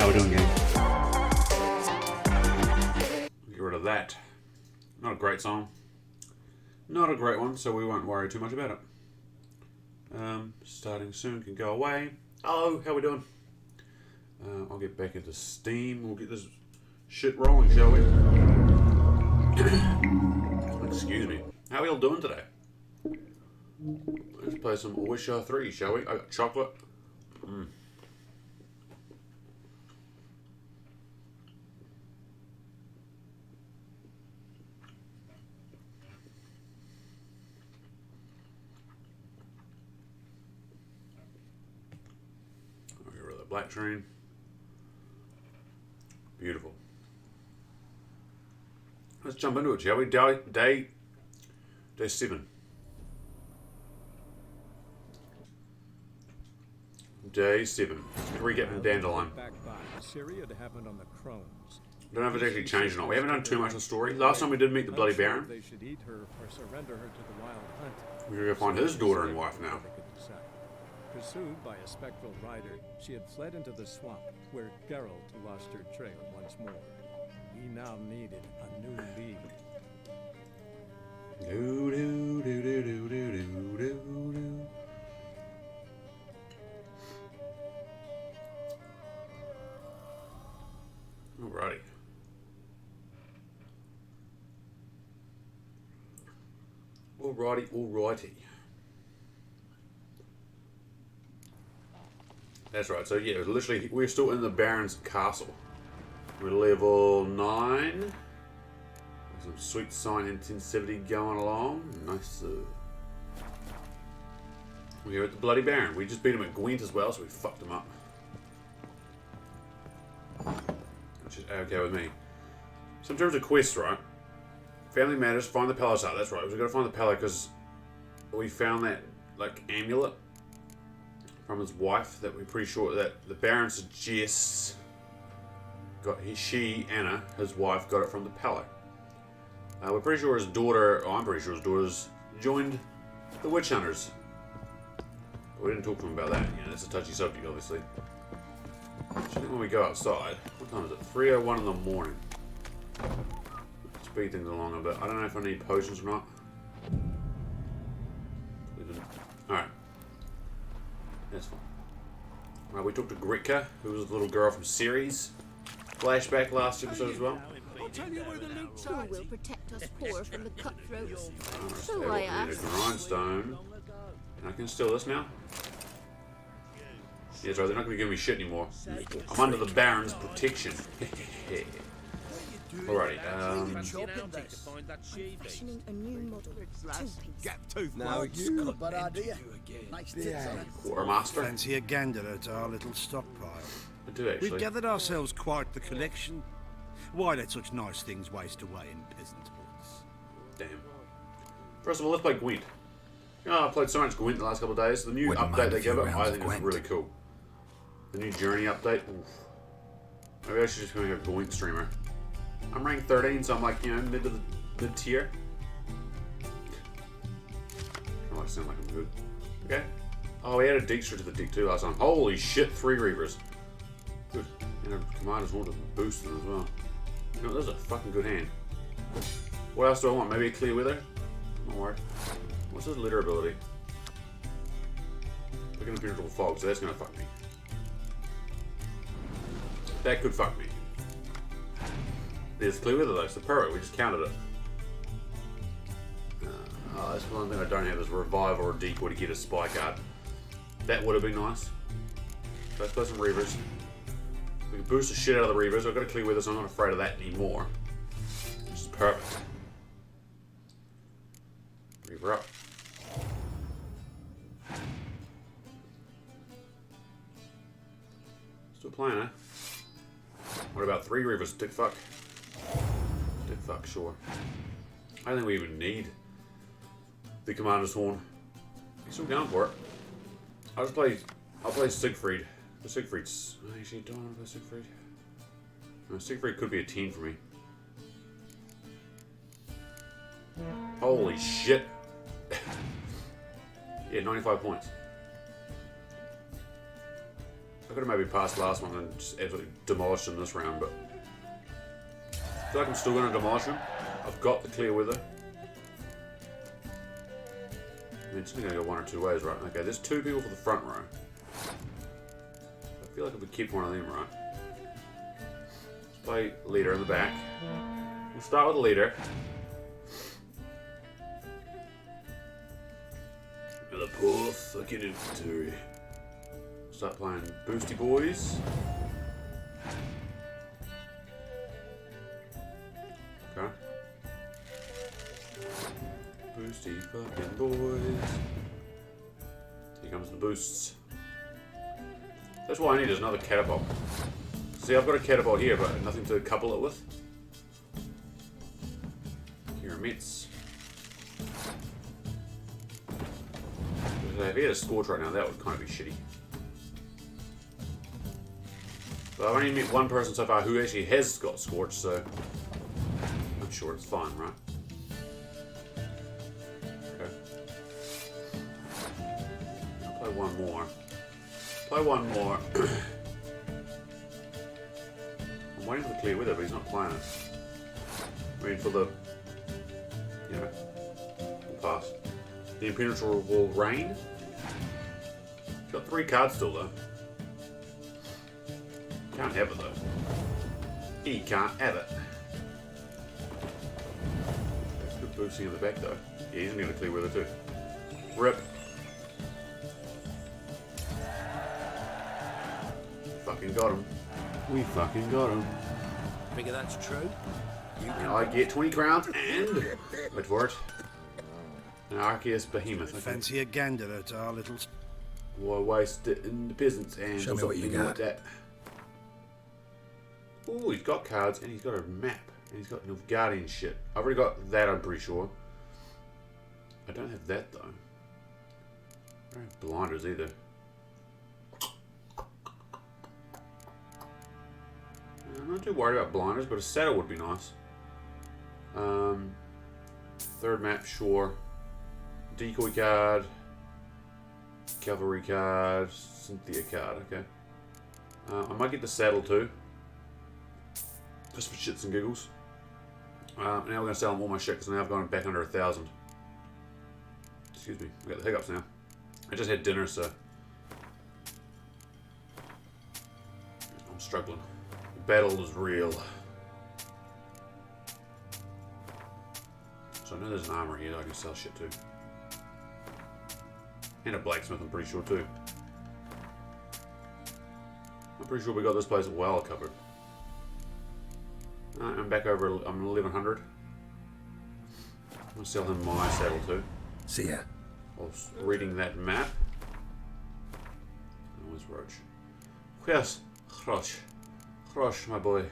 we doing, gang? Get rid of that. Not a great song. Not a great one, so we won't worry too much about it. Starting soon can go away. Oh, how we doing? I'll get back into Steam. We'll get this shit rolling, shall we? Excuse me. How are we all doing today? Let's play some Wisher 3, shall we? I got chocolate. I'll get rid of the black train. Beautiful. Let's jump into it, shall we? Day 7. Day 7. Recapping Dandelion. I don't know if it's actually changed or not. We haven't done too much of the story. Last time we did meet the Bloody Baron. We're going to go find his daughter and wife now. Pursued by a spectral rider, she had fled into the swamp, where Geralt lost her trail once more. He now needed a new lead. Do do do do do do do do. Alrighty. Alrighty. That's right. So yeah, it was literally we're still in the Baron's castle. We're level 9. Some sweet sign in 1070 going along. Nice. We're at the Bloody Baron. We just beat him at Gwent as well, so we fucked him up. Which is okay with me. So in terms of quests, right? Family matters. Find the palace out. That's right. We've got to find the palace because we found that like amulet from his wife that we're pretty sure that the Baron suggests Anna, his wife, got it from the Palace. We're pretty sure his daughter, I'm pretty sure his daughter's joined the witch hunters. But we didn't talk to him about that. Yeah, that's a touchy subject, obviously. So I think when we go outside, what time is it? 3:01 in the morning. Speed things along a bit. I don't know if I need potions or not. Alright. That's fine. Right, we talked to Gritka, who was the little girl from Ceres. Flashback last episode as well. I'll tell you where the loot's Who will protect us poor from the cutthroats? So So I need a ask. grindstone. And I can steal this now? Yeah, that's right, they're not going to give me shit anymore. I'm under the Baron's protection. Alrighty, Fashioning a new model. Two-piece. No, you got a bad idea. Nice tits on it. Quartermaster. Fancy a gander at our little stockpile. I do actually. We've gathered ourselves quite the collection. Why let such nice things waste away in peasant hoods? Damn. First of all, let's play Gwent. You know, I played so much Gwent the last couple of days. The new update they gave it, I think it's really cool. The new Journey update. Oof. Maybe I should just become a Gwent streamer. I'm ranked 13, so I'm like, you know, mid tier. I might sound like I'm good. Okay. Oh, we added Dijkstra to the deck too last time. Holy shit, 3 Reavers. Good. And a Commander's Horn to boost them as well. You know, this is a fucking good hand. What else do I want? Maybe a Clear Weather? I'm not worried. What's his litter ability? Looking at Impenetrable Fog, so that's gonna fuck me. That could fuck me. There's Clear Weather though, so perfect, we just counted it. Oh, that's one thing I don't have is Revive or a Decoy to get a Spy card. That would have been nice. So let's play some Reavers. We can boost the shit out of the Reavers. I've got a Clear Weather, so I'm not afraid of that anymore. Which is perfect. Reaver up. Still playing, eh? What about 3 Reavers? Dick fuck. Dick fuck, sure. I don't think we even need the Commander's Horn. I'm still going for it. I'll play Siegfried. The Siegfried's... Actually, don't want to play Siegfried. No, Siegfried could be a 10 for me. Holy shit. Yeah, 95 points. I could have maybe passed the last one and just absolutely demolished him this round, but I feel like I'm still going to demolish him. I've got the clear weather. I mean, it's only going to go one or two ways, right? Okay, there's two people for the front row. I feel like if we keep one of them, right? Let's play leader in the back. We'll start with the leader. And the poor fucking infantry. Start playing Boosty Boys. Okay. Boosty fucking boys. Here comes the boosts. That's what I need is another catapult. See, I've got a catapult here, but nothing to couple it with. Here are mitts. If he had a scorch right now, that would kind of be shitty. But I've only met one person so far who actually has got scorch, so I'm sure it's fine, right? Okay. I'll play one more. Play one more. I'm waiting for the clear weather, but he's not playing it. I mean, for the... Yeah. We'll pass. The impenetrable rain. Got 3 cards still, though. Can't have it, though. He can't have it. That's good boosting in the back, though. Yeah, he's going to clear weather, too. Rip. Fucking got him. We fucking got him. Figure that's true? And I get 20 crowns and... Wait for it. An Arceus Behemoth. Okay. Fancy a gander at our little... Why waste it in the peasants' hands? Show me what you got. That. Ooh, he's got cards and he's got a map. And he's got Nilfgaardian shit. I've already got that, I'm pretty sure. I don't have that, though. I don't have blinders either. I'm not too worried about blinders, but a saddle would be nice. Third map, sure. Decoy card. Cavalry card. Cynthia card, okay. I might get the saddle too. Just for shits and giggles. Now we're going to sell them all my shit because now I've gone back under 1,000. Excuse me, I got the hiccups now. I just had dinner, so I'm struggling. The battle is real. So I know there's an armor here that I can sell shit to. And a blacksmith, I'm pretty sure too. I'm pretty sure we got this place well covered. I'm back over, I'm 1100. I'm gonna sell him my saddle too. See ya. Whilst reading that map. Oh, where's Roach? Yes, Roach. Roach, my boy.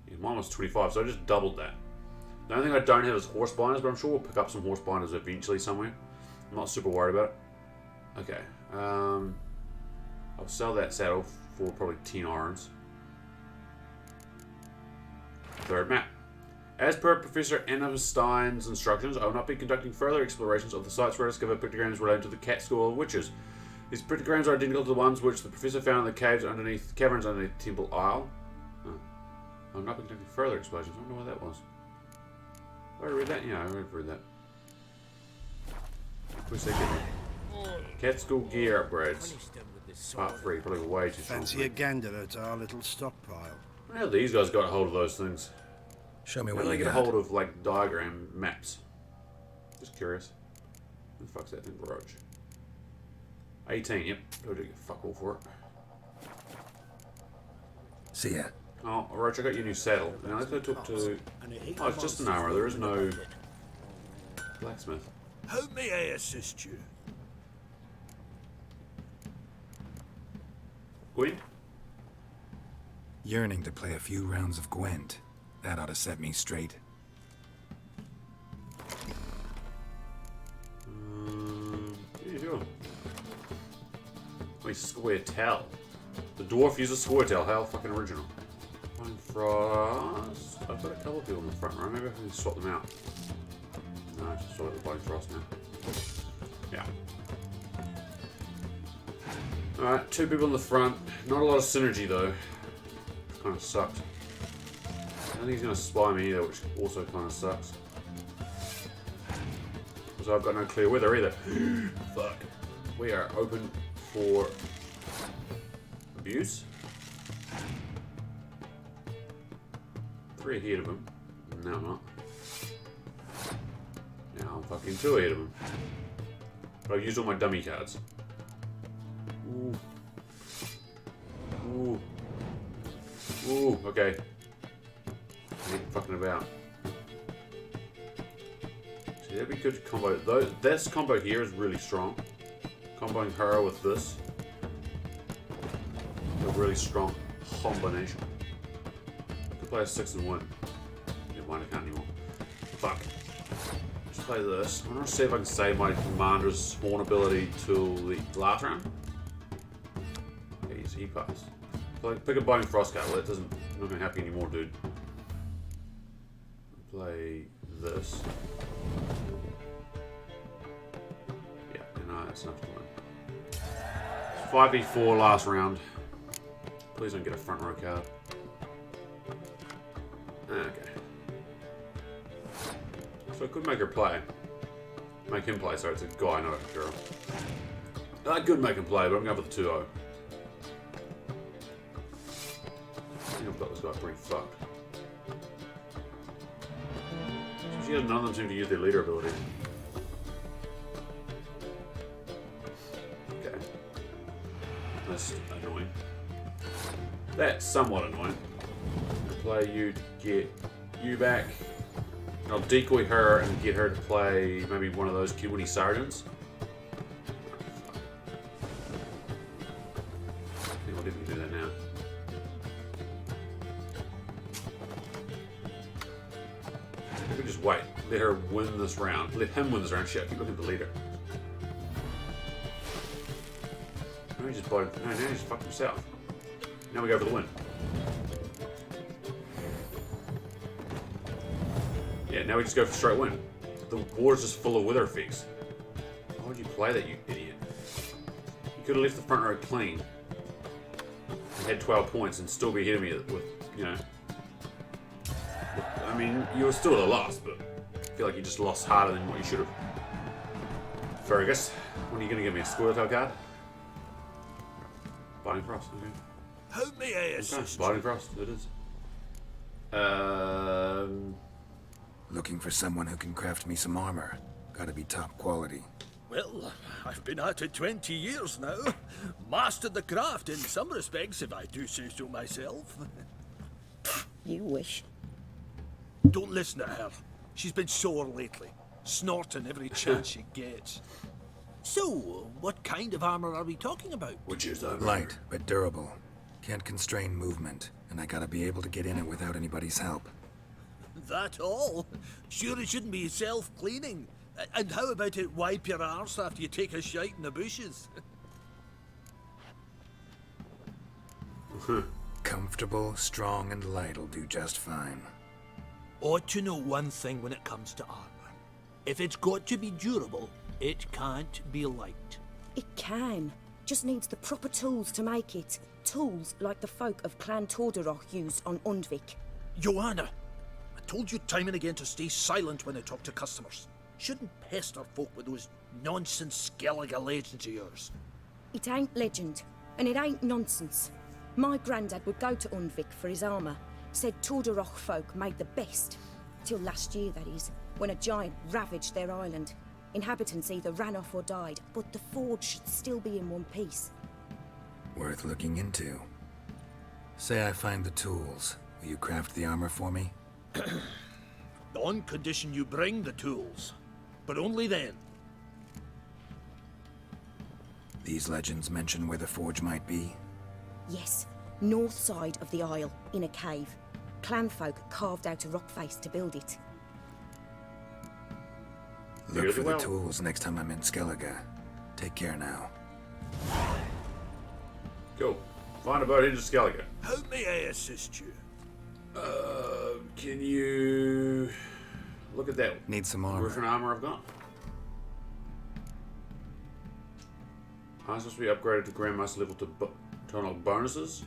Yeah, mine was 25, so I just doubled that. The only thing I don't have is horse binders, but I'm sure we'll pick up some horse binders eventually somewhere. I'm not super worried about it. Okay. I'll sell that saddle for probably 10 irons. Third map. As per Professor Einstein's instructions, I will not be conducting further explorations of the sites where I discovered pictograms related to the cat school of witches. These pictograms are identical to the ones which the professor found in the caverns underneath Temple Isle. Oh. I will not be conducting further explorations. I wonder why that was. I already read that? Yeah, I already read that. Where's that getting? Cat school gear upgrades. Part 3, probably way too strong. Fancy a gander at our little stockpile. How these guys got a hold of those things? Show me How what do they you get a got. hold of like diagram maps? Just curious. Who the fuck's that thing, Roach? 18, yep. Don't do fuck all for it. See ya. Oh, Roach, I got your new saddle. Now let's go talk to... Oh, it's just an armor. There is no blacksmith. How may I assist you? Gwyn? Yearning to play a few rounds of Gwent. That ought to set me straight. Yeah, sure. Wait, square towel. The dwarf uses square towel. How fucking original. Fine Frost. I've got a couple of people in the front row. Maybe I can swap them out. No, I just swap the Fine Frost now. Yeah. Alright, 2 people in the front. Not a lot of synergy though. Kind of sucks. I don't think he's going to spy me either, which also kind of sucks. So I've got no clear weather either. Fuck. We are open for abuse. 3 ahead of him. No, I'm not. Now I'm fucking 2 ahead of him. But I've used all my dummy cards. Ooh. Ooh. Ooh, okay. I ain't fucking about. See, that'd be good combo. This combo here is really strong. Comboing her with this. A really strong combination. I could play a 6 and 1. Never mind, I can't anymore. Fuck. Let's play this. I want to see if I can save my commander's horn ability till the last round. Okay, he passed. Pick a Biting Frostcat. Well, that doesn't. I'm not gonna happy anymore, dude. Play this. Yeah, no, that's enough to win. 5v4 last round. Please don't get a front row card. Okay. So I could make her play. Make him play, so it's a guy, not a girl. I could make him play, but I'm going for the 2-0. I think I've got this guy pretty fucked. None of them seem to use their leader ability. Okay. That's annoying. That's somewhat annoying. I'll play you to get you back. I'll decoy her and get her to play maybe one of those Kiwi sergeants. I think I'll definitely do that now. I could just wait. Let her win this round. Let him win this round. Shit, I keep looking at the leader. No, he just bought it. No, now he just fucked himself. Now we go for the win. Yeah, now we just go for straight win. The board's just full of wither effects. Why would you play that, you idiot? You could have left the front row clean. And had 12 points and still be ahead of me with, you know. I mean, you were still at a loss, but I feel like you just lost harder than what you should have. Fergus, when are you going to give me a Squirtle card? Biting Frost, okay. How may I assist? Biting Frost, it is. Looking for someone who can craft me some armor. Gotta be top quality. Well, I've been at it 20 years now. Mastered the craft in some respects, if I do say so myself. You wish. Don't listen to her. She's been sore lately, snorting every chance she gets. So, what kind of armor are we talking about? Which is Light, but durable. Can't constrain movement, and I gotta be able to get in it without anybody's help. That all? Sure it shouldn't be self-cleaning. And how about it wipe your arse after you take a shite in the bushes? Comfortable, strong, and light'll do just fine. Ought to know one thing when it comes to armor. If it's got to be durable, it can't be light. It can. Just needs the proper tools to make it. Tools like the folk of Clan Tordaroch used on Undvik. Joanna, I told you time and again to stay silent when I talk to customers. Shouldn't pester folk with those nonsense Skellige legends of yours. It ain't legend, and it ain't nonsense. My granddad would go to Undvik for his armour. Said Tordaroch folk made the best. Till last year, that is, when a giant ravaged their island. Inhabitants either ran off or died, but the forge should still be in one piece. Worth looking into. Say I find the tools. Will you craft the armor for me? On condition you bring the tools. But only then. These legends mention where the forge might be? Yes, north side of the isle, in a cave. Clanfolk carved out a rock face to build it. Look for the tools next time I'm in Skellige. Take care now. Go. Find a boat into Skellige. How may I assist you? Can you look at that? Need some armor. Griffin armor I've got. I'm supposed to be upgraded to Grandmaster level to unlock bonuses.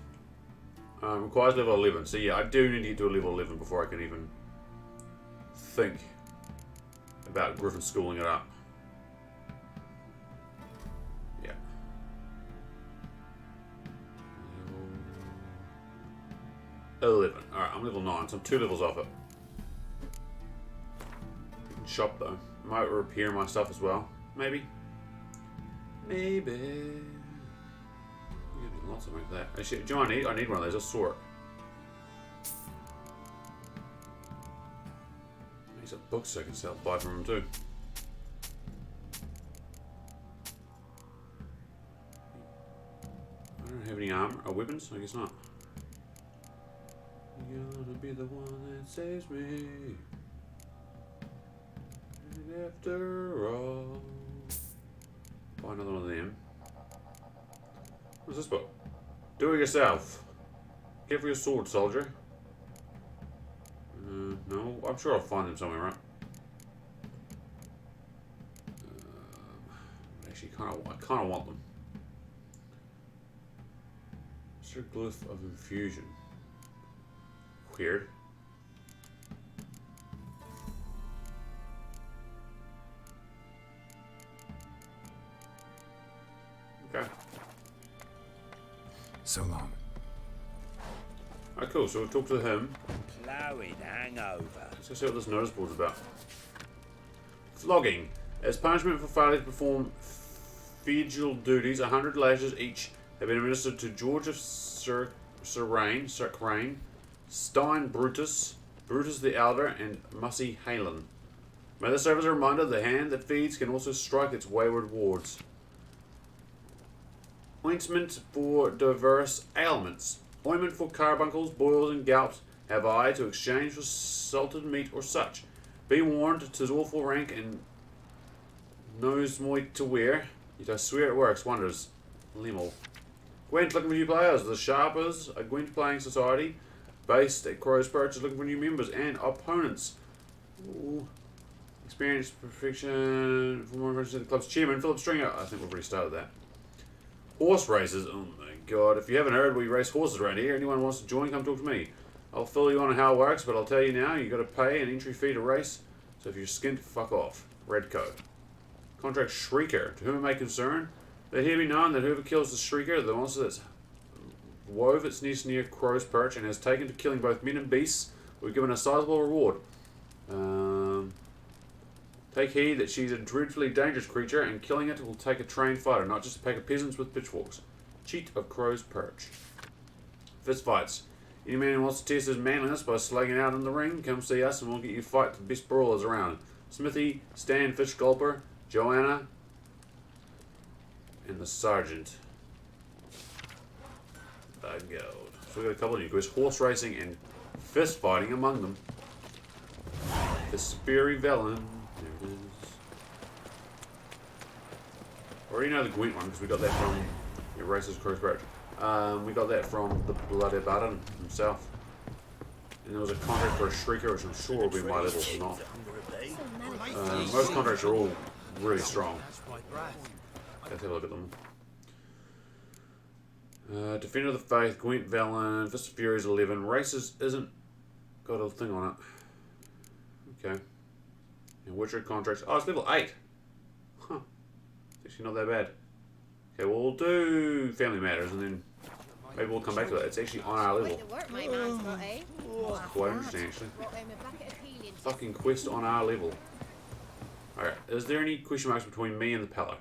Requires level 11. So yeah, I do need to get to a level 11 before I can even think about Griffin schooling it up. Yeah. Level 11. Alright, I'm level 9, so I'm 2 levels off it. Shop though. Might repair my stuff as well. Maybe. Maybe. You get lots of money for that. Actually, do you know what I need? I need one of those. I saw it. These are books I can sell. Buy from them too. I don't have any armor or weapons. I guess not. You're gonna be the one that saves me. And after all. Buy another one of them. What's this book? Do it yourself. Get for your sword, soldier. No, I'm sure I'll find them somewhere, right? Actually, I kind of want them. Sir Glyph of Infusion. Weird. Okay. So long. Alright, cool. So we've talked to him. Plowing hangover. Let's go see what this notice board's about. Flogging. As punishment for failing to perform federal duties, 100 lashes each have been administered to George of Sirraine, Stein Brutus, Brutus the Elder, and Mussy Halen. May this serve as a reminder the hand that feeds can also strike its wayward wards. Ointment for diverse ailments. Ointment for carbuncles, boils, and gouts have I to exchange for salted meat or such. Be warned, 'tis awful rank and nose moit to wear, yet I swear it works wonders. Lemel. Gwent looking for new players. The Sharpers, a Gwent playing society based at Crow's Perch, is looking for new members and opponents. Ooh. Experience, perfection, for more information, the club's chairman, Philip Stringer. I think we've already started that. Horse races. Oh my god. If you haven't heard, we race horses around here. Anyone wants to join, come talk to me. I'll fill you on how it works, but I'll tell you now, you got to pay an entry fee to race. So if you're skint, fuck off. Redcoat. Contract Shrieker. To whom it may concern, let here be known that whoever kills the Shrieker, the monster that's wove its nest near Crow's Perch and has taken to killing both men and beasts, will be given a sizable reward. Take heed that she's a dreadfully dangerous creature, and killing it will take a trained fighter, not just a pack of peasants with pitchforks. Cheat of Crow's Perch. Fist fights. Any man who wants to test his manliness by slugging out in the ring, come see us and we'll get you fight the best brawlers around. Smithy, Stan Fish Gulper, Joanna, and the Sergeant. The Gold. So we got a couple of new quests. Horse racing and fist fighting among them. The Speary Velen. There it is. I already know the Gwent one because we got that from Racers Crow's Perch. We got that from the Bloody Baron himself. And there was a contract for a Shrieker, which I'm sure will be my level or not. Most contracts are all really strong. Let's have a look at them. Defender of the Faith, Gwent Valen, Fist of Furies 11. Racers isn't got a thing on it. Okay. And Witcher contracts. Oh, it's level 8. Huh. It's actually not that bad. Okay, well, we'll do Family Matters and then maybe we'll come back to that. It's actually on our level. It's quite interesting, actually. Fucking quest on our level. Alright, is there any question marks between me and the Palo?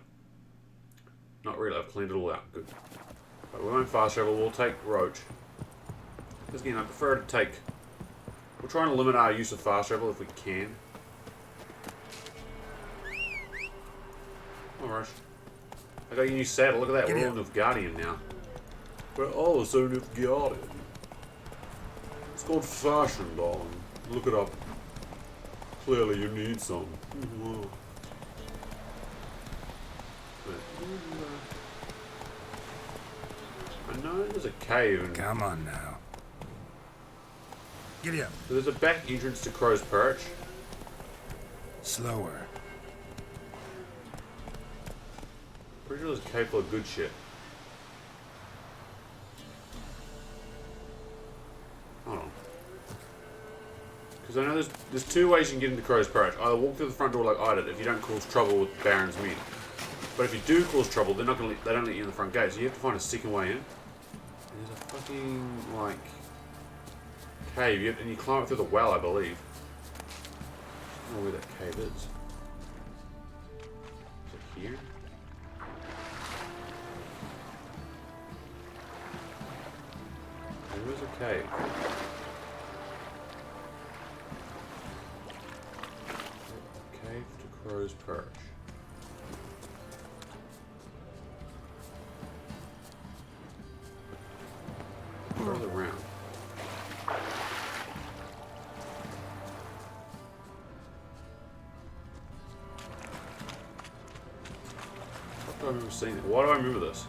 Not really, I've cleaned it all out. Good. Right, we won't fast travel, we'll take Roach. Because again, I prefer to take... We're trying to limit our use of fast travel if we can. Alright. I got your new saddle, look at that, we're all Nilfgaardian now. We're all so Nilfgaardian. It's called fashion, darling. Look it up. Clearly you need some. I know there's a cave. Come on now. Giddy up. So there's a back entrance to Crow's Perch. Slower. Pretty sure there's a cave full of good shit. Hold on. Because I know there's two ways you can get into Crow's Perch. Either walk through the front door like I did if you don't cause trouble with Baron's men. But if you do cause trouble, they're not gonna they don't let you in the front gate, so you have to find a second way in. And there's a fucking like cave, and you climb it through the well, I believe. I don't know where that cave is. Is it here? There is a cave. Cave to Crow's Perch. Further around. What do I remember seeing it? Why do I remember this?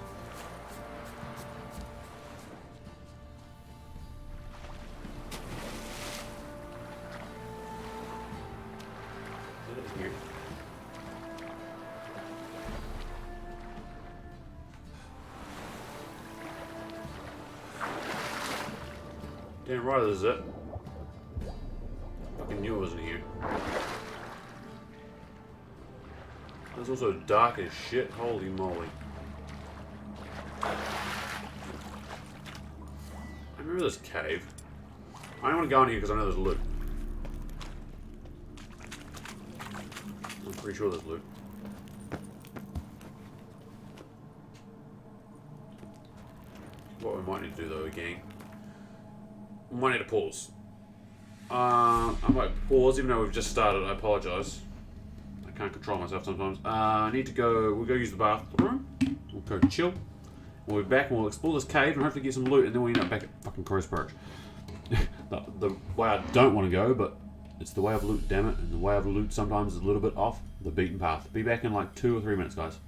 Is it here? Damn right this is it. Fucking knew it wasn't here. It's also dark as shit. Holy moly. I remember this cave. I don't want to go in here because I know there's loot. I'm pretty sure there's loot. What we might need to do though, gang. We might need to pause. I might pause even though we've just started. I apologise. I can't control myself sometimes. I need to go. We'll go use the bathroom. We'll go chill. We'll be back and we'll explore this cave and hopefully get some loot, and then we'll end up back at fucking Crow's Perch. the way I don't want to go, but it's the way of loot, damn it. And the way of loot sometimes is a little bit off the beaten path. Be back in like 2 or 3 minutes, guys.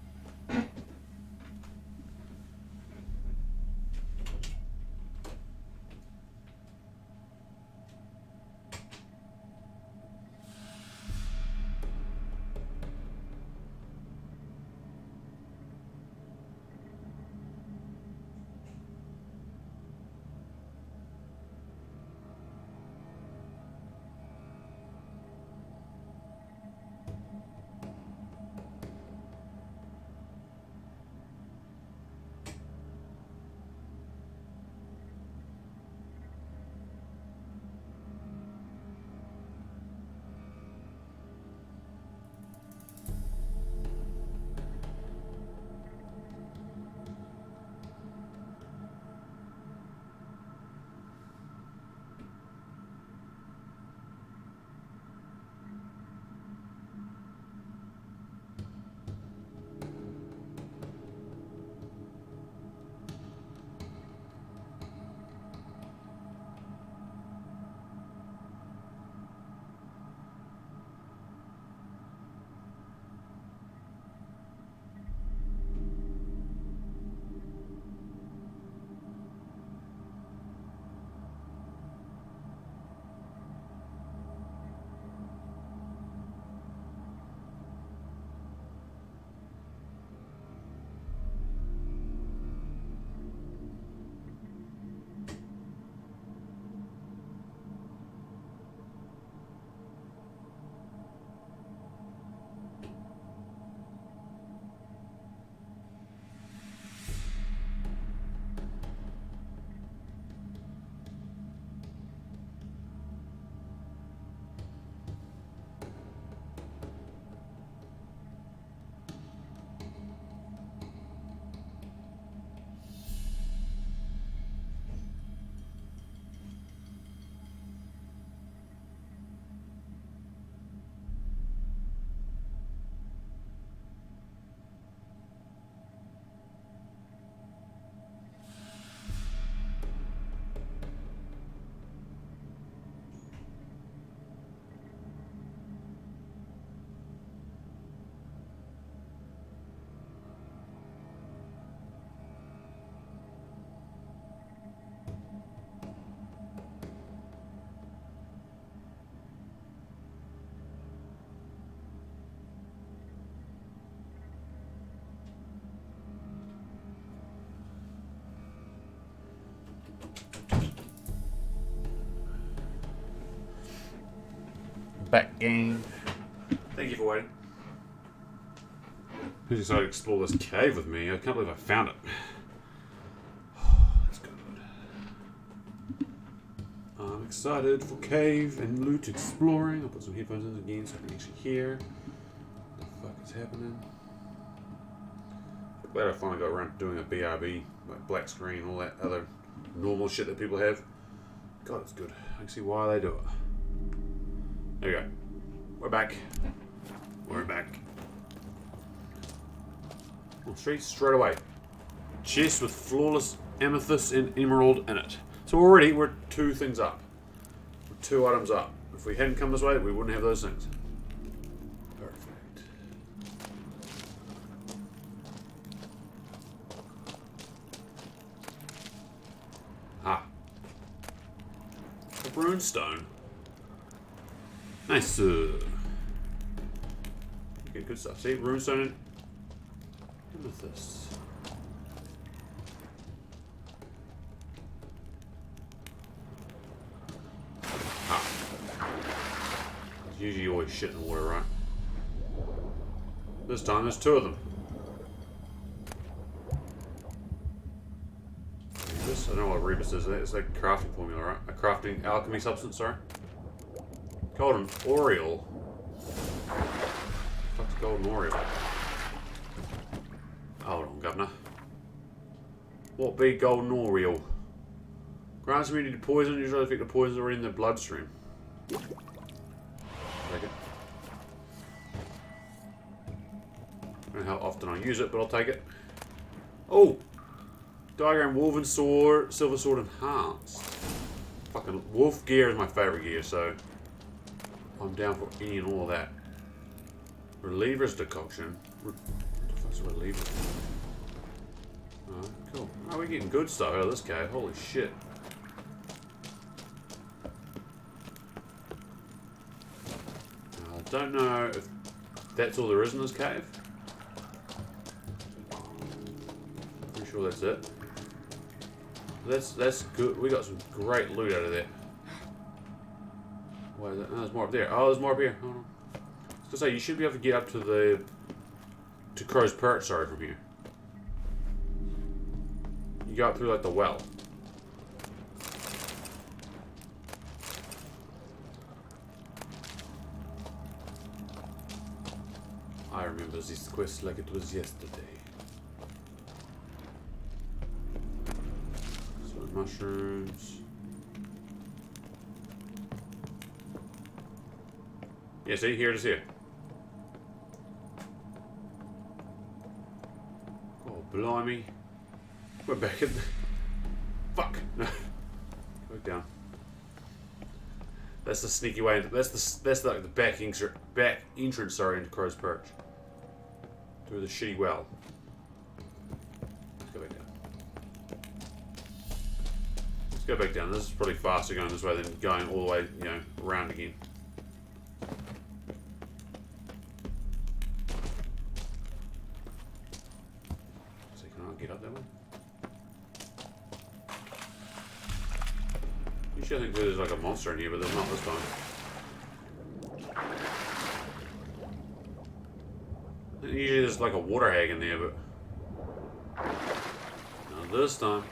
back, gang. Thank you for waiting. Who's excited to explore this cave with me? I can't believe I found it. That's good. I'm excited for cave and loot exploring. I'll put some headphones in again so I can actually hear what the fuck is happening. I'm glad I finally got around to doing a BRB, like black screen, all that other normal shit that people have. God, it's good. I can see why they do it. There we go. We're back. We're back. Oh, straight away. Chest with flawless amethyst and emerald in it. So already we're 2 things up. We're 2 items up. If we hadn't come this way, we wouldn't have those things. Perfect. Ah. A runestone. Nice. Okay, good stuff. See, runestone and amethyst. Ah. There's usually always shit in the water, right? This time there's 2 of them. Rebus? I don't know what Rebus is. It's like a crafting formula, right? A crafting alchemy substance, sorry. Golden Oriole. What's Golden Oriole? Hold on, Governor. What be Golden Oriole? Grants immunity to poison, usually affect the poison already in the bloodstream. Take it. I don't know how often I use it, but I'll take it. Oh! Diagram Woven Sword, Silver Sword Enhanced. Fucking wolf gear is my favourite gear, so I'm down for any and all of that. Reliever's Decoction. What the fuck's a reliever? Oh, cool. Oh, we're getting good stuff out of this cave. Holy shit. I don't know if that's all there is in this cave. Pretty sure that's it. That's good. We got some great loot out of that. Why is that? Oh, there's more up there. Oh, there's more up here. Hold on. I was gonna say you should be able to get up to Crow's Perch, sorry, from here. You got through like the well. I remember this quest like it was yesterday. Some mushrooms. Yeah, see, here it is here. Oh, blimey. We're back in the... Fuck. No. Go down. That's the sneaky way into... That's like the back entrance, sorry, into Crow's Perch. Through the shitty well. Let's go back down. Let's go back down. This is probably faster going this way than going all the way, you know, around again. Get up that way? Usually I think there's like a monster in here, but there's not this time. Usually there's like a water hag in there, but not this time.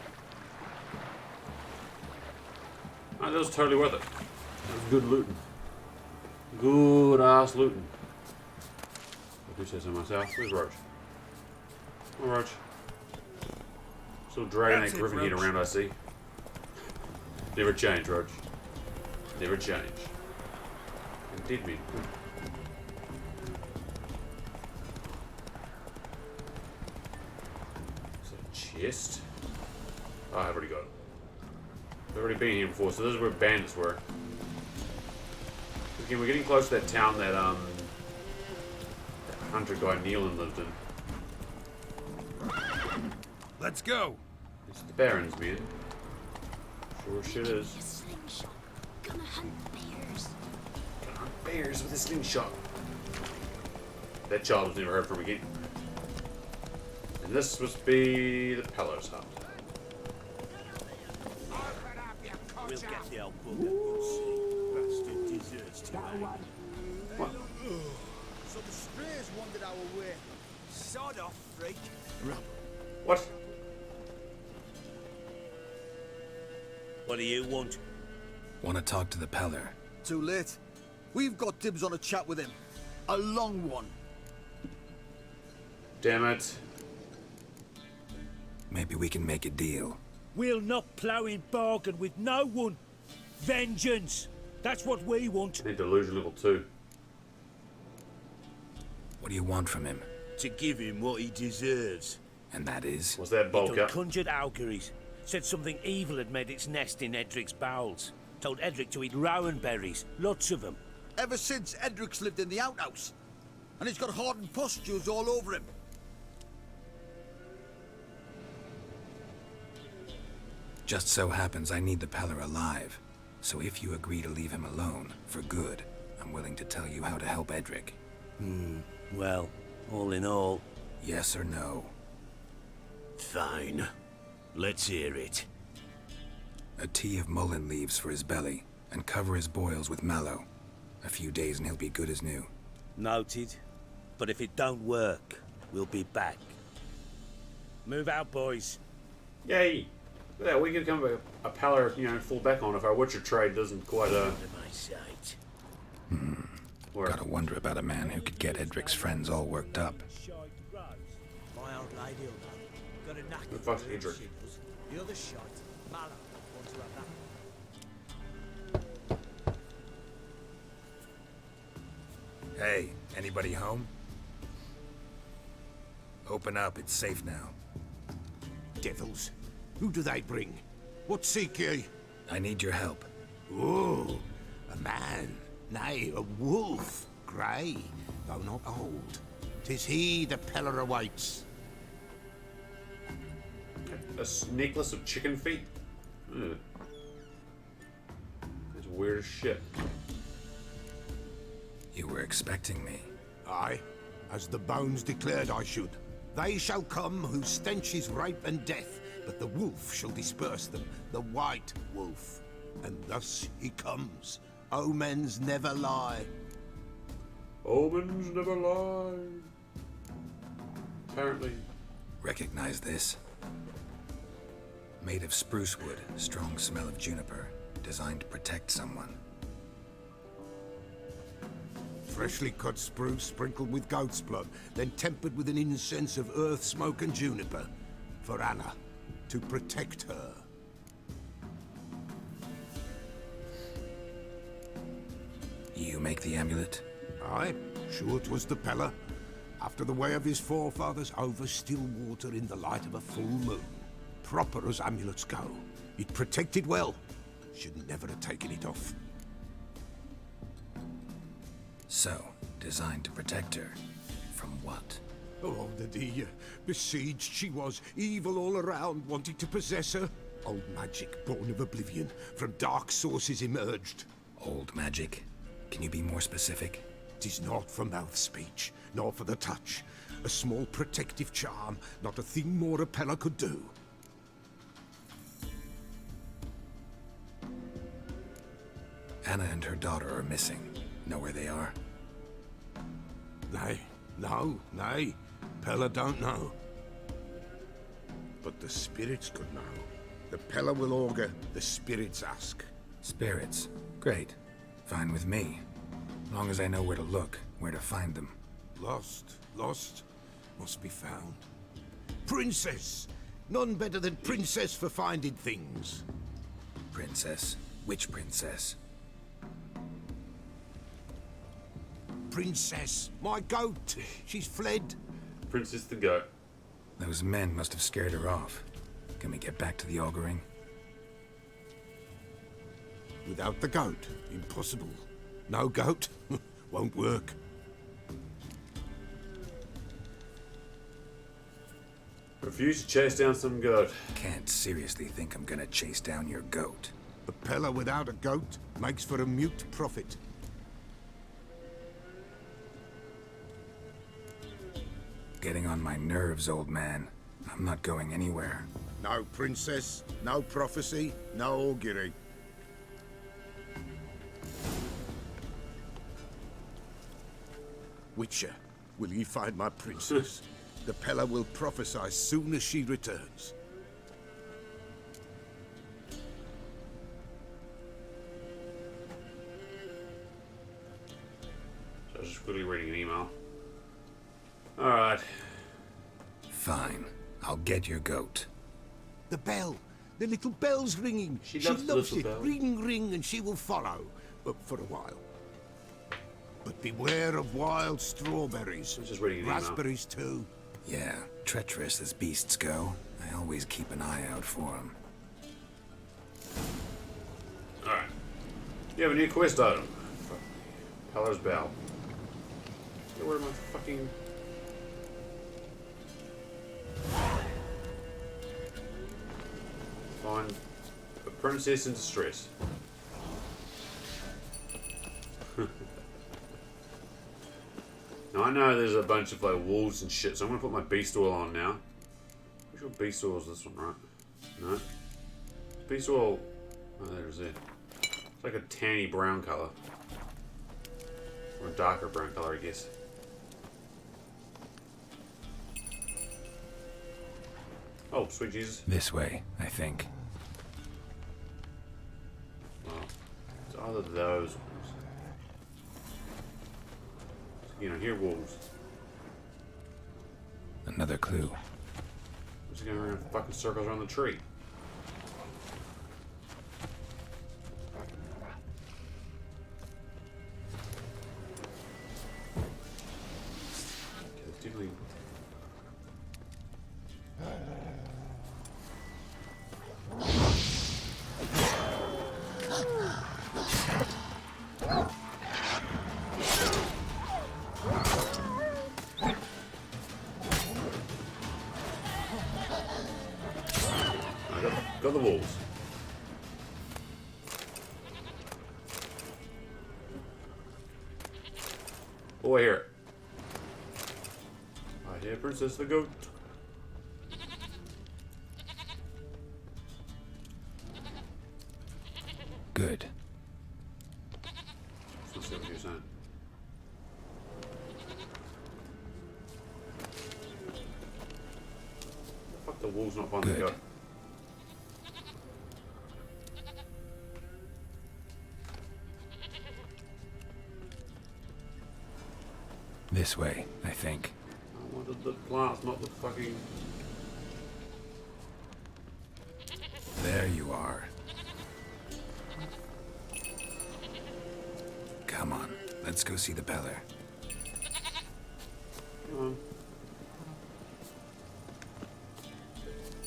Alright, that was totally worth it. That was good looting. Good ass looting. I do say so myself. Where's Roach? Oh, Roach. Still dragging that griffin head around, I see. Never change, Roach. Never change. Indeed, me. Is that a chest? Oh, I've already got it. I've already been here before, so this is where bandits were. Again, we're getting close to that town that, that hunter guy Nealon lived in. Let's go. It's the Barons, man. Sure shit is. A slingshot. Gonna hunt bears. Gonna hunt bears with a slingshot. That child was never heard from again. And this must be the Peller's hut. We'll get the old bugger. Bastard deserves to Some strays wandered our way. Sod off, freak. What? What do you want? Want to talk to the Peller? Too late. We've got dibs on a chat with him. A long one. Damn it. Maybe we can make a deal. We'll not plough in bargain with no one. Vengeance. That's what we want. I need delusion level 2. What do you want from him? To give him what he deserves. And that is? What's that, He bulk done up? conjured auguries. Said something evil had made its nest in Edric's bowels. Told Edric to eat rowan berries. Lots of them. Ever since Edric's lived in the outhouse. And he's got hardened pustules all over him. Just so happens I need the Peller alive. So if you agree to leave him alone, for good, I'm willing to tell you how to help Edric. Well, all in all... Yes or no? Fine. Let's hear it. A tea of mullein leaves for his belly, and cover his boils with mallow. A few days and he'll be good as new. Noted. But if it don't work, we'll be back. Move out, boys. Yay! Yeah, we can come with a Peller, you know, full back on if our Witcher trade doesn't quite, Out of my sight. work. Gotta wonder about a man who could get Edric's friends all worked up. My old lady will know. Got a knack The fuck's Edric? The other shite, Mallow, wants to have that. Hey, anybody home? Open up, it's safe now. Devils. Who do they bring? What seek ye? I need your help. Oh, a man. Nay, a wolf. Grey, though not old. 'Tis he the Peller awaits. Necklace of chicken feet? Ugh. That's weird as shit. You were expecting me. Aye, as the bones declared I should. They shall come whose stench is rape and death, but the wolf shall disperse them, the white wolf. And thus he comes. Omens never lie. Omens never lie. Apparently. Recognize this? Made of spruce wood, strong smell of juniper, designed to protect someone. Freshly cut spruce sprinkled with goat's blood, then tempered with an incense of earth, smoke and juniper. For Anna, to protect her. You make the amulet? Aye, sure 'twas the Peller. After the way of his forefathers, over still water in the light of a full moon. Proper as amulets go. It protected well. Should never have taken it off. So, designed to protect her. From what? Oh, the besieged she was, evil all around, wanting to possess her. Old magic, born of oblivion, from dark sources emerged. Old magic? Can you be more specific? 'Tis not for mouth speech, nor for the touch. A small protective charm, not a thing more a Peller could do. Anna and her daughter are missing. Know where they are? Nay, nay. Peller don't know. But the spirits could know. The Peller will augur, the spirits ask. Spirits. Great. Fine with me. Long as I know where to look, where to find them. Lost, must be found. Princess! None better than Princess for finding things. Princess? Which princess? Princess, my goat. She's fled. Princess the Goat. Those men must have scared her off. Can we get back to the auguring? Without the goat, impossible. No goat, won't work. Refuse to chase down some goat. Can't seriously think I'm gonna chase down your goat. A Peller without a goat makes for a mute prophet. Getting on my nerves, old man. I'm not going anywhere. No princess, no prophecy, no augury. Witcher, will ye find my princess? The Pella will prophesy soon as she returns. So I was just quickly reading an email. Alright. Fine. I'll get your goat. The bell! The little bell's ringing! She loves the little it! bell. Ring, ring, and she will follow. But for a while. But beware of wild strawberries. I was just reading an email. Raspberries too. Yeah, treacherous as beasts go. I always keep an eye out for them. Alright. You have a new quest item. Fuck. Peller's Bell. Get rid of my fucking... Find a princess in distress. Now I know there's a bunch of like wolves and shit, so I'm gonna put my beast oil on now. I'm sure beast oil is this one, right? No. Beast oil. Oh, there's it. It's like a tanny brown color. Or a darker brown color, I guess. Oh, sweet Jesus. This way, I think. Well, it's either those ones. You know, here wolves. Another clue. Just going around fucking circles around the tree. Okay, it's definitely... Got the wolves. Oh, I hear it. I hear Princess the Goat. Good. Let's see what you're saying. Fuck, the wolves not finding the Good. goat. This way, I think. I wanted the plants, not the fucking... There you are. Come on, let's go see the Peller. Come on.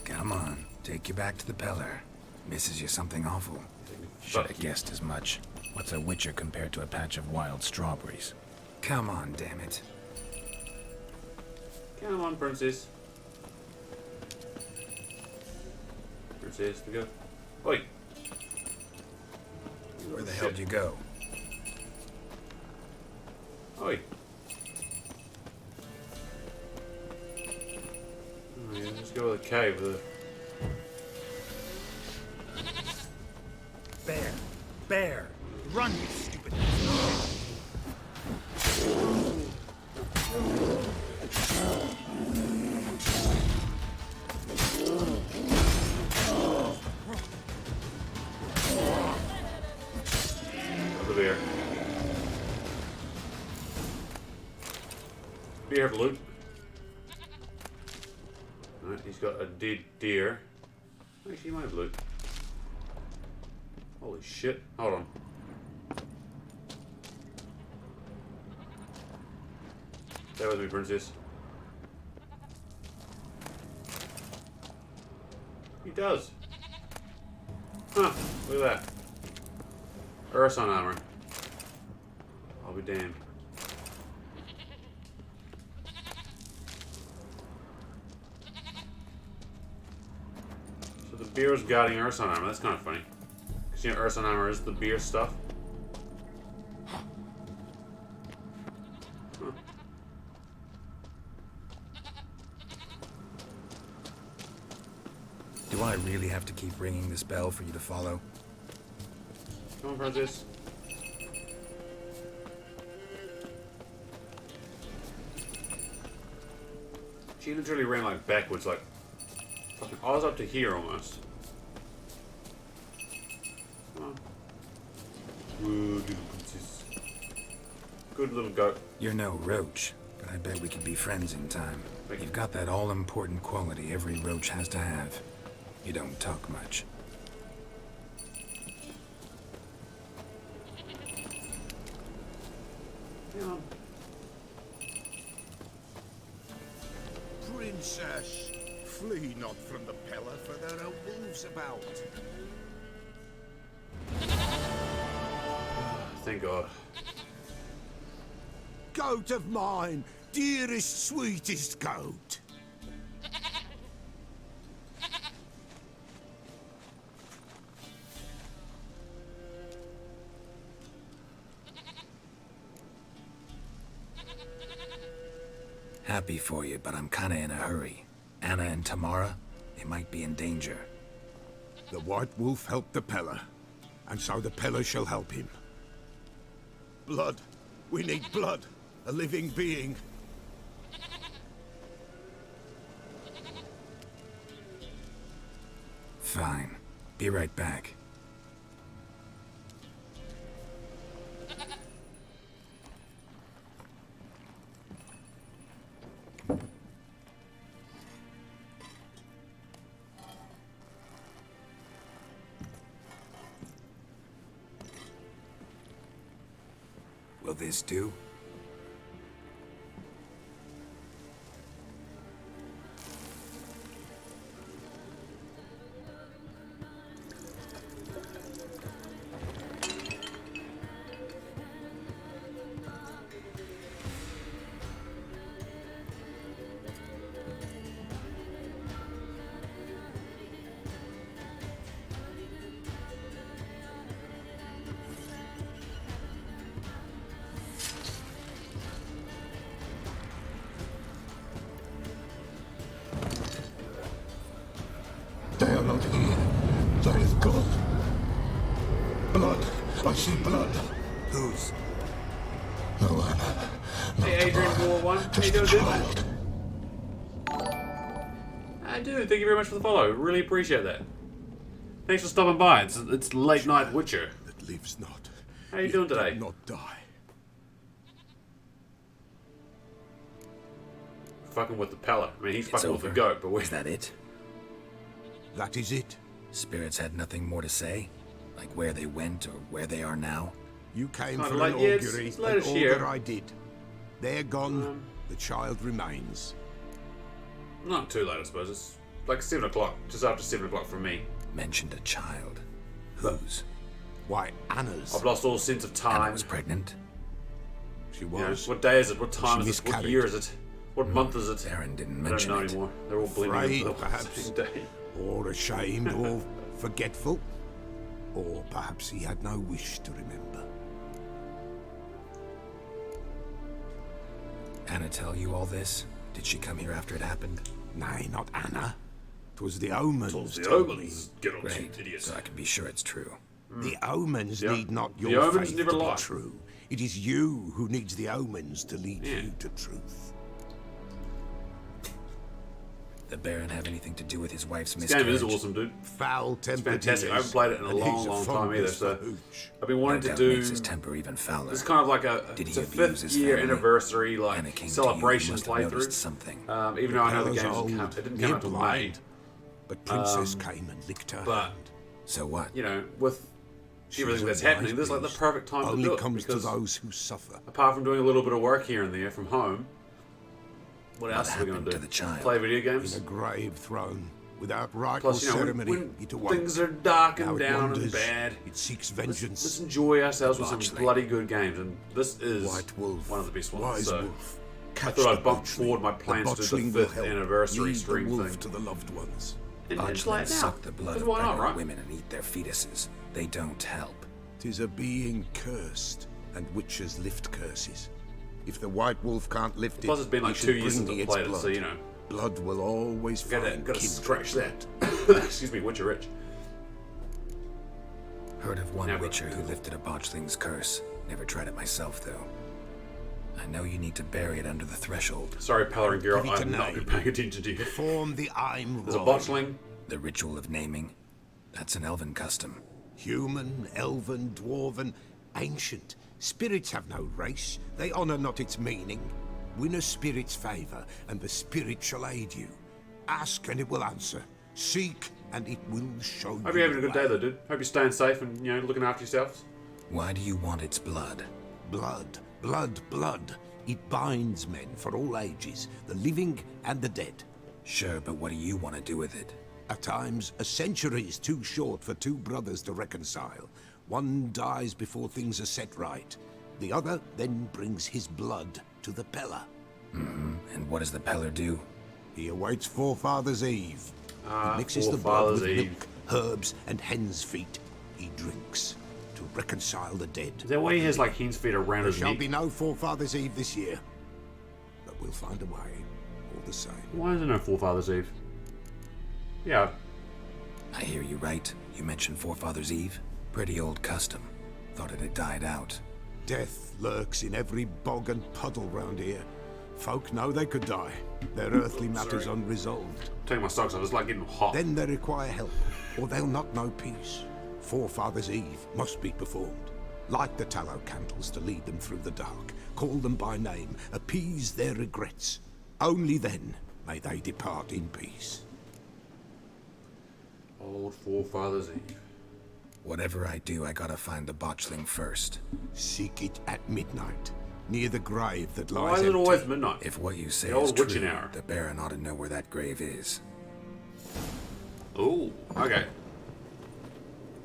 Come on, take you back to the Peller. Misses you something awful. Should have guessed as much. What's a witcher compared to a patch of wild strawberries? Come on, damn it. Come on, princess. Princess, to go. Oi! Where the hell did you go? Oi! Oh yeah, let's go with a cave with a... Bear! Bear! Run, you stupid... Over there. Beer have loot. Alright, he's got a dead deer. Actually, he might have loot. Holy shit. Hold on. Stay with me, princess. He does. Huh, look at that. Urson armor. I'll be damned. So the beer is guarding Urson armor. That's kind of funny. Because you know Urson armor is the beer stuff. Huh. Do I really have to keep ringing this bell for you to follow? Come on, princess. She literally ran like backwards, like fucking. I was up to here almost. Come on. Whoa, little princess. Good little goat. You're no roach, but I bet we could be friends in time. You've got that all-important quality every roach has to have. You don't talk much. Yeah. Princess, flee not from the Pellar, for there are wolves about. Thank God. Goat of mine, dearest, sweetest goat. Happy for you, but I'm kinda in a hurry. Anna and Tamara, they might be in danger. The White Wolf helped the Pellar, and so the Pellar shall help him. Blood. We need blood. A living being. Fine. Be right back. Will this do? They are not here. They have gone. Blood. I see blood. Whose? No, Anna. Hey, Adrian War 1. How you doing, dude? I do. Thank you very much for the follow. Really appreciate that. Thanks for stopping by. It's late night Witcher. That lives not. How you doing today? Not die. Fucking with the Pellar. I mean, he's It's fucking with over. the goat, but Is that it? That is it. Spirits had nothing more to say? Like where they went or where they are now? You came Kinda for like, an yeah, augury, it's late and as all here. that I did. They're gone. The child remains. Not too late, I suppose. It's like 7 o'clock. Just after 7 o'clock for me. Mentioned a child. Whose? Why, Anna's. I've lost all sense of Anna time. was pregnant? She You know, was. what day is it? What time She is it? What miscarried. year is it? What month is it? Baron didn't I don't mention know it. anymore. They're all blending Afraid, into the perhaps. same day. Or ashamed, or forgetful. Or perhaps he had no wish to remember. Anna tell you all this? Did she come here after it happened? Nay, not Anna. 'Twas the omens. The told me. omens. Get on, Great, idiot. so I can be sure it's true. The omens Yeah. need not The your omens faith never to lie. be true. It is you who needs the omens to lead Yeah. you to truth. The Baron have anything to do with his wife's This game miscarriage? is awesome, dude. Foul-tempered fantastic. I haven't played it in a long, long time either, so I've been No wanting to doubt do. makes his temper even fouler. It's kind of like a Did it's he a abuse 5th his year family? anniversary like Anna came celebration to you, you must have noticed playthrough. something. Even though I know the Pellar's game old, it didn't near come out till May, blind, but Princess came and licked her but hand. So what? you know with She's everything a that's wise happening, this is like the beast. perfect time to Only do it comes to because those who suffer. apart from doing a little bit of work here and there from home, what else are we going happened to to do? the child? Play video In games. a grave throne, without rite Plus, or you know, ceremony, when it awoke. things are dark Now and it down and wanders, bad, It seeks let's vengeance. enjoy ourselves with some Debauchery. bloody good games, and this is White Wolf, one of the best ones. Wise So Wolf, I catch thought I'd the bump butchling. forward my plans to do butchling the will 5th help. anniversary Lead the stream wolf thing. to the loved ones. And just like Botchlings now. suck the blood Because of why not, pregnant right? women and eat their fetuses. They don't help. 'Tis a being cursed, and witches lift curses. If the White Wolf can't lift Plus, it, it's been like he 2 should years bring since I its played it, blood. so you know, Blood will always find gotta kindred scratch blood. that. Excuse me, Witcher Rich. Heard of one Never. witcher who lifted a botchling's curse. Never tried it myself, though. I know you need to bury it under the threshold. Sorry, Peller and Geralt, Give it a I've not been name. paying attention to you. Perform the I'm There's a wrong. botchling. The ritual of naming. That's an elven custom. Human, elven, dwarven, ancient. Spirits have no race. They honour not its meaning. Win a spirit's favour, and the spirit shall aid you. Ask, and it will answer. Seek, and it will show you. Hope you're having a good the day, way. though, dude. Hope you're staying safe and, you know, looking after yourselves. Why do you want its blood? Blood, blood, blood. It binds men for all ages, the living and the dead. Sure, but what do you want to do with it? At times, a century is too short for two brothers to reconcile. One dies before things are set right. The other then brings his blood to the Peller. And what does the Peller do? He awaits Forefathers' Eve. He mixes the blood Forefathers' with Eve. milk, herbs, and hen's feet. He drinks to reconcile the dead. Is that why he has, like, hen's feet around There his shall neck? be no Forefathers' Eve this year. But we'll find a way, all the same. Why is there no Forefathers' Eve? Yeah. I hear you right. You mentioned Forefathers' Eve. Pretty old custom. Thought it had died out. Death lurks in every bog and puddle round here. Folk know they could die. Their earthly matters Sorry. unresolved. Taking my socks off, it's like getting hot. Then they require help, or they'll not know peace. Forefathers' Eve must be performed. Light the tallow candles to lead them through the dark. Call them by name. Appease their regrets. Only then may they depart in peace. Old Forefathers' Eve. Whatever I do, I gotta find the botchling first. Seek it at midnight, near the grave that Why lies is it empty. always midnight? If what you say The is old witching true, hour. the Baron ought to know where that grave is. Ooh, okay.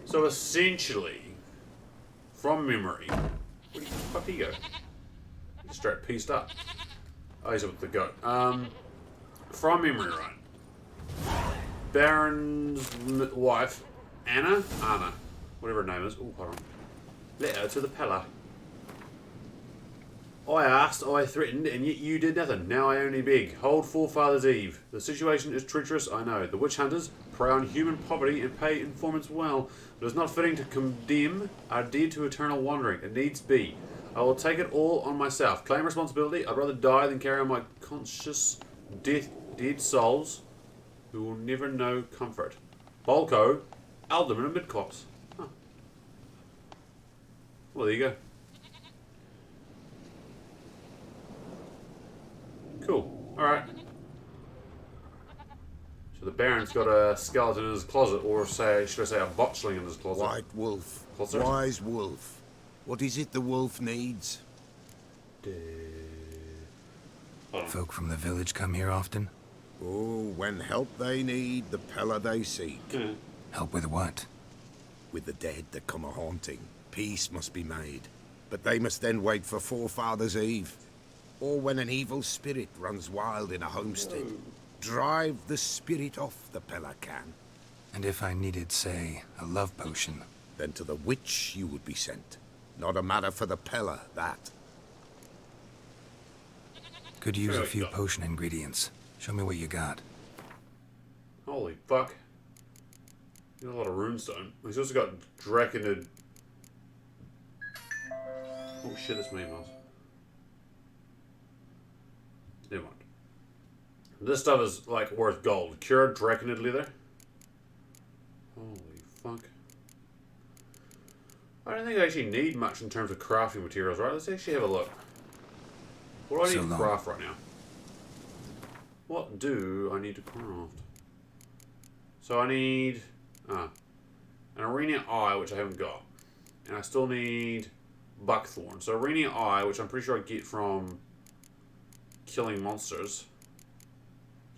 So essentially, from memory, where the fuck did he go? He just straight pieced up. Oh, he's with the goat. From memory, right? Baron's wife, Anna, whatever her name is. Oh, hold on. Letter to the Peller. I asked, I threatened, and yet you did nothing. Now I only beg. Hold Forefathers' Eve. The situation is treacherous, I know. The witch hunters prey on human poverty and pay informants well. It is not fitting to condemn our dead to eternal wandering. It needs be. I will take it all on myself. Claim responsibility. I'd rather die than carry on my conscious dead souls who will never know comfort. Bolko, Alderman and Midclops. Huh. Well, there you go. Cool. Alright. So the Baron's got a skeleton in his closet, or should I say a botchling in his closet. White wolf, Closet? wise wolf. What is it the wolf needs? Folk from the village come here often? Oh, when help they need, the Peller they seek. Help with what? With the dead that come a-haunting, peace must be made. But they must then wait for Forefathers' Eve. Or when an evil spirit runs wild in a homestead. Drive the spirit off, the Peller can. And if I needed, say, a love potion? Then to the witch you would be sent. Not a matter for the Peller, that. Could use a Sure, few yeah. potion ingredients. Show me what you got. Holy fuck. He's got a lot of runestone. He's also got Draconid. Oh shit, that's me, Miles. Never mind. This stuff is like worth gold. Cured Draconid leather. Holy fuck. I don't think I actually need much in terms of crafting materials, right? Let's actually have a look. What do I So need to long. craft right now? What do I need to craft? So I need an Arena Eye, which I haven't got. And I still need Buckthorn. So Arena Eye, which I'm pretty sure I get from killing monsters.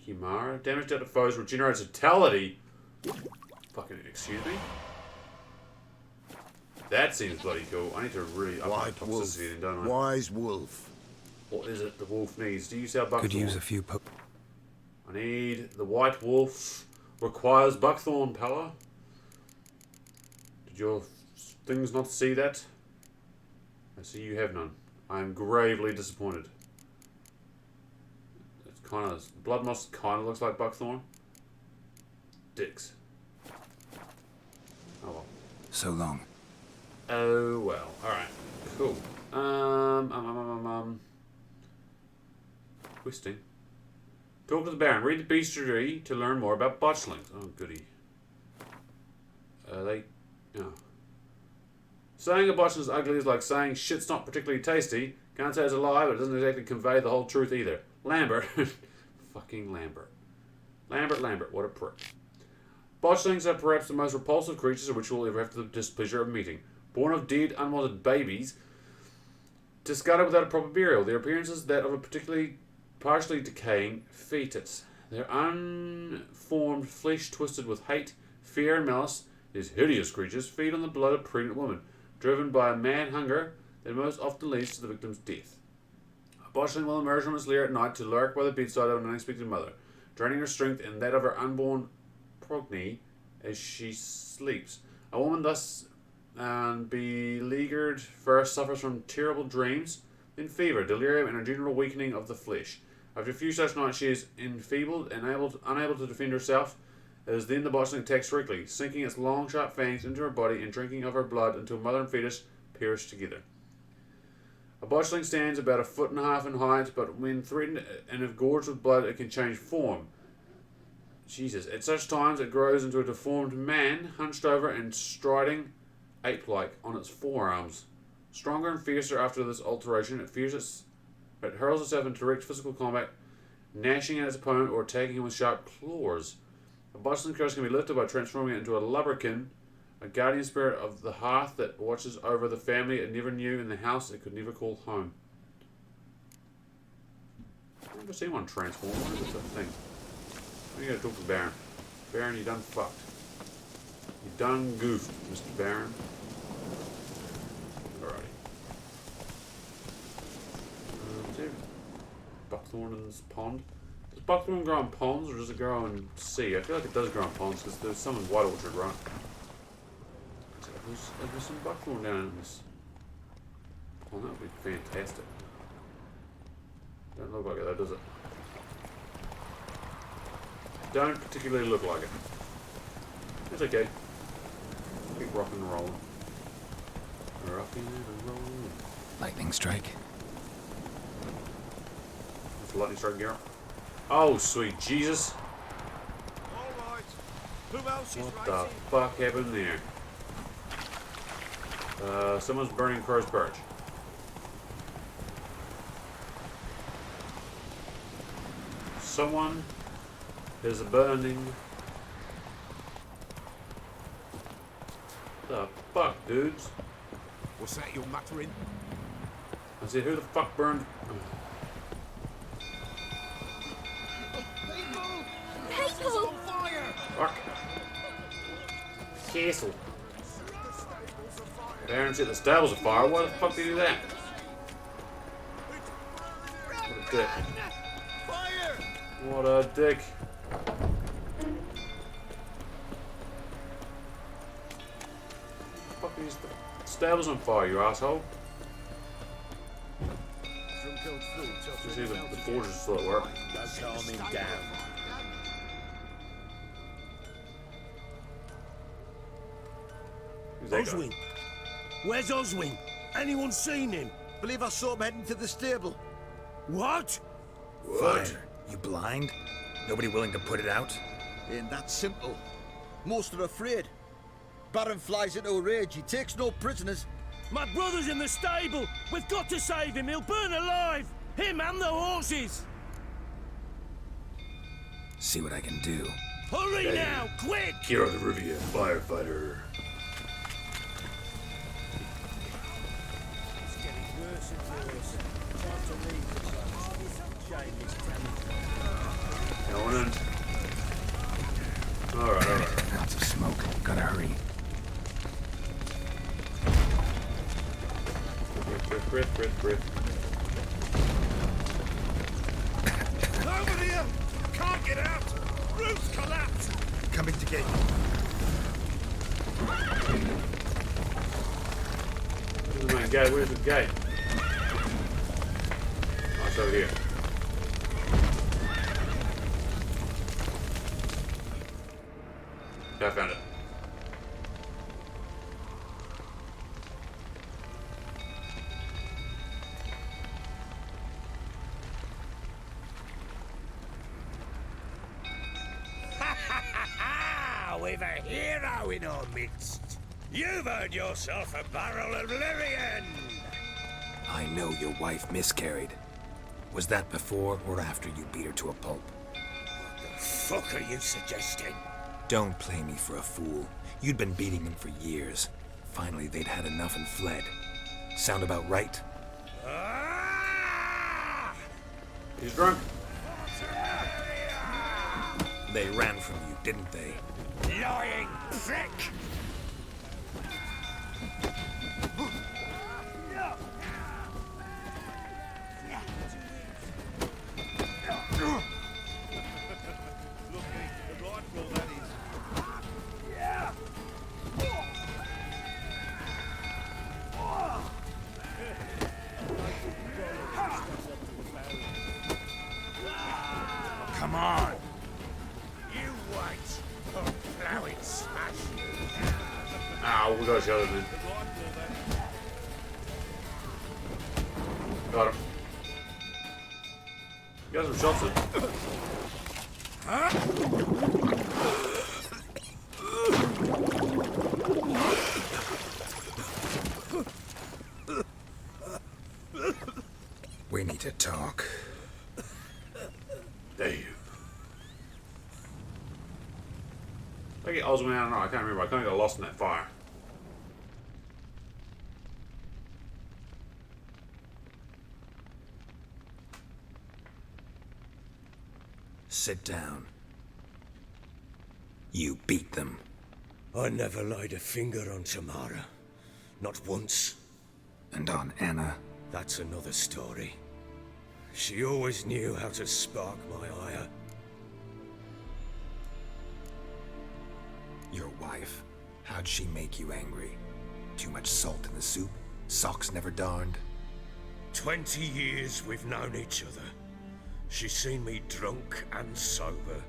Kimara. Damage dealt to foes regenerates vitality. Fucking excuse me? That seems bloody cool. I need to really up my White wolf, toxicity then, don't I? wise wolf. What is it the wolf needs? Do you say Buckthorn? Could use a few I need the white wolf requires Buckthorn power. Did your things not see that? I see you have none. I am gravely disappointed. It's kind of blood moss kind of looks like Buckthorn. Dicks. Oh well. So long. Oh well. All right. Cool. twisting. Talk to the Baron. Read the bestiary to learn more about botchlings. Oh, goody. Oh. Saying a botchling is ugly is like saying shit's not particularly tasty. Can't say it's a lie, but it doesn't exactly convey the whole truth either. Lambert. Fucking Lambert. Lambert, what a prick. Botchlings are perhaps the most repulsive creatures of which we'll ever have the displeasure of meeting. Born of dead, unwanted babies, discarded without a proper burial. Their appearance is that of a partially decaying fetus. Their unformed flesh twisted with hate, fear, and malice, these hideous creatures feed on the blood of pregnant women, driven by a mad hunger that most often leads to the victim's death. A botchling will emerge from its lair at night to lurk by the bedside of an unexpected mother, draining her strength and that of her unborn progeny as she sleeps. A woman thus beleaguered first suffers from terrible dreams, then fever, delirium, and a general weakening of the flesh. After a few such nights, she is enfeebled and unable to defend herself. It is then the botchling attacks directly, sinking its long, sharp fangs into her body and drinking of her blood until mother and fetus perish together. A botchling stands about 1.5 feet in height, but when threatened and if gorged with blood, it can change form. Jesus. At such times, it grows into a deformed man, hunched over and striding ape-like on its forearms. Stronger and fiercer after this alteration, it hurls itself into direct physical combat, gnashing at its opponent or attacking him with sharp claws. A botchling curse can be lifted by transforming it into a lubberkin, a guardian spirit of the hearth that watches over the family it never knew and the house it could never call home. I've never seen one transform. What is that thing? I'm gonna talk to the Baron. Baron, you done fucked. You done goofed, Mr. Baron. Alrighty. Is there buckthorn in this pond? Does buckthorn grow in ponds or does it grow in sea? I feel like it does grow in ponds because there's some in White Orchard, right? There's some buckthorn down in this pond. That would be fantastic. Don't look like it though, does it? Don't particularly look like it. It's okay. Keep rocking and rolling. Rocking and rolling. Lightning strike. It's a lightning strike, Garrett. Oh, sweet Jesus. Alright. Who else is What the fuck happened there? Someone's burning Crow's Perch. Someone is burning. The fuck, dudes? What's that you're muttering? I said, who the fuck burned? People! Fuck. Castle. Baron set the stables afire. Why the fuck did he do that? What a dick. What a dick. Fuck is the stables on fire, you asshole? Just see the forges still at work. Don't calm him down. Who's that guy? Oswin? Where's Oswin? Anyone seen him? Believe I saw him heading to the stable. What? Fire. You blind? Nobody willing to put it out? Ain't that simple. Most are afraid. Baron flies into a rage. He takes no prisoners. My brother's in the stable. We've got to save him. He'll burn alive. Him and the horses. See what I can do. Hurry now, quick! Hero the Riviera, firefighter. It's getting worse and worse. Time to leave the place. Shame this town. Going in. Alright. Lots of smoke. Gotta hurry. Breath. Over here! Can't get out! Roof's collapsed! Coming to get you. Where's the main gate? Where's the gate? Oh, it's over here. Okay, I found it. we've a hero in our midst. You've earned yourself a barrel of Lyrian. I know your wife miscarried. Was that before or after you beat her to a pulp? What the fuck are you suggesting? Don't play me for a fool. You'd been beating them for years. Finally, they'd had enough and fled. Sound about right? He's drunk. They ran from you, didn't they? Lying prick! Come on! You wait. I'll plow it, smash you. Ow, we got each other, man. Got him. You got some shots in. We need to talk. Damn. I get Osman, I don't know, I can't remember. I kind of got lost in that fire. Sit down. You beat them. I never laid a finger on Tamara. Not once. And on Anna. That's another story. She always knew how to spark my ire. Your wife. How'd she make you angry? Too much salt in the soup? Socks never darned? 20 years we've known each other. She's seen me drunk and sober.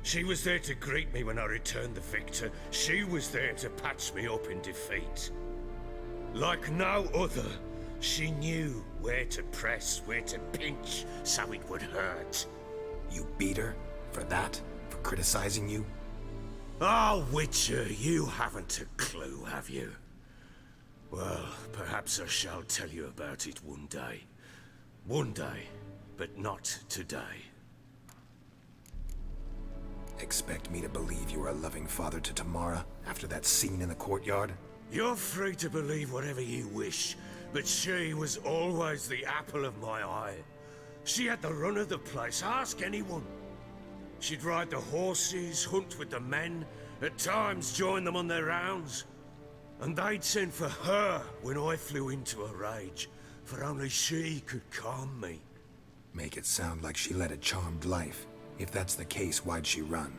She was there to greet me when I returned the victor. She was there to patch me up in defeat. Like no other, she knew where to press, where to pinch, so it would hurt. You beat her? For that? For criticizing you? Oh, Witcher, you haven't a clue, have you? Well, perhaps I shall tell you about it one day. One day, but not today. Expect me to believe you were a loving father to Tamara after that scene in the courtyard? You're free to believe whatever you wish, but she was always the apple of my eye. She had the run of the place, ask anyone. She'd ride the horses, hunt with the men, at times join them on their rounds. And they'd send for her when I flew into a rage, for only she could calm me. Make it sound like she led a charmed life. If that's the case, why'd she run?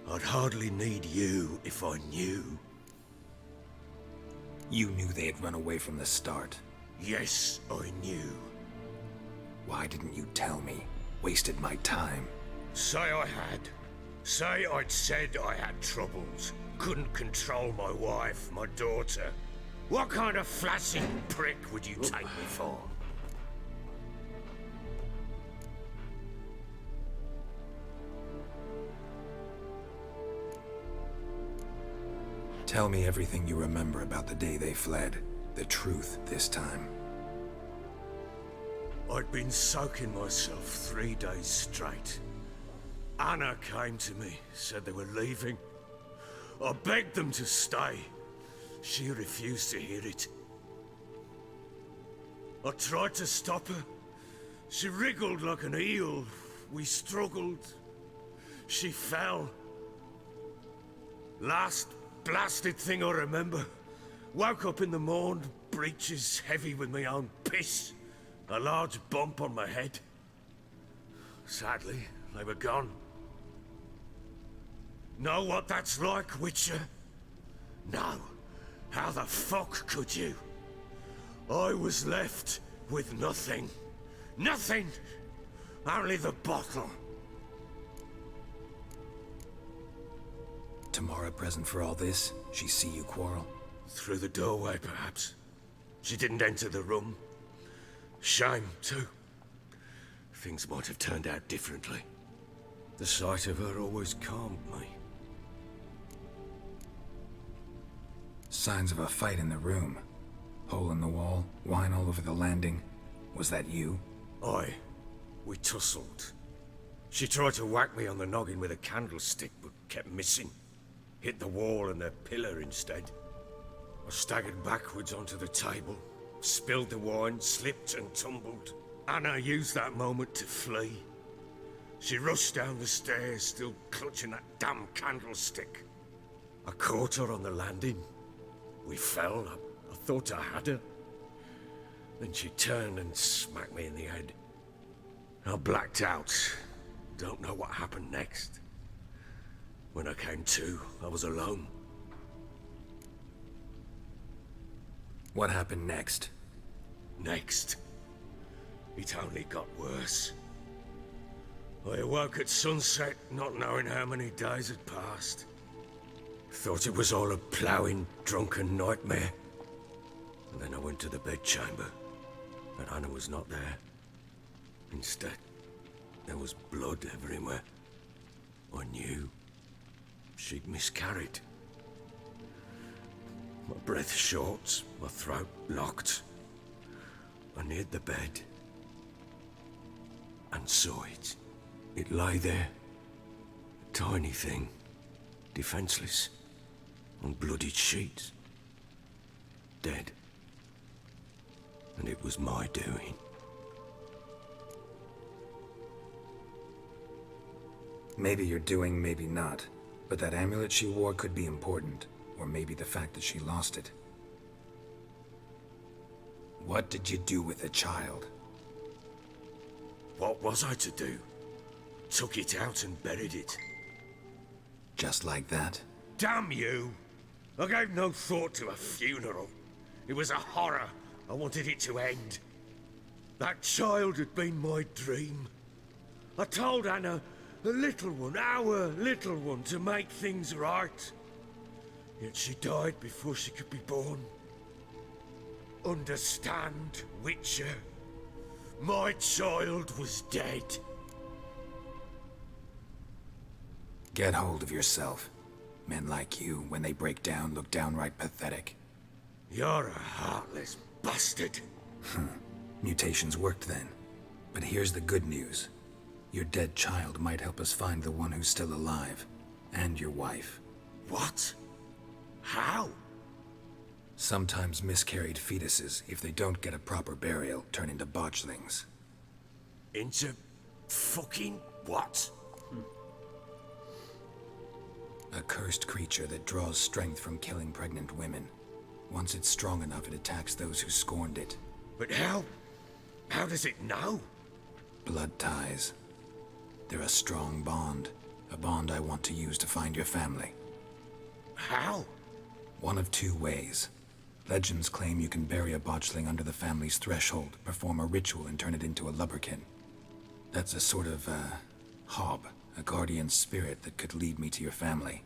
I'd hardly need you if I knew. You knew they had run away from the start. Yes, I knew. Why didn't you tell me? Wasted my time. Say I had. Say I'd said I had troubles. Couldn't control my wife, my daughter. What kind of flashing prick would you take me for? Tell me everything you remember about the day they fled. The truth this time. I'd been soaking myself 3 days straight. Anna came to me, said they were leaving. I begged them to stay. She refused to hear it. I tried to stop her. She wriggled like an eel. We struggled. She fell. Last blasted thing I remember. Woke up in the morn, breeches heavy with my own piss. A large bump on my head. Sadly, they were gone. Know what that's like, Witcher? No. How the fuck could you? I was left with nothing. Nothing! Only the bottle. Tamara present for all this? She see you quarrel? Through the doorway, perhaps. She didn't enter the room. Shame, too. Things might have turned out differently. The sight of her always calmed me. signs of a fight in the room. Hole in the wall, wine all over the landing. Was that you? Aye. We tussled. She tried to whack me on the noggin with a candlestick, but kept missing. Hit the wall and the pillar instead. I staggered backwards onto the table, spilled the wine, slipped and tumbled. Anna used that moment to flee. She rushed down the stairs, still clutching that damn candlestick. I caught her on the landing. We fell. I thought I had her. Then she turned and smacked me in the head. I blacked out. Don't know what happened next. When I came to, I was alone. What happened next? Next, it only got worse. I awoke at sunset, not knowing how many days had passed. Thought it was all a ploughing, drunken nightmare. And then I went to the bedchamber, but Anna was not there. Instead, there was blood everywhere. I knew she'd miscarried. My breath short, my throat locked. I neared the bed and saw it. It lay there, a tiny thing, defenseless, on bloodied sheets, dead. And it was my doing. Maybe you're doing, maybe not. But that amulet she wore could be important. Or maybe the fact that she lost it. What did you do with the child? What was I to do? Took it out and buried it. Just like that? Damn you! I gave no thought to a funeral. It was a horror. I wanted it to end. That child had been my dream. I told Anna, the little one, our little one, to make things right. Yet she died before she could be born. Understand, Witcher? My child was dead. Get hold of yourself. Men like you, when they break down, look downright pathetic. You're a heartless bastard. Mutations worked then. But here's the good news. Your dead child might help us find the one who's still alive. And your wife. What? How? Sometimes miscarried fetuses, if they don't get a proper burial, turn into botchlings. Into fucking what? A cursed creature that draws strength from killing pregnant women. Once it's strong enough, it attacks those who scorned it. But how? How does it know? Blood ties. They're a strong bond. A bond I want to use to find your family. How? One of two ways. Legends claim you can bury a botchling under the family's threshold, perform a ritual, and turn it into a lubberkin. That's a sort of, hob, a guardian spirit that could lead me to your family.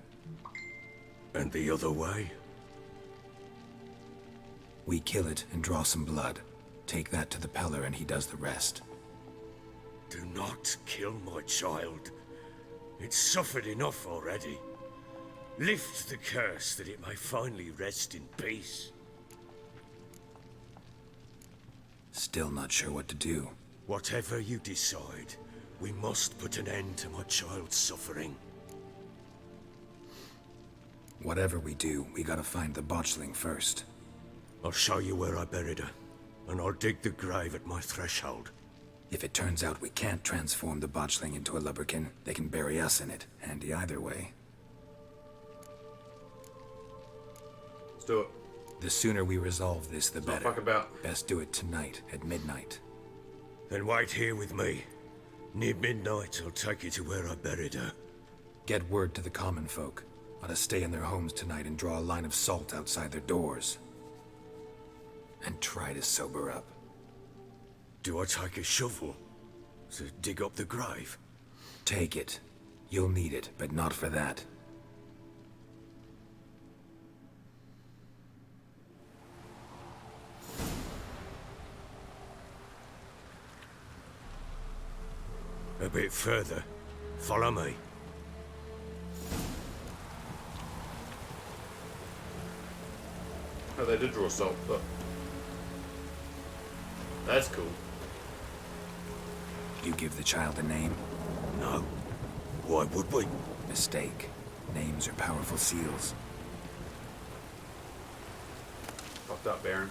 And the other way? We kill it and draw some blood. Take that to the Peller and he does the rest. Do not kill my child. It's suffered enough already. Lift the curse that it may finally rest in peace. Still not sure what to do. Whatever you decide, we must put an end to my child's suffering. Whatever we do, we gotta find the botchling first. I'll show you where I buried her, and I'll dig the grave at my threshold. If it turns out we can't transform the botchling into a lubberkin, they can bury us in it. Handy either way. Let's do it. The sooner we resolve this, the Not better. fuck about. Best do it tonight, at midnight. Then wait here with me. Near midnight, I'll take you to where I buried her. Get word to the common folk. Ought to stay in their homes tonight and draw a line of salt outside their doors. And try to sober up. Do I take a shovel to dig up the grave? Take it. You'll need it, but not for that. A bit further. Follow me. Oh, they did draw salt, but that's cool. You give the child a name? No. Why would we? Mistake. Names are powerful seals. Fucked up, Baron.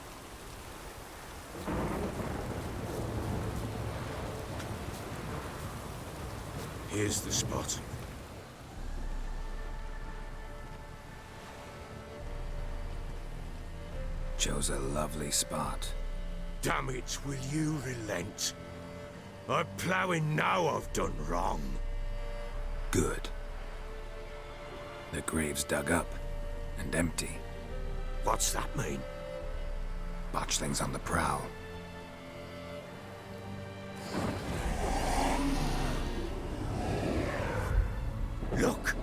Here's the spot. Chose a lovely spot. Damn it, will you relent? I'm ploughing now I've done wrong. Good. The grave's dug up and empty. What's that mean? Botchlings on the prowl. Look!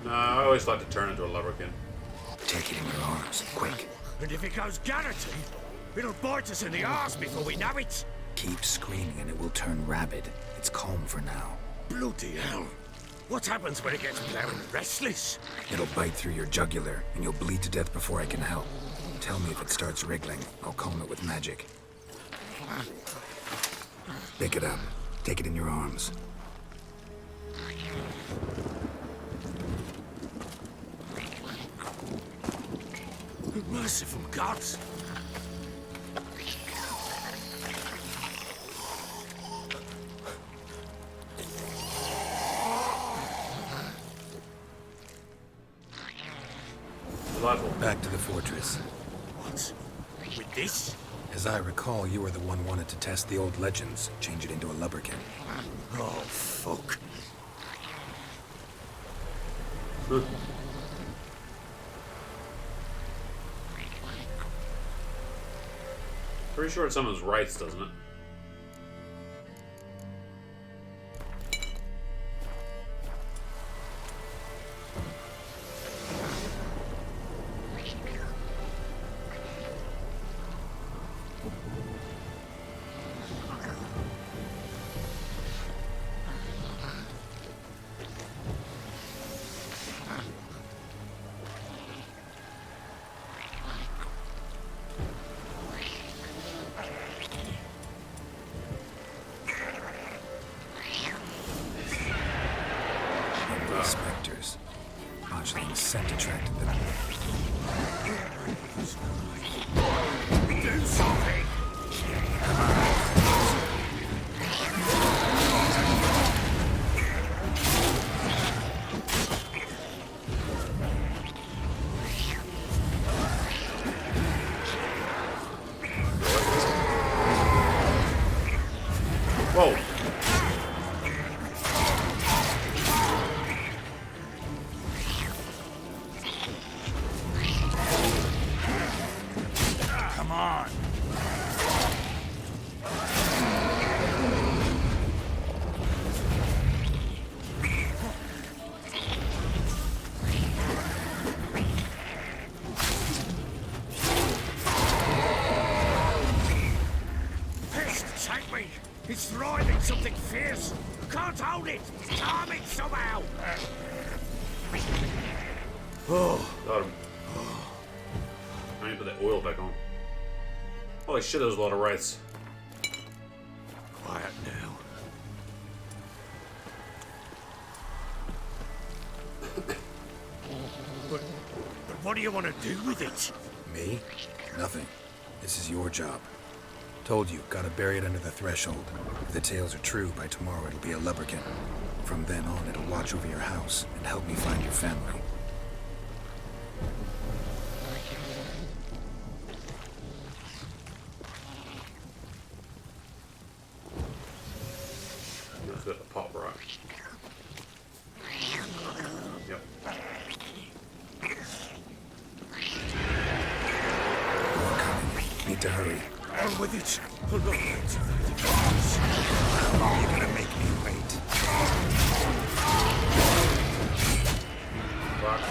No, I always like to turn into a lubberkin. Take it in your arms, quick. And if it goes Garrity, it'll bite us in the arse before we know it! Keep screaming and it will turn rabid. It's calm for now. Bloody hell! What happens when it gets plowing restless? It'll bite through your jugular and you'll bleed to death before I can help. Tell me if it starts wriggling. I'll calm it with magic. Pick it up. Take it in your arms. Merciful gods! Delightful. Back to the fortress. What? With this? As I recall, you were the one wanted to test the old legends, change it into a lubberkin. Oh, fuck. Pretty sure it's someone's rights, doesn't it? Spectres. Botchling's scent attracted them. Do something! Whoa! Come on! Pissed, take me! It's thriving something fierce! Can't hold it! Calm it somehow! Oh, Got him. I need to put that oil back on. Holy shit, there's a lot of rights. quiet now. But what do you want to do with it? Me? Nothing. This is your job. Told you, gotta bury it under the threshold. If the tales are true, by tomorrow it'll be a lubberkin. From then on, it'll watch over your house and help me find your family. Let's get the pop rock. Yep. More coming. Need to hurry. On with it. I'm not going to How long are you gonna make me wait? Rock.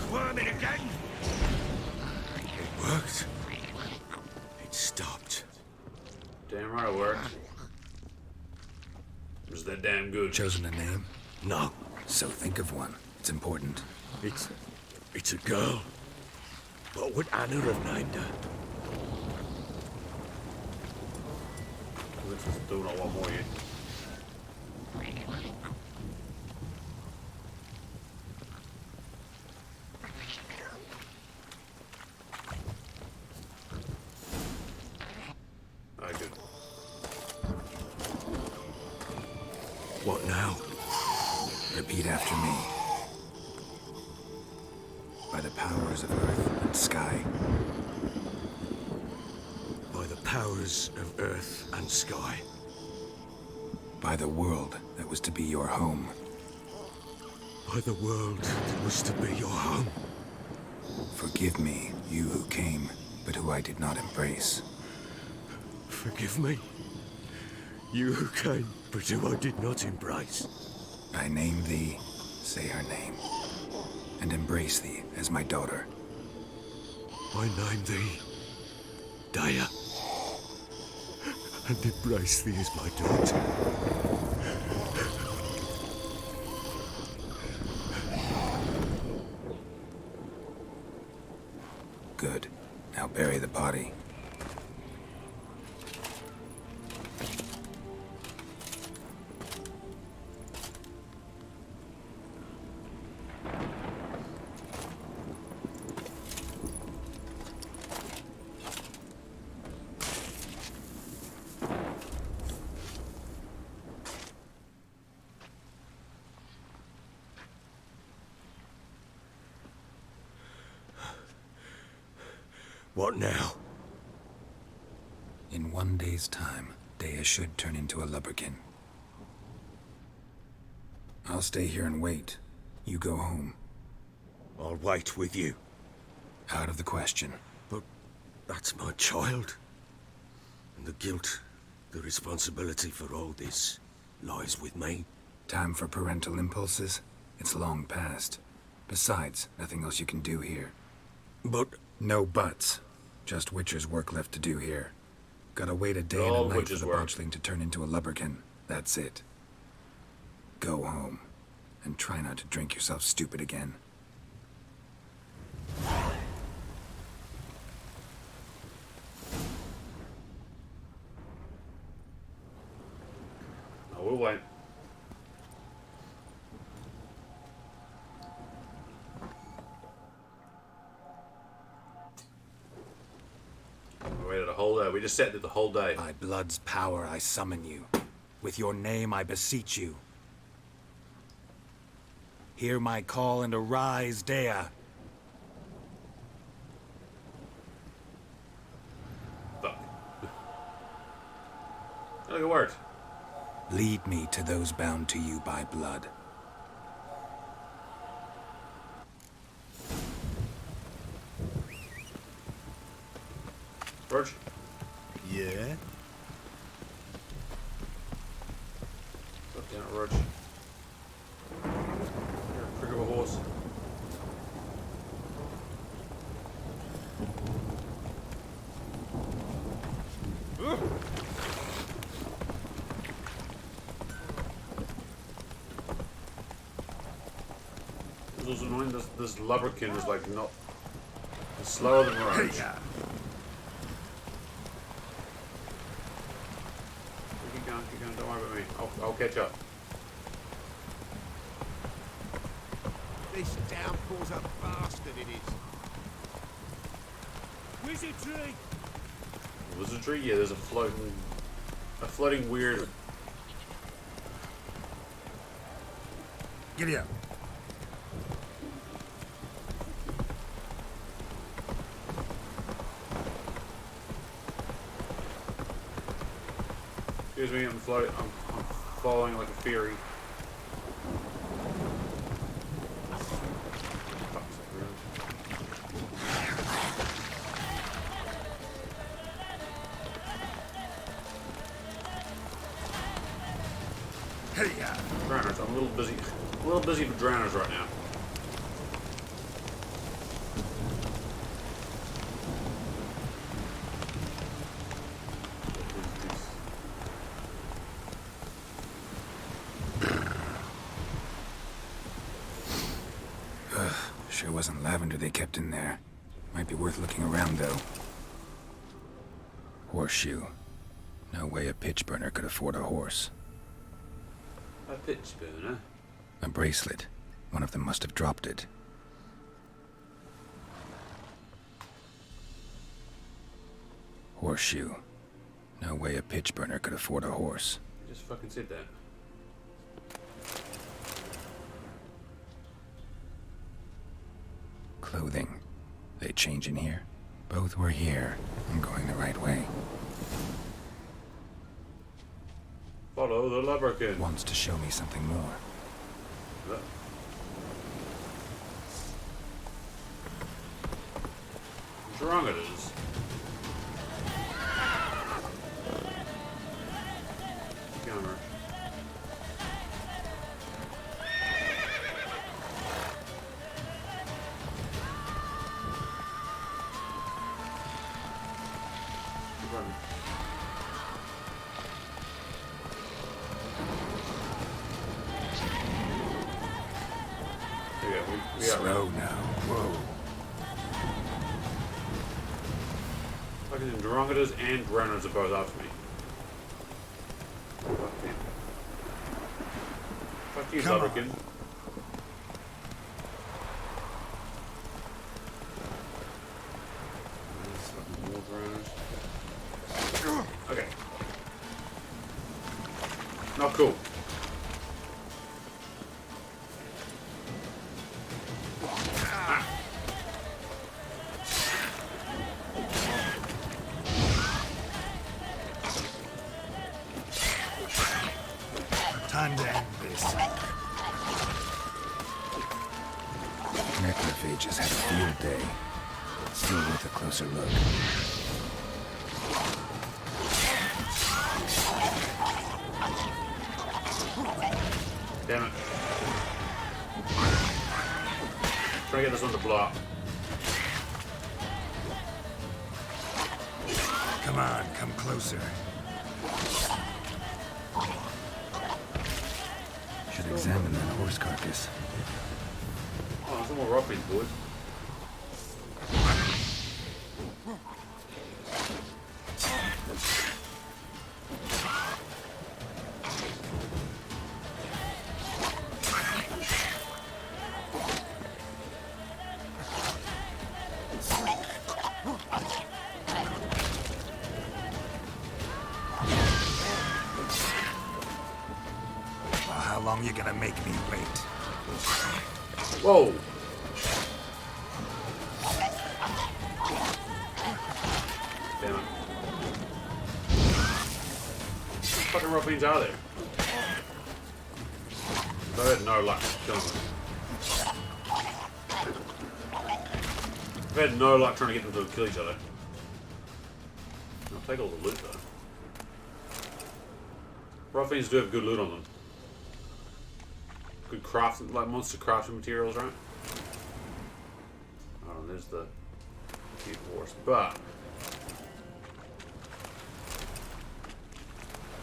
squirming again. It worked. It stopped. Damn right it worked. Was that damn good? Chosen a name? No, So think of one. It's important. it's a girl. What would Anna have named her? Let's just do not one more yet. Alright, good. What now? Repeat after me. By the powers of earth and sky. By the powers of earth and sky. By the world that was to be your home. By the world that was to be your home. Forgive me, you who came, but who I did not embrace. Forgive me. You who came, but who I did not embrace. I name thee, say her name, and embrace thee as my daughter. I name thee Daya, and embrace thee as my daughter. Good. Now bury the body. What now? In 1 day's time, Dea should turn into a lubberkin. I'll stay here and wait. You go home. I'll wait with you. Out of the question. But that's my child. And the guilt, the responsibility for all this lies with me. Time for parental impulses? It's long past. Besides, nothing else you can do here. But No buts. Just Witcher's work left to do here. Gotta wait a day and All a night for Witcher's the work. botchling to turn into a lubberkin. That's it. Go home. And try not to drink yourself stupid again. I will wait. We waited a whole day. We just sat there the whole day. By blood's power I summon you. With your name I beseech you. Hear my call and arise, Dea. Fuck. I think it worked. Lead me to those bound to you by blood. Roach? Yeah? Stop down, Roach. You're a prick of a horse. This was annoying. This lubberkin is like not. It's slower than Roach. Keep going, don't worry about me. I'll catch up. This downpour's a bastard, it is. Wizardry! Wizardry? Yeah, there's a floating weird. Giddy up. Excuse me, I'm floating. I'm falling like a fury. Fuck's sake, really? Hey-ya. Drowners. I'm a little busy. A little busy for drowners right now. wasn't lavender they kept in there. Might be worth looking around, though. Horseshoe. No way a pitch burner could afford a horse. A pitch burner? A bracelet. One of them must have dropped it. Horseshoe. No way a pitch burner could afford a horse. You just fucking said that. Clothing. They change in here? Both were here. I'm going the right way. Follow the leprechaun. Wants to show me something more. Look. What's wrong with this? Camera. Keep running. There you go. We got Slow now. Whoa. fucking Ndrongatas and Brenners are both after me. Fuck you. Fuck you, Come leprechaun. There's fucking more Brenners. Okay. Not cool. Time to end this. Necrophages had a field day. Still worth a closer look. Damn it. Try to get this one to blow up. Come on, come closer. Should examine that horse carcass. Oh, some more ruffians, boys. Well, how long you gonna make me wait? Whoa! Damn it. What fucking ruffians are there? I had no luck killing them. I've had no luck trying to get them to kill each other. I'll take all the loot though. Ruffians do have good loot on them. Good craft, like monster crafting materials, right? Oh, and there's the cute horse. But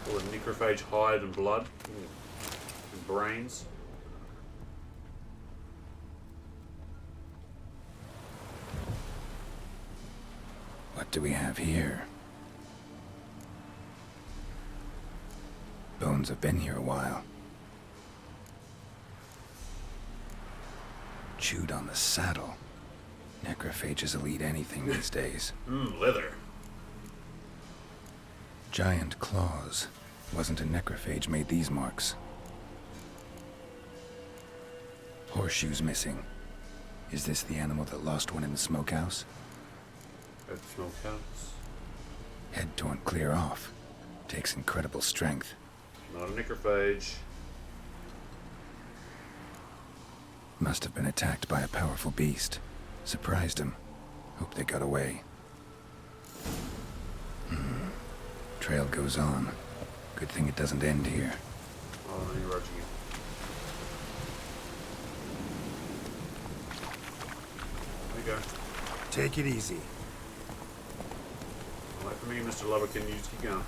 all the necrophage hide and blood and brains. What do we have here? Bones have been here a while. Chewed on the saddle. Necrophages will eat anything these days. Leather. Giant claws. Wasn't a necrophage made these marks. Horseshoes missing. Is this the animal that lost one in the smokehouse? At the smokehouse. Head torn clear off. Takes incredible strength. Not a necrophage. Must have been attacked by a powerful beast. Surprised him. Hope they got away. Trail goes on. Good thing it doesn't end here. Oh, no, you're rushing it. There you go. Take it easy. All right, for me, Mr. Loverkin, you just keep going.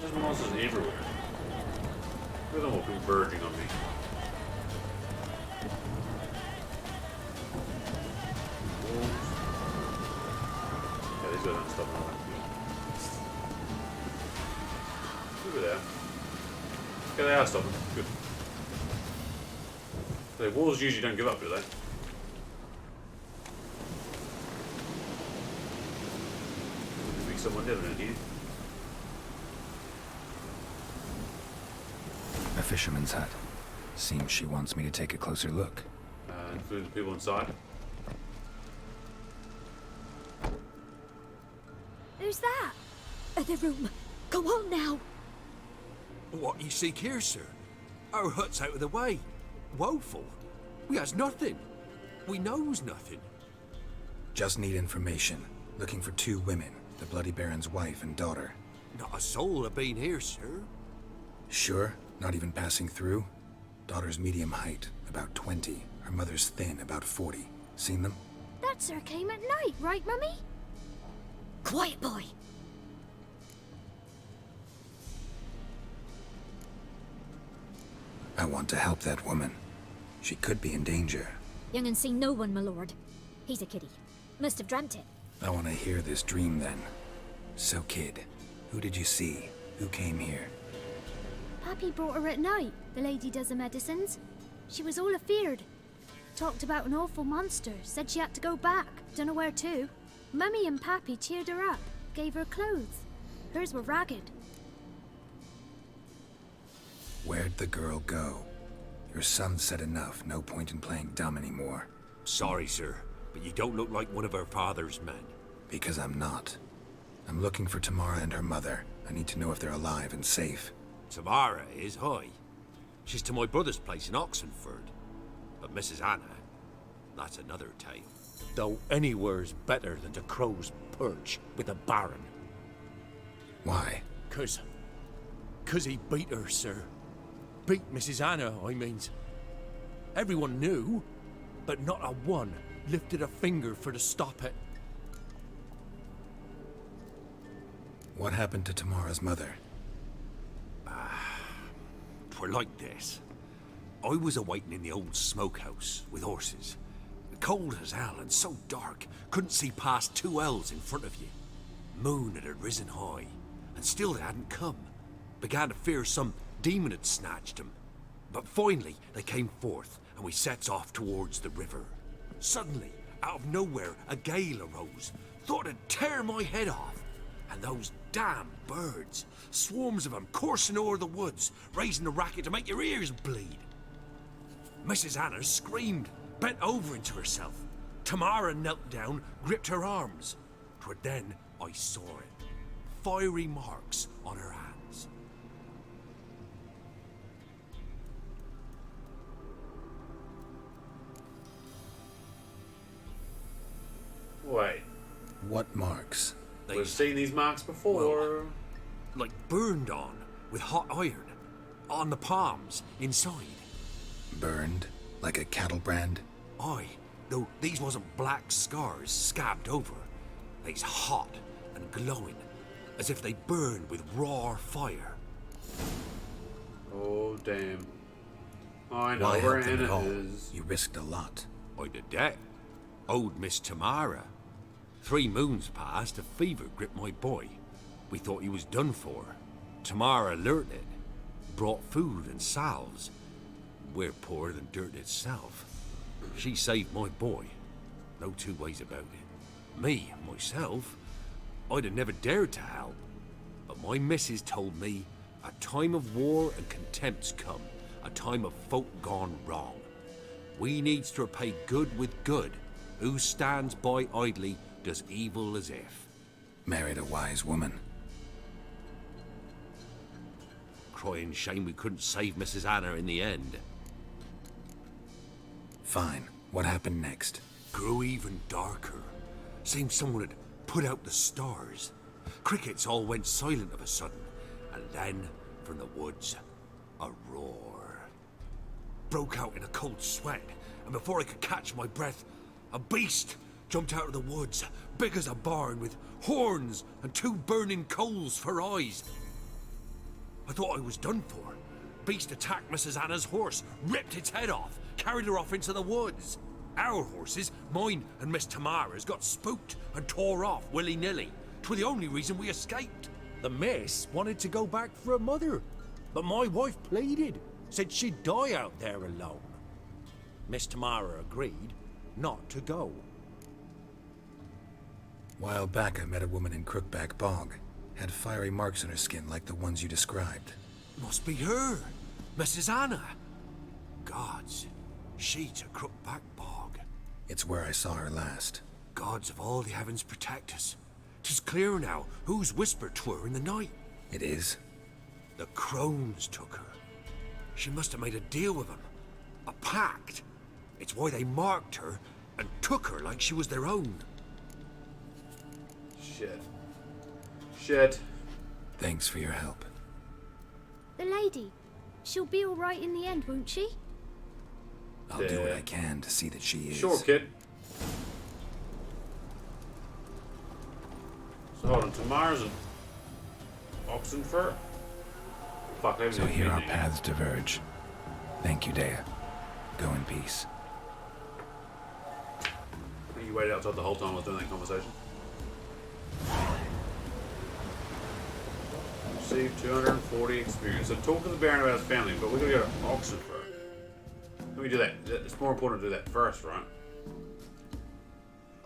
There's monsters everywhere. Look at them all converging on me. Wolves. Yeah, these guys aren't stopping around. Look at that. Okay, they are stopping. Good. The wolves usually don't give up, do they? Could be someone different here. A fisherman's hut. Seems she wants me to take a closer look. Including the people inside. Who's that? The room. Go on now. What you seek here, sir? Our hut's out of the way. Woeful. We has nothing. We knows nothing. Just need information. Looking for 2 women. The Bloody Baron's wife and daughter. Not a soul have been here, sir. Sure? Not even passing through? Daughter's medium height, about 20. Her mother's thin, about 40. Seen them? That sir came at night, right, Mummy? Quiet, boy. I want to help that woman. She could be in danger. Young and seen no one, my lord. He's a kiddie. Must have dreamt it. I want to hear this dream then. So, kid, who did you see? Who came here? Pappy brought her at night. The lady does the medicines. She was all afeared. Talked about an awful monster. Said she had to go back. Dunno where to. Mummy and Pappy cheered her up. Gave her clothes. Hers were ragged. Where'd the girl go? Your son said enough. No point in playing dumb anymore. Sorry, sir, but you don't look like one of our father's men. Because I'm not. I'm looking for Tamara and her mother. I need to know if they're alive and safe. Tamara is high. She's to my brother's place in Oxenford. But Mrs. Anna, that's another tale. Though anywhere's better than the Crow's Perch with the Baron. Why? 'Cause he beat her, sir. Beat Mrs. Anna, I means. Everyone knew, but not a one lifted a finger for to stop it. What happened to Tamara's mother? 'Twere like this. I was awaiting in the old smokehouse with horses. Cold as hell and so dark, couldn't see past 2 ells in front of you. Moon had risen high, and still they hadn't come. Began to fear some demon had snatched them. But finally they came forth, and we sets off towards the river. Suddenly, out of nowhere, a gale arose. Thought it'd tear my head off. And those damn birds, swarms of them coursing o'er the woods, raising a racket to make your ears bleed. Mrs. Anna screamed, bent over into herself. Tamara knelt down, gripped her arms. 'Twere then I saw it. Fiery marks on her hands. Wait. What marks? We've seen these marks before. Like burned on, with hot iron. On the palms, inside. Burned? Like a cattle brand? Aye, though these wasn't black scars scabbed over. They's hot and glowing, as if they burned with raw fire. Oh, damn. I know Why where help them at Anna all? is. You risked a lot. I did that. Owed Miss Tamara. 3 moons passed, a fever gripped my boy. We thought he was done for. Tamara learnt it. Brought food and salves. We're poorer than dirt itself. She saved my boy. No 2 ways about it. Me, myself, I'd have never dared to help. But my missus told me a time of war and contempt's come. A time of folk gone wrong. We needs to repay good with good. Who stands by idly does evil as if. Married a wise woman. Crying shame we couldn't save Mrs. Anna in the end. Fine. What happened next? Grew even darker. Seemed someone had put out the stars. Crickets all went silent of a sudden. And then, from the woods, a roar. Broke out in a cold sweat, and before I could catch my breath, a beast jumped out of the woods, big as a barn, with horns and 2 burning coals for eyes. I thought I was done for. Beast attacked Mrs. Anna's horse, ripped its head off, carried her off into the woods. Our horses, mine and Miss Tamara's, got spooked and tore off willy-nilly. 'Twas the only reason we escaped. The miss wanted to go back for her mother, but my wife pleaded, said she'd die out there alone. Miss Tamara agreed not to go. While back, I met a woman in Crookback Bog. Had fiery marks on her skin like the ones you described. Must be her, Mrs. Anna. Gods, she's a Crookback Bog. It's where I saw her last. Gods of all the heavens protect us. 'Tis clear now who's whispered to her in the night. It is? The crones took her. She must have made a deal with them. A pact. It's why they marked her and took her like she was their own. Shit. Shit. Thanks for your help. The lady. She'll be all right in the end, won't she? I'll do what I can to see that she is. Sure, kid. So hold on, Tamara's and Oxenfurt? Fuck, I So here our paths diverge. Thank you, Dea. Go in peace. You waited outside the whole time I was doing that conversation. Received 240 experience. So talk to the Baron about his family, but we gotta go to Oxenfurt. Let me do that. It's more important to do that first, right?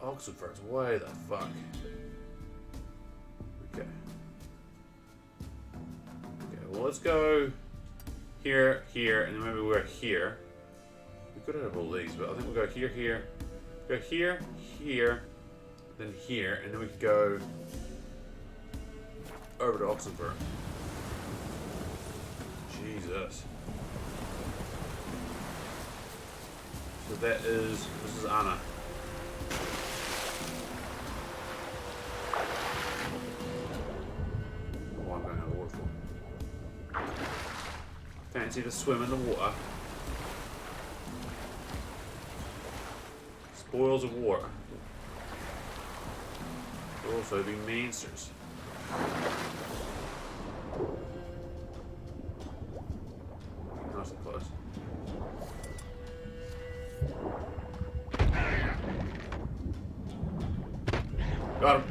Oxenfurt's way the fuck. Okay. Okay, well let's go here, here, and then maybe we'll go here. We could have all these, but I think we'll go here, here. Go here, here, then here, and then we could go over to Oxenfurt. Jesus. So that is, this is Anna. Oh, I'm going out of water for. Fancy to swim in the water. Spoils of war. Could also be mainsters. Nice and close. Got him.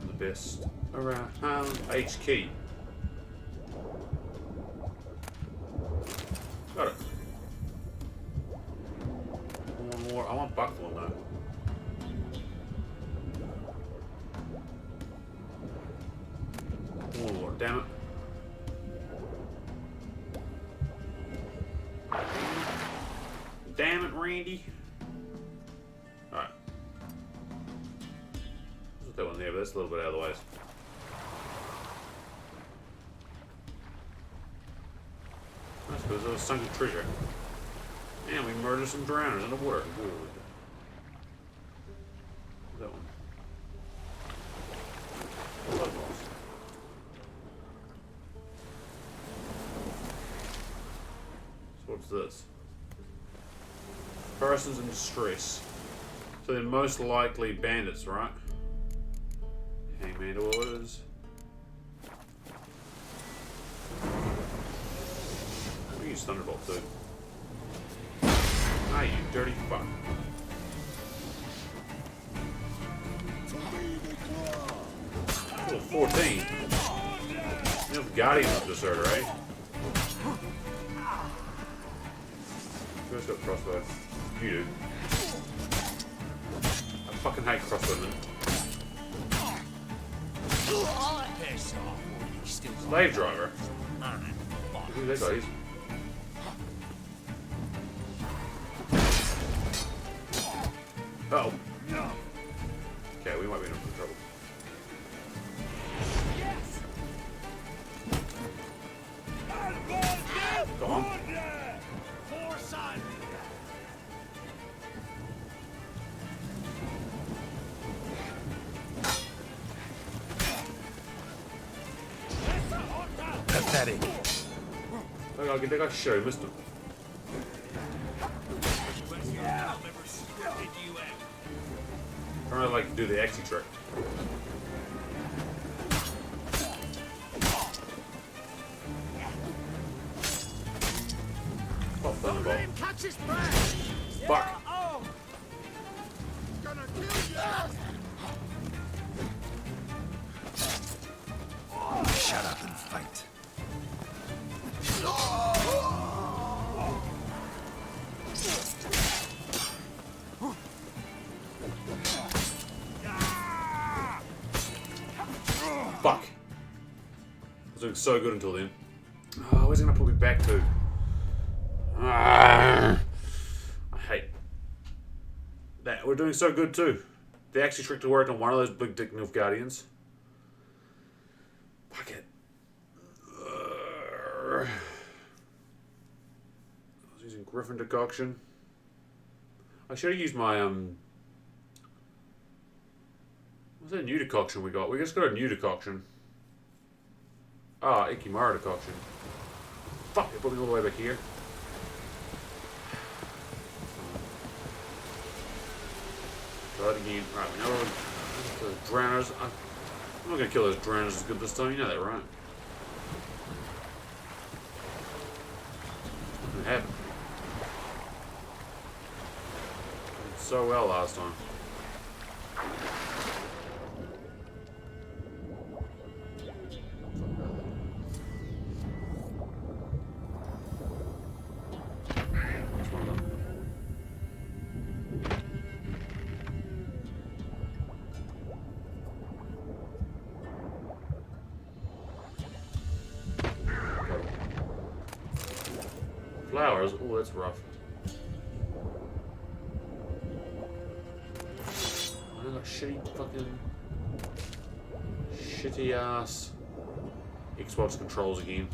The best around H key. Got it. One more. I want buckle though. One more. Damn it. Damn it, Randy. Alright. There's that one there, but that's a little bit out of the way. That's because there was sunken treasure. And we murdered some drowners in the water. Good. That one. Blood balls. So what's this? Persons in distress. So they're most likely bandits, right? Hangman orders. We use Thunderbolt too. Ah, you dirty fuck. Level 14. You have Guardian of Deserter, eh? Who's got crossbow? You do. I fucking hate crossbowmen. Slave driver? Who are they guys? Uh-oh. Okay, we might be in for trouble. Go on. Pathetic. They got show, missed him. I really like to do the exit trick. Fuck. Shut up and fight. Fuck. I was doing so good until then. Oh, where's it gonna put me back to? I hate that. We're doing so good too. They actually tricked to work on one of those big dick Nilfgaardians. Fuck it. I was using Griffin decoction. I should have used my what's that new decoction we got? We just got a new decoction. Ah, Ikimara decoction. Fuck, it put me all the way back here. Try it again. Right, we know we're kill those drowners. I'm not gonna kill those drowners as good this time, you know that, right? It happened. Did so well last time. Flowers? Oh, that's rough. I got shitty ass Xbox controls again.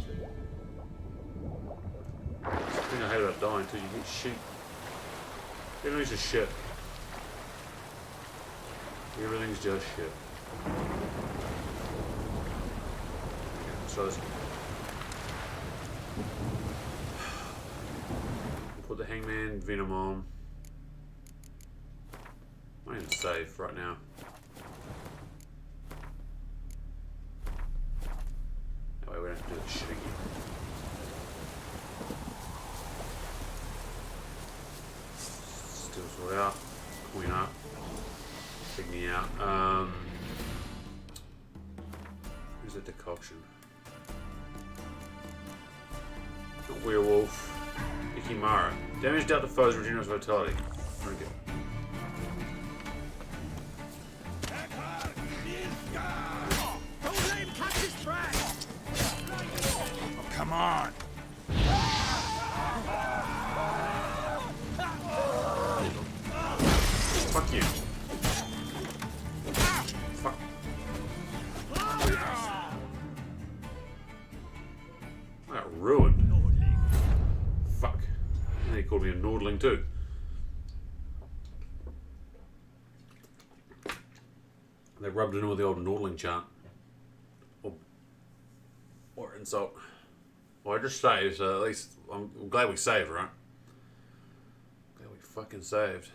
That's the thing I hate about dying too. You get shit. Everything's just shit. Everything's just shit. Okay, so this. Put the Hangman Venom on. I'm not even safe right now. That way we don't have to do this shit again. Still sort out. Queen up. Pick me out. Who's the decoction? Not werewolf. Ikimara. Damage dealt to foes regenerates vitality. Drink it. Oh, come on. Fuck you. Fuck. I got ruined. Fuck. And he called me a Nordling too. They rubbed it in with the old Nordling chant. Or insult. Well, I just saved, so at least I'm glad we saved, right? Glad we fucking saved.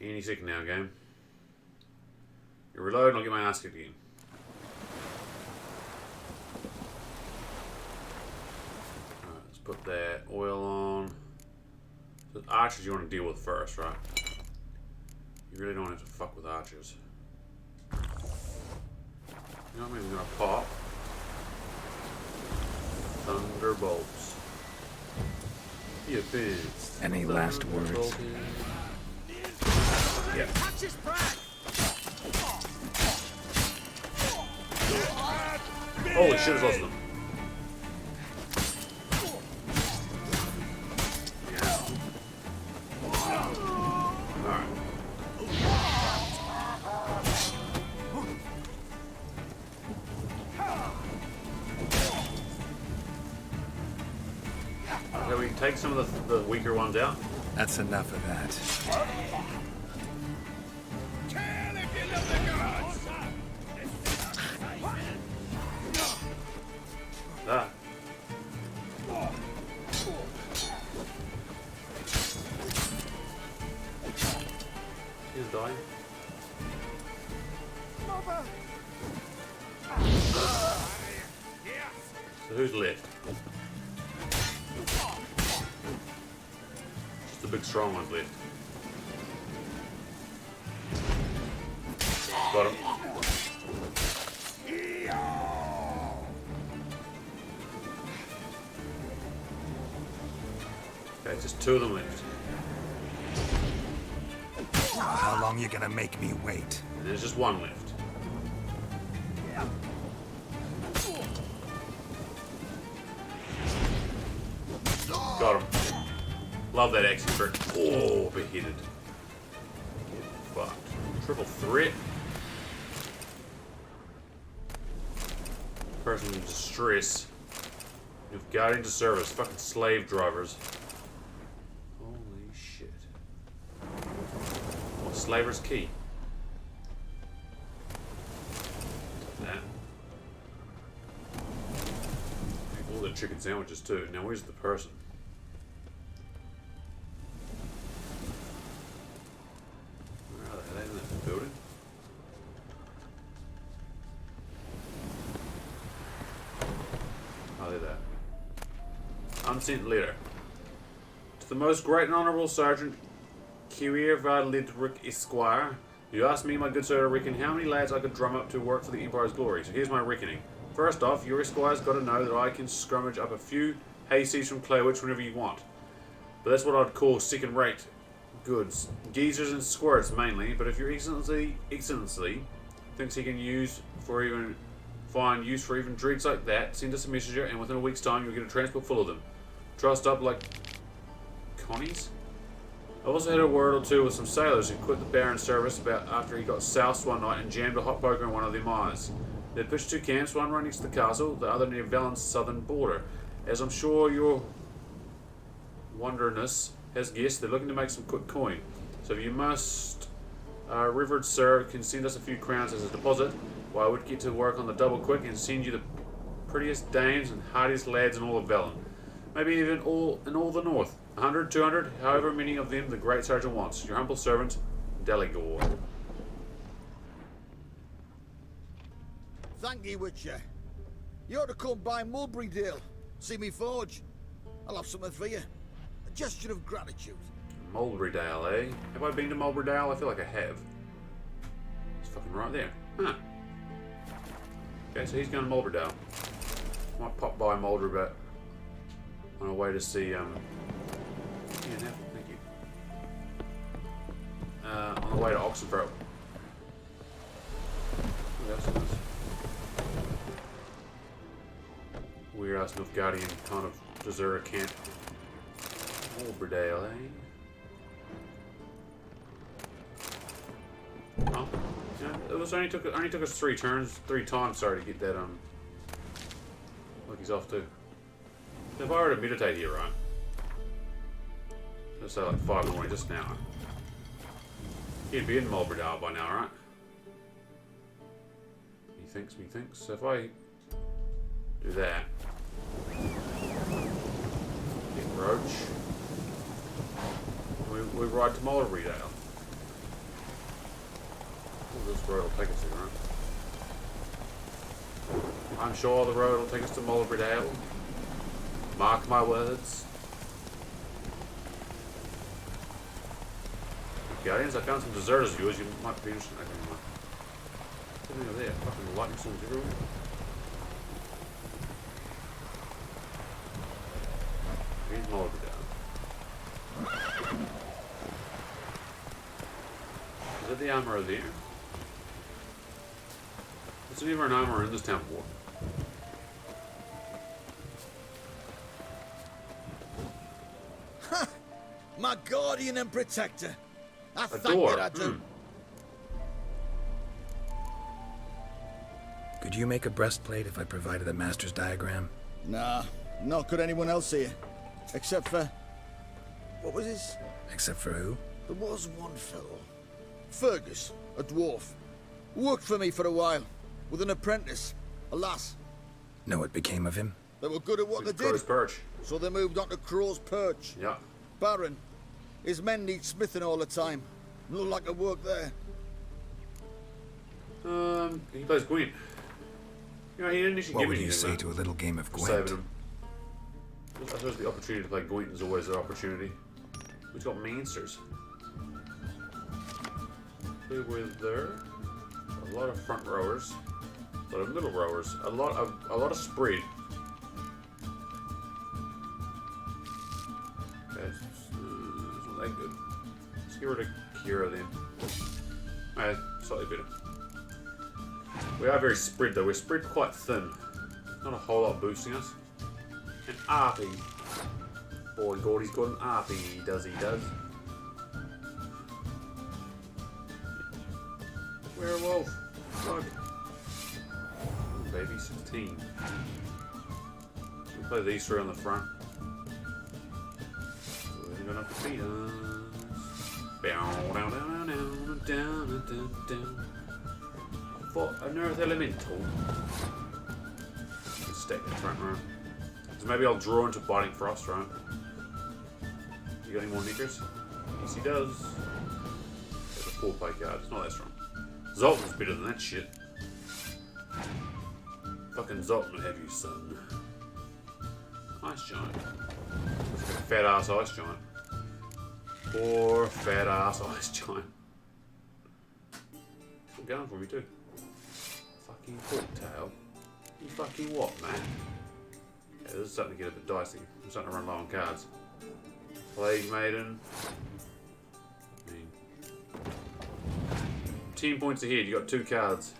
Any second now, game. You reload and I'll get my ass kicked again. Alright, let's put that oil on. So archers you want to deal with first, right? You really don't have to fuck with archers. You know what I mean? We're gonna pop. Thunderbolts. You bitch. Any last words? Yeah. Holy shit, it's lost them. Alright. Okay, we take some of the weaker ones out. That's enough of that. Ah. He's dying. So who's left? Just the big strong ones left. Got him. Okay, just 2 of them left. How long you gonna make me wait? And there's just 1 left. Got him. Love that action trick. Oh, beheaded. Fucked. Triple threat. Person in distress. You've got into service. Fucking slave drivers. Holy shit. What, slaver's key? That. All the chicken sandwiches too. Now where's the person? Where are they? Are they in that building? Oh, they're there. Unsent letter. To the most great and honourable Sergeant Kiwi Lidrick Esquire, you asked me, my good sir, to reckon how many lads I could drum up to work for the Empire's glory. So here's my reckoning. First off, your Esquire's got to know that I can scrummage up a few hayseeds from Claywitch whenever you want. But that's what I'd call second-rate goods. Geezers and squirts mainly, but if your excellency thinks he can find use for even dregs like that, send us a messenger and within a week's time you'll get a transport full of them. Trussed up like connies? I also had a word or two with some sailors who quit the Baron's service about after he got soused one night and jammed a hot poker in one of their eyes. They'd pitched 2 camps, one right next to the castle, the other near Valen's southern border. As I'm sure your wonderness has guessed, they're looking to make some quick coin. So if you must, revered sir, can send us a few crowns as a deposit, well, I would get to work on the double quick and send you the prettiest dames and hardiest lads in all of Valen. Maybe even all the north. 100, 200, however many of them the great sergeant wants. Your humble servant, Deligor. Thank you, Witcher. You ought to come by Mulberrydale. See me forge. I'll have something for you. A gesture of gratitude. Mulberrydale, eh? Have I been to Mulberrydale? I feel like I have. It's fucking right there. Huh. Okay, so he's going to Mulberrydale. Might pop by Mulberrydale on our way to see, yeah, no, thank you. On the way to Oxenford. Oh, that's nice. Weird ass Nilfgaardian kind of deserter camp. Mulberrydale, eh? Oh, yeah, it was only took us 3 times, sorry, to get that look, he's off too. If I were to meditate here, right? Let's say like 5 in the morning just now. He'd be in Mulberrydale by now, right? Methinks. So if I do that, get Roach, we ride to Mulberrydale. This road will take us there, right? I'm sure the road will take us to Mulberrydale. Mark my words. Guardians, I found some deserters of yours. You might be interested. Okay, something over there. Fucking lightning storms everywhere. Here's Mulberrydale. Is that the armor there? There's never an armor in this town before. My guardian and protector. I thank door. you, I do. Could you make a breastplate if I provided a master's diagram? Nah, not could anyone else here. Except for... what was his? Except for who? There was one fellow. Fergus, a dwarf. Worked for me for a while. With an apprentice. A lass. Know what became of him? They were good at what they Crow's did. Perch. So they moved on to Crow's Perch. Yeah. Baron. His men need smithing all the time. Look like I work there. He plays Gwent. You know, he didn't actually What give would me you anything, say man, to a little game of for Gwent? saving him. I suppose the opportunity to play Gwent is always an opportunity. We've got Mancers. They were there. A lot of front rowers. A lot of middle rowers. A lot of spread. Okay, it's not that good. Let's get rid of Kira then. Alright, slightly better. We are very spread though. We're spread quite thin. Not a whole lot boosting us. An RP. Boy, Gordy's got an RP. He does. Werewolf. Fuck. Ooh, baby, 16. We play these three on the front. We're gonna have to beat us. Down. For an earth elemental. Stack in the front row. So maybe I'll draw into Biting Frost, right? You got any more knickers? Yes, he does. There's a 4-play card. It's not that strong. Zoltan's better than that shit. Fucking Zoltan will have you, son. Ice Giant. Looks like a fat ass Ice Giant. Poor fat ass Ice Giant. Still going for me, too. Fucking Forktail. You fucking what, man? Yeah, this is starting to get a bit dicey. I'm starting to run low on cards. Plague Maiden. I mean, 10 points ahead, you got 2 cards.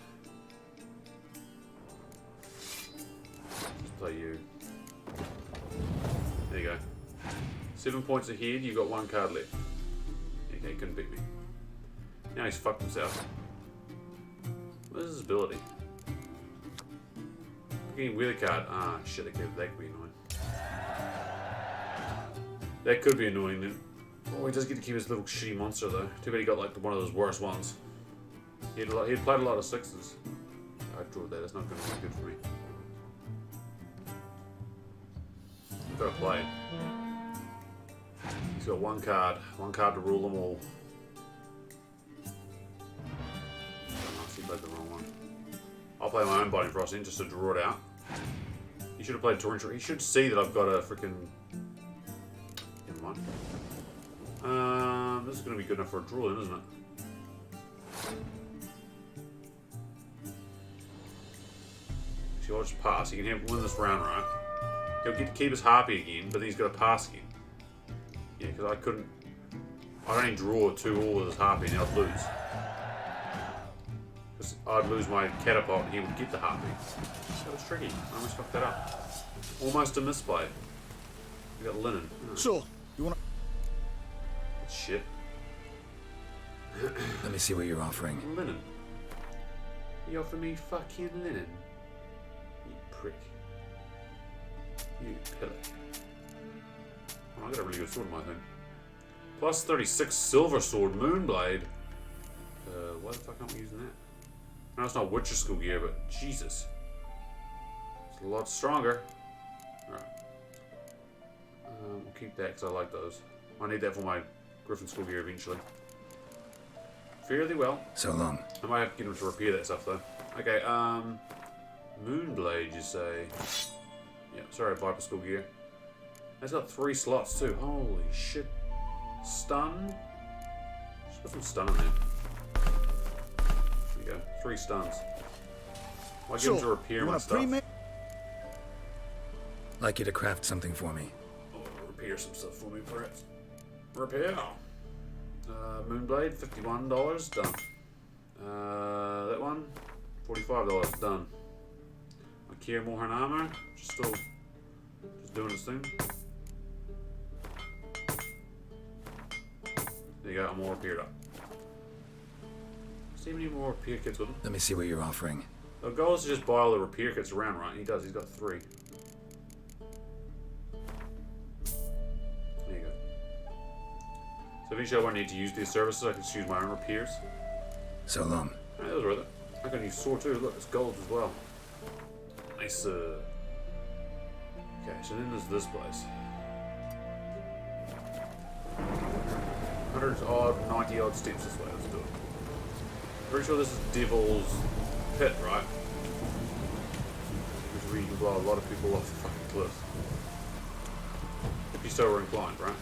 Just play you. There you go. 7 points ahead, you got 1 card left. Okay, he couldn't beat me. Now he's fucked himself. What is his ability? Getting weather card. Ah, shit, that could be annoying. That could be annoying then. Oh, he does get to keep his little shitty monster though. Too bad he got like one of those worst ones. He'd played a lot of 6s. I drew that, that's not going to be good for me. I've got to play. He's got 1 card to rule them all. Oh, he played the wrong one. I'll play my own Biting Frost in just to draw it out. He should have played Torrential. He should see that I've got a freaking. Never mind. This is going to be good enough for a draw, then, isn't it? So I'll just pass. He can win this round, right? He'll get to keep his harpy again, but then he's got to pass again. Yeah, because I couldn't. I'd only draw 2 all with his harpy, and I'd lose. I'd lose my catapult and he would get the harpy. That was tricky. I almost fucked that up. Almost a misplay. We got linen. Oh. So, you wanna... Shit. Let me see what you're offering. Linen. You offer me fucking linen. You prick. You pillock. Oh, I got a really good sword in my thing. Plus 36 silver sword, Moonblade. Why the fuck aren't we using that? No, it's not Witcher School gear, but Jesus. It's a lot stronger. Alright. We'll keep that because I like those. I need that for my Griffin School gear eventually. Fairly well. So long. I might have to get him to repair that stuff though. Okay, Moonblade, you say? Yeah, sorry, Viper School gear. That's got 3 slots too. Holy shit. Stun? Just put some stun in there. There you go. 3 stuns. I'll get him to repair my stuff. Like you to craft something for me. Oh, repair some stuff for me, perhaps. Repair. Moonblade, $51, done. That one, $45, done. Akira Mohan armor, just doing its thing. There you go, I'm all repaired up. See any more repair kits with him? Let me see what you're offering. The goal is to just buy all the repair kits around, right? He does, he's got 3. There you go. So eventually I won't need to use these services, I can just use my own repairs. So long. Alright, that was worth it. I can use sword too, look, it's gold as well. Nice, Okay, so then there's this place. 100 odd, 90 odd steps this way, let's do it. Pretty sure this is Devil's Pit, right? Which is where you can blow a lot of people off the fucking cliff. She's so we're inclined, right?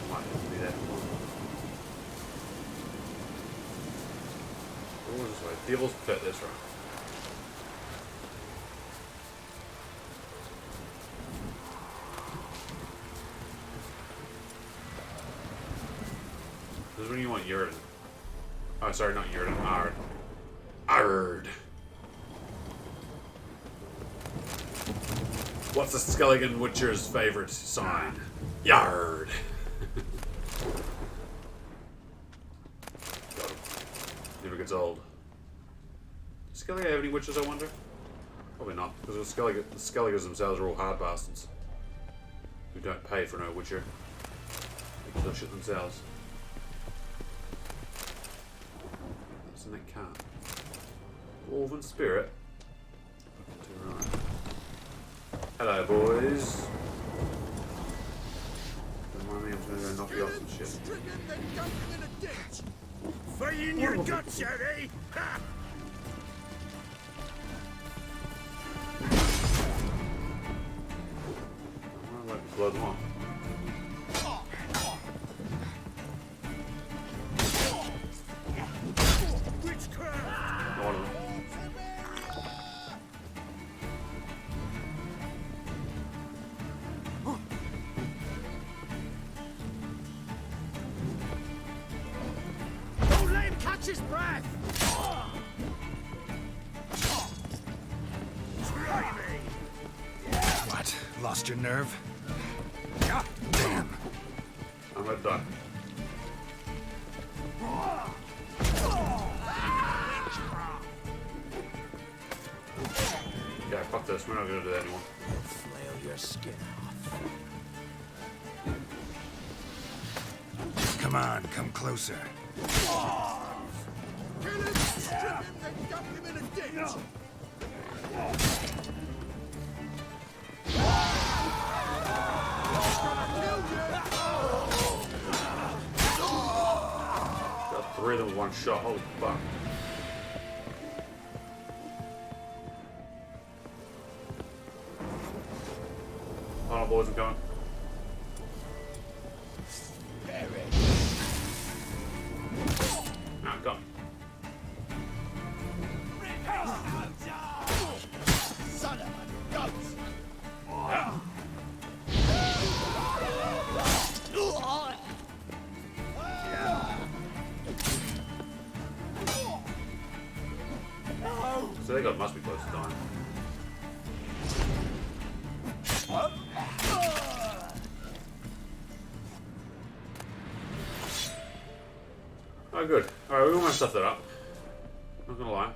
Might have to be that one. What was this way? Devil's Pit, that's right. This is when you want Yurden. Oh, sorry, not Yurden. Ard. Ard. What's the Skelligan Witcher's favorite sign? Yard. Got him. Never gets old. Does Skellige have any witches, I wonder? Probably not, because the Skelligers themselves are all hard bastards. Who don't pay for no witcher. They kill shit themselves. What's in that cart? Dwarven Spirit. Right. Hello, boys. Don't mind me, I'm just gonna go knock you off some shit. Fire in your guts, Eddie! Ha! I'm gonna blow them off. Witchcraft! Not one of them. Don't let him catch his breath! Try me! What? Lost your nerve? God damn. I'm gonna die. Yeah, fuck this. We're not gonna do that anymore. Flail your skin off. Come on, come closer. Kill him, strip him, then dump him in a ditch. Got 3 of them in one shot. Holy fuck. Hold on, boys, I'm coming. Now, come. Son of a goat! Yeah. So they must be close to dying. Oh, good. Alright, we almost stuffed that up. Not gonna lie.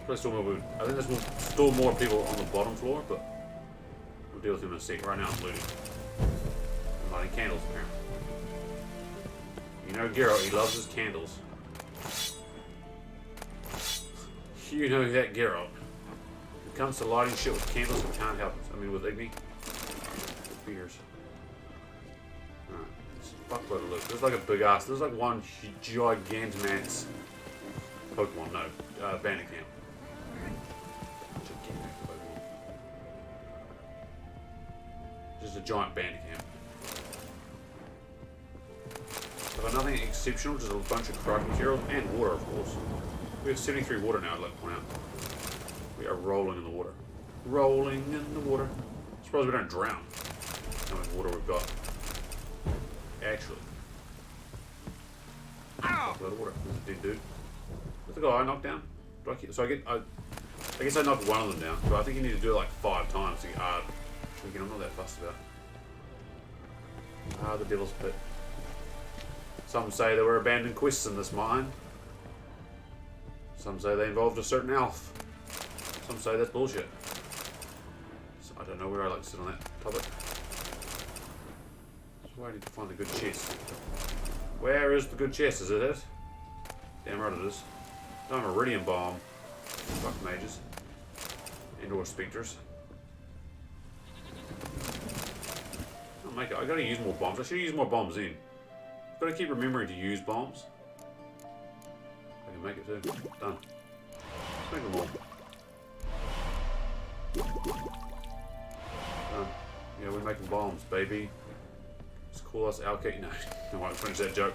There's still more, I think there's still more people on the bottom floor, but we'll deal with them in a sec. Right now I'm looting. I'm lighting candles, apparently. You know Geralt, he loves his candles. You know that Geralt. When it comes to lighting shit with candles, we can't help it. I mean, with Igni. With beers. Alright. Fuckload of loot. There's like a big ass. There's like one Gigantamax Pokemon. No. Bandit camp. Gigantic Pokemon. Just a giant bandit camp. I've got nothing exceptional, just a bunch of crafting materials and water, of course. We have 73 water now, I'd like to point out. We are rolling in the water. Rolling in the water. I'm surprised we don't drown. How much water we've got. Actually. Ow! A lot of water. There's a dead dude. What's the guy I knocked down? Do I keep, so I guess I knocked one of them down, but I think you need to do it like 5 times to get hard. Again, I'm not that fussed about it. The Devil's Pit. Some say there were abandoned quests in this mine. Some say they involved a certain elf. Some say that's bullshit. So I don't know where I like to sit on that topic. So I need to find the good chest. Where is the good chest? Is it it? Damn right it is. No Meridian Bomb. Fuck mages. And/or specters. I'll make it. I gotta use more bombs. I should use more bombs in. Gotta keep remembering to use bombs. I can make it too. Done. Let's make them all. Yeah, we're making bombs, baby. Just call us Alki. No, I won't finish that joke.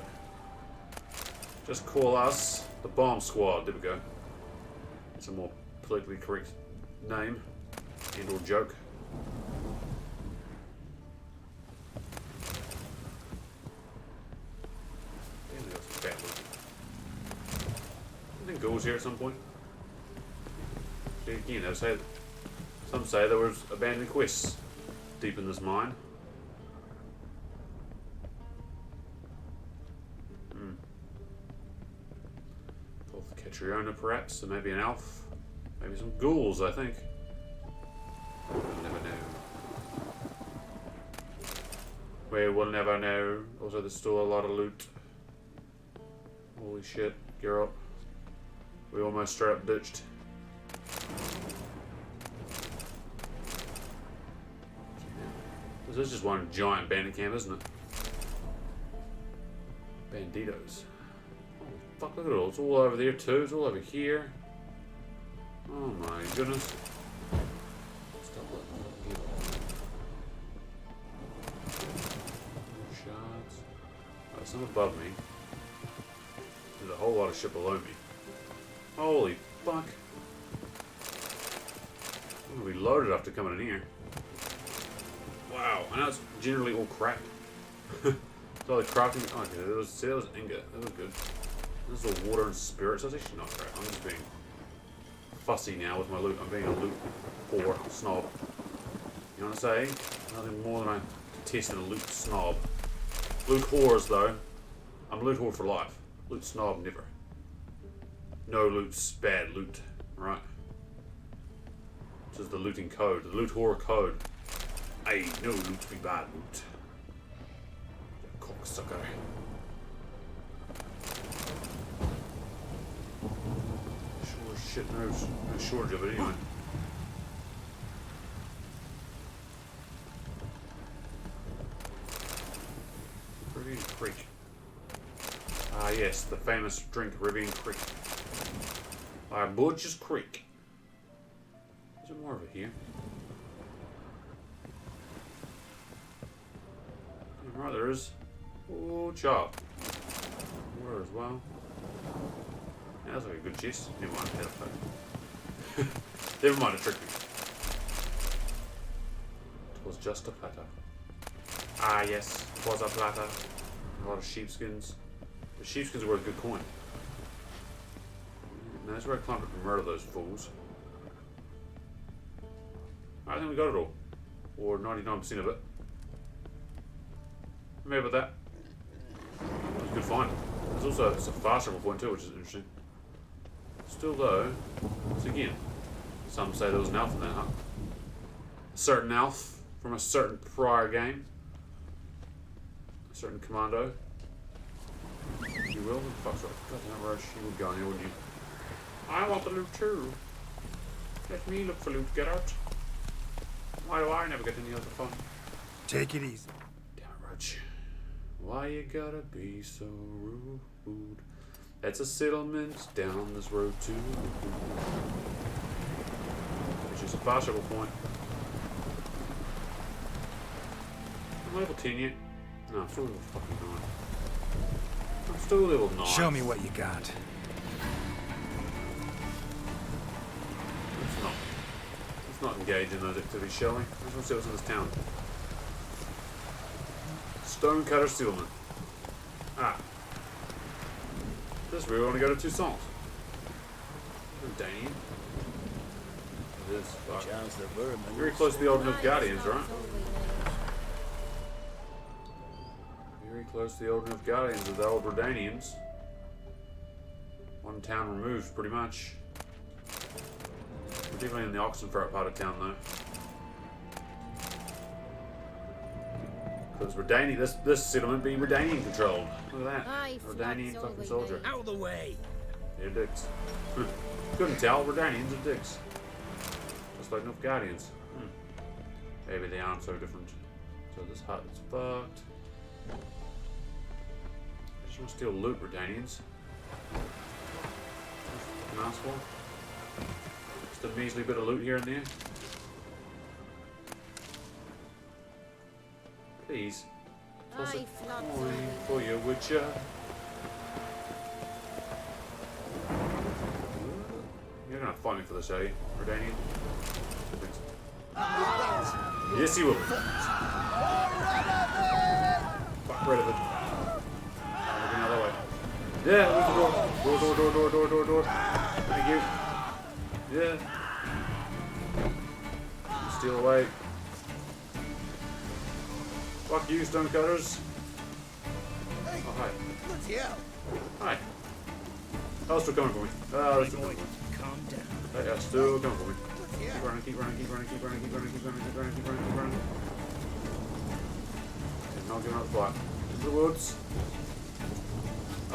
Just call us the Bomb Squad. There we go. It's a more politically correct name and or joke. Damn, they got some fat loot. I think ghouls here at some point. See, again, they say, some say there was abandoned quests deep in this mine. Both Catriona perhaps, and maybe an elf. Maybe some ghouls, I think. We'll never know. We will never know. Also, there's still a lot of loot. Holy shit, Geralt. We almost straight up ditched. This is just one giant bandit camp, isn't it? Banditos. Oh, fuck, look at it all. It's all over there, too. It's all over here. Oh, my goodness. Stop letting me get shots. Oh, some above me. There's a whole lot of shit below me. Holy fuck. I'm gonna be loaded after coming in here. Wow, I know it's generally all crap. It's all the crafting. Oh, okay, that was ingot. That was good. This is all water and spirits. That's actually not crap. I'm just being fussy now with my loot. I'm being a loot whore snob. You know what I say? Nothing more than I detest a loot snob. Loot whores, though. I'm a loot whore for life. Loot snob, never. No loot's bad loot, right? This is the looting code. The loot whore code. Hey, no loot be bad loot. You cocksucker. Sure as shit, no shortage of it anyway. Ravine Creek. Ah yes, the famous drink Ravine Creek. By Butcher's Creek. Is there more of it here? Right, there is. Oh, chop. Water as well. Yeah, that's like a good chest. Never mind, never mind, it tricked me. It was just a platter. Ah, yes, it was a platter. A lot of sheepskins. The sheepskins are worth a good coin. Now, that's where I climbed up and murder those fools. I think we got it all. Or 99% of it. Maybe about that. That was a good find. There's also a fast travel point too, which is interesting. Still though, once again, some say there was an elf in that hut. A certain elf from a certain prior game. A certain commando. You will? Fuck's right. Goddamn rush. You would go in here, wouldn't you? I want the loot too. Let me look for loot, get out. Why do I never get any other fun? Take it easy. Damn it, Roach. Why you gotta be so rude? That's a settlement down this road too. Which is a fast travel point. I'm level 10 yet? No, I'm still level fucking 9. I'm still level 9. Show me what you got. Let's not engage in those activities, shall we? I just want to see what's in this town. Stonecutter Settlement. Ah. This is where we want to go to Toussaint. Dane. It is. Fuck. Very close to the old Nilfgaardians, right? Very close to the old Nilfgaardians of the old Redanians. One town removed, pretty much. We're definitely in the Oxenfurt part of town, though. Because Redanian, this settlement being Redanian controlled. Look at that. Redanian fucking soldier. Out of the way! They're dicks. Couldn't tell, Redanians are dicks. Just like Nilfgaardians. Maybe they aren't so different. So this hut is fucked. I just want to steal loot, Redanians. Fucking asshole. Just a measly bit of loot here and there. Please. Toss a coin for your witcher. You're gonna fight me for this, are you, Redanian? Yes, you will. Fuck rid of it. I'm looking the other way. Yeah, there's the door. Door. Thank you. Yeah. Steal away. Fuck you, stonecutters. Oh, hi. Bloody hell. Hi. Oh, still coming for me. Oh, they're still coming for me. Calm down. They are still coming for me. Bloody hell. Keep running. And not giving up the fight. Into the woods.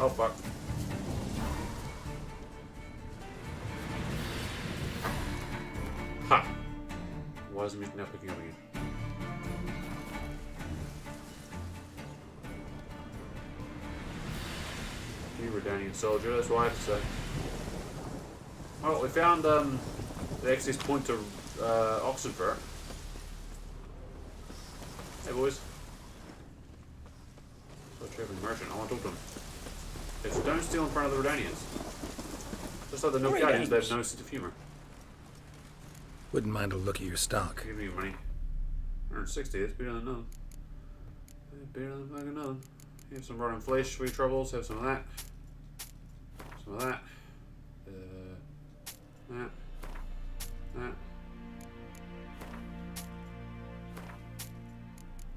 Oh, fuck. Ha! Why is the music now picking up again? You Redanian soldier, that's what I have to say. Well, we found the access point to Oxenfurt. Hey boys. So traveling merchant, I want to talk to them. It's don't steal in front of the Redanians. Just like the Nilfgaardians, they have no sense of humour. Wouldn't mind a look at your stock. Give me your money. 160, that's better than none. Better than fucking none. Have some rotten flesh for your troubles, have some of that. Some of that. That.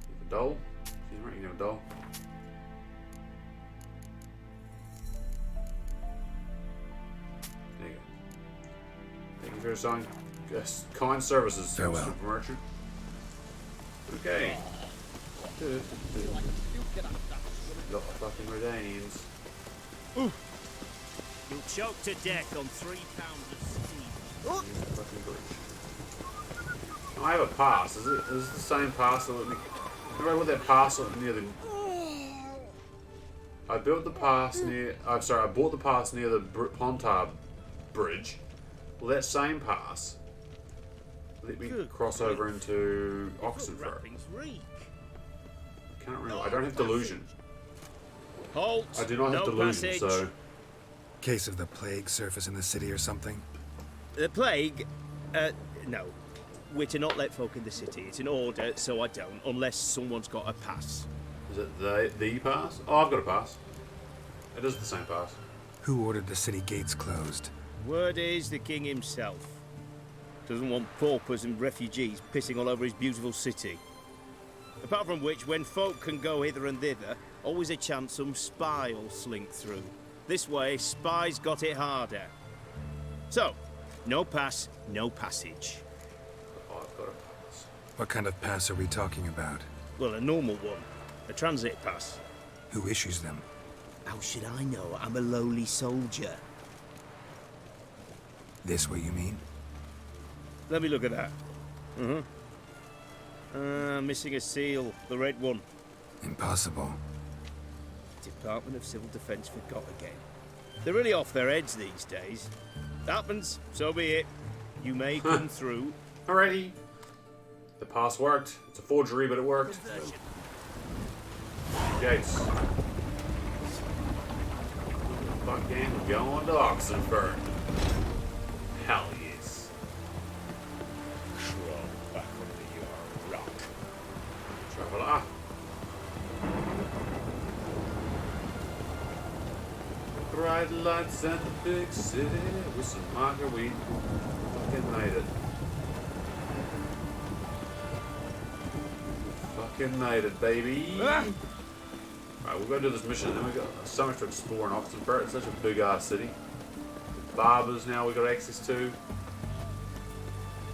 Keep a doll. Seems right, you can have a doll. There you go. Thank you for your song. Yes, kind services, Farewell. Mr. Merchant. Okay. Lot of fucking Redanians. You'll choke to death on 3 pounds of steam. Fucking bridge. I have a pass. Is it the same pass that let me? Remember what that pass near the? I built the pass near. I'm sorry. I bought the pass near the Pontar Bridge. Well, that same pass let me cross over into Oxenfurt. Can't remember. I don't have delusion. Halt! I do not have delusion, so. Case of the plague surface in the city or something? The plague? No. We're to not let folk in the city. It's an order, so I don't, unless someone's got a pass. Is it the pass? Oh, I've got a pass. It is the same pass. Who ordered the city gates closed? Word is the king himself. Doesn't want paupers and refugees pissing all over his beautiful city. Apart from which, when folk can go hither and thither, always a chance some spy will slink through. This way, spies got it harder. So, no pass, no passage. Oh, I've got a pass. What kind of pass are we talking about? Well, a normal one. A transit pass. Who issues them? How should I know? I'm a lowly soldier. This what you mean? Let me look at that. Missing a seal. The red one. Impossible. Department of Civil Defence forgot again. They're really off their heads these days. Happens, so be it. You may come through. Alrighty. The pass worked. It's a forgery, but it worked. Gates. Fucking going to Oxenfurt. Hell yes. Crawl back under your rock. Traveler. Bright lights at the big city with some margarita. Fucking made it. Fucking made it, baby. Right, we'll go do this mission, and then we got so much to explore in Oxenfurt. It's such a big ass city. Barbers now we got access to.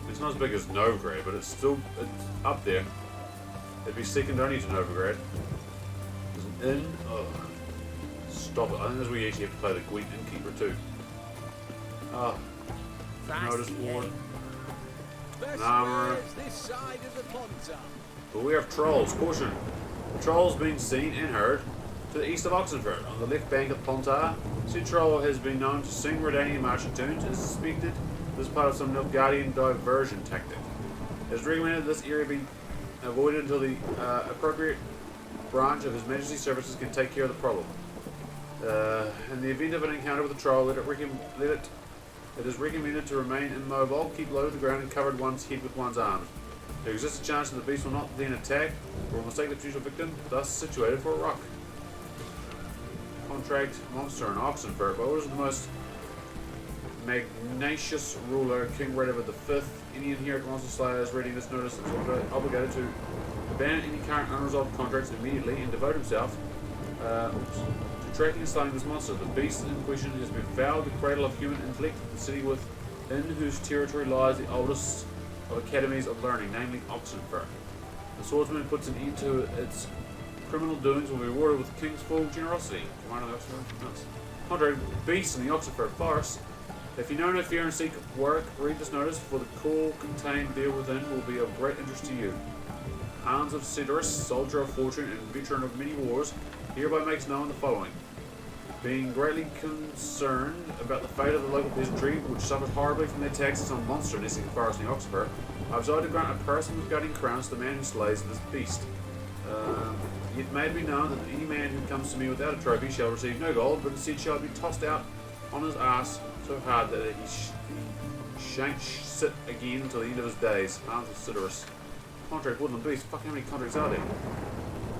It's not as big as Novigrad, but it's up there. It'd be second only to Novigrad. There's an inn. Oh, stop it! I think that's where you actually have to play the Gwent innkeeper too. Oh, notice board. An armor. This side of the Pontar. But we have trolls. Caution! Trolls being seen and heard to the east of Oxenfurt, on the left bank of Pontar. Said troll has been known to sing Redanian marching tunes and is suspected This is part of some Nilfgaardian diversion tactic. It is recommended that this area be avoided until the appropriate branch of His Majesty's services can take care of the problem. In the event of an encounter with a troll, it is recommended to remain immobile, keep low to the ground, and covered one's head with one's arms. There exists a chance that the beast will not then attack or mistake the potential victim, thus situated for a rock. Contract monster and Oxenfurt. By orders of the most magnacious ruler, King Reddiver V, any inherent monster slayers reading this notice is obligated to abandon any current unresolved contracts immediately and devote himself to tracking and slaying this monster. The beast in question has been fouled the cradle of human intellect, the city within whose territory lies the oldest of academies of learning, namely Oxenfurt. The swordsman puts an end to its criminal doings will be rewarded with the king's full generosity. Commander of the Oxenfurt. Contrary beasts in the Oxenfurt forest. If you know no fear and seek work, read this notice, for the call contained there within will be of great interest to you. Hans of Cedrus, soldier of fortune and veteran of many wars, hereby makes known the following. Being greatly concerned about the fate of the local peasantry, which suffered horribly from the attacks of some monster nesting in the forest near Oxenfurt, I have decided to grant a person with guardian crowns to the man who slays this beast. It may be known that any man who comes to me without a trophy shall receive no gold, but instead shall be tossed out on his ass so hard that he shan't sit again until the end of his days. Hans of Cedrus. Contract, woodland beast. Fuck, how many contracts are there?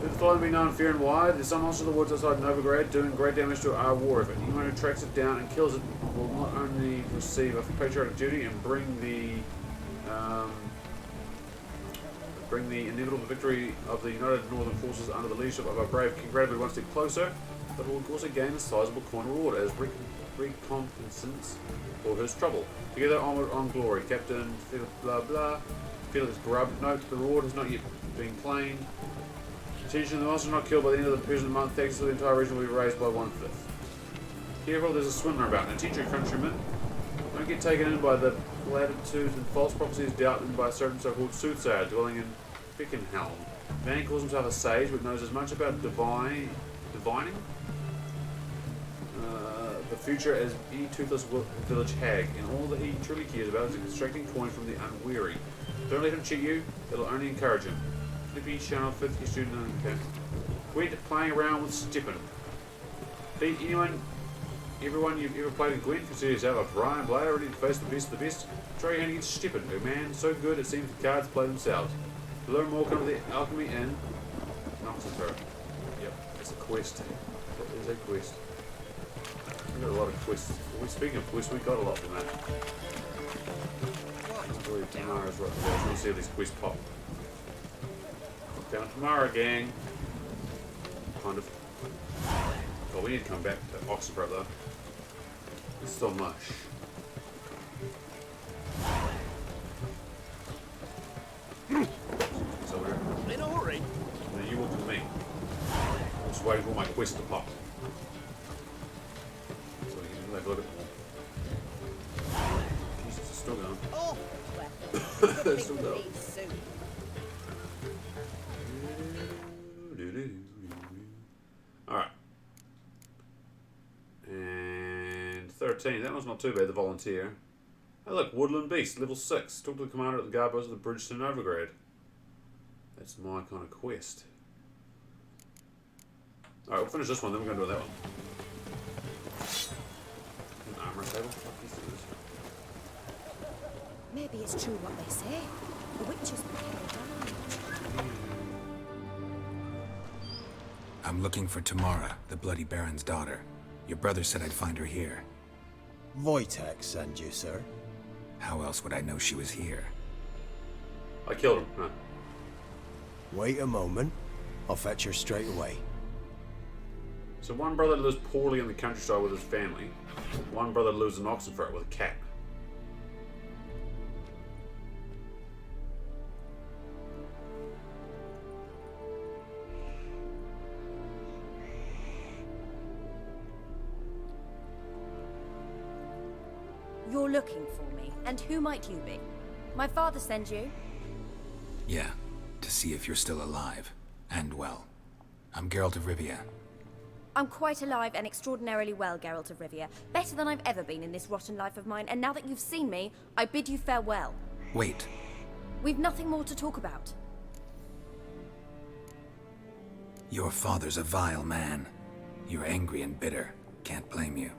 Let the following be known fair and wide. There's some monster in the woods outside Novigrad doing great damage to our war effort. Anyone who tracks it down and kills it will not only receive a patriotic duty and bring the inevitable victory of the United Northern Forces under the leadership of our brave King Bradley one step closer, but will also gain a sizable coin reward as recompensance for his trouble. Together onward on glory. Captain blah blah. Felix Grubb. Note, the reward has not yet been claimed. Attention, the monster not killed by the end of the present month, taxes for the entire region will be raised by 1/5. Careful, there's a swindler about. Attention, countrymen. Don't get taken in by the platitudes and false prophecies doubted by a certain so-called soothsayer dwelling in Fickenhelm. Man calls himself a sage but knows as much about divining the future as any toothless village hag, and all that he truly cares about is extracting coin from the unwary. Don't let him cheat you, it'll only encourage him. Flippy Channel 5th year student in the camp. Quit playing around with Stippen. Beat everyone you've ever played in Gwent, consider yourself a Brian Blair ready to face the best of the best. Try your hand against Stippen, a man so good it seems the cards play themselves. To learn more, come to the Alchemy Inn. Oxenfurt. Yep, it's a quest. What is a quest? We got a lot of quests. Well, speaking of quests, we got a lot from that. I believe Tamara's right there. Let's see if these quests pop. Down Tamara, gang. Kind of. Well, we need to come back to Oxenfurt though. It's still much. So we're in a hurry. Now you walk with me. I'm just waiting for my quest to pop. So we can have a look at more. Jesus, it's still going. Oh, It's still going. Alright. And 13. That one's not too bad, the volunteer. Oh look, Woodland Beast, level 6. Talk to the commander at the guard post of the bridge to Novigrad. That's my kind of quest. Alright, we'll finish this one, then we're going to do that one. An armor table? Fuck these things. Maybe it's true what they say. The witches will kill down. I'm looking for Tamara, the Bloody Baron's daughter. Your brother said I'd find her here. Wojtek sent you, sir. How else would I know she was here? I killed him, huh? Wait a moment. I'll fetch her straight away. So one brother lives poorly in the countryside with his family. One brother lives in Oxenfurt with a cat. You're looking for me, and who might you be? My father sent you? Yeah, to see if you're still alive. And well. I'm Geralt of Rivia. I'm quite alive and extraordinarily well, Geralt of Rivia. Better than I've ever been in this rotten life of mine, and now that you've seen me, I bid you farewell. Wait. We've nothing more to talk about. Your father's a vile man. You're angry and bitter. Can't blame you.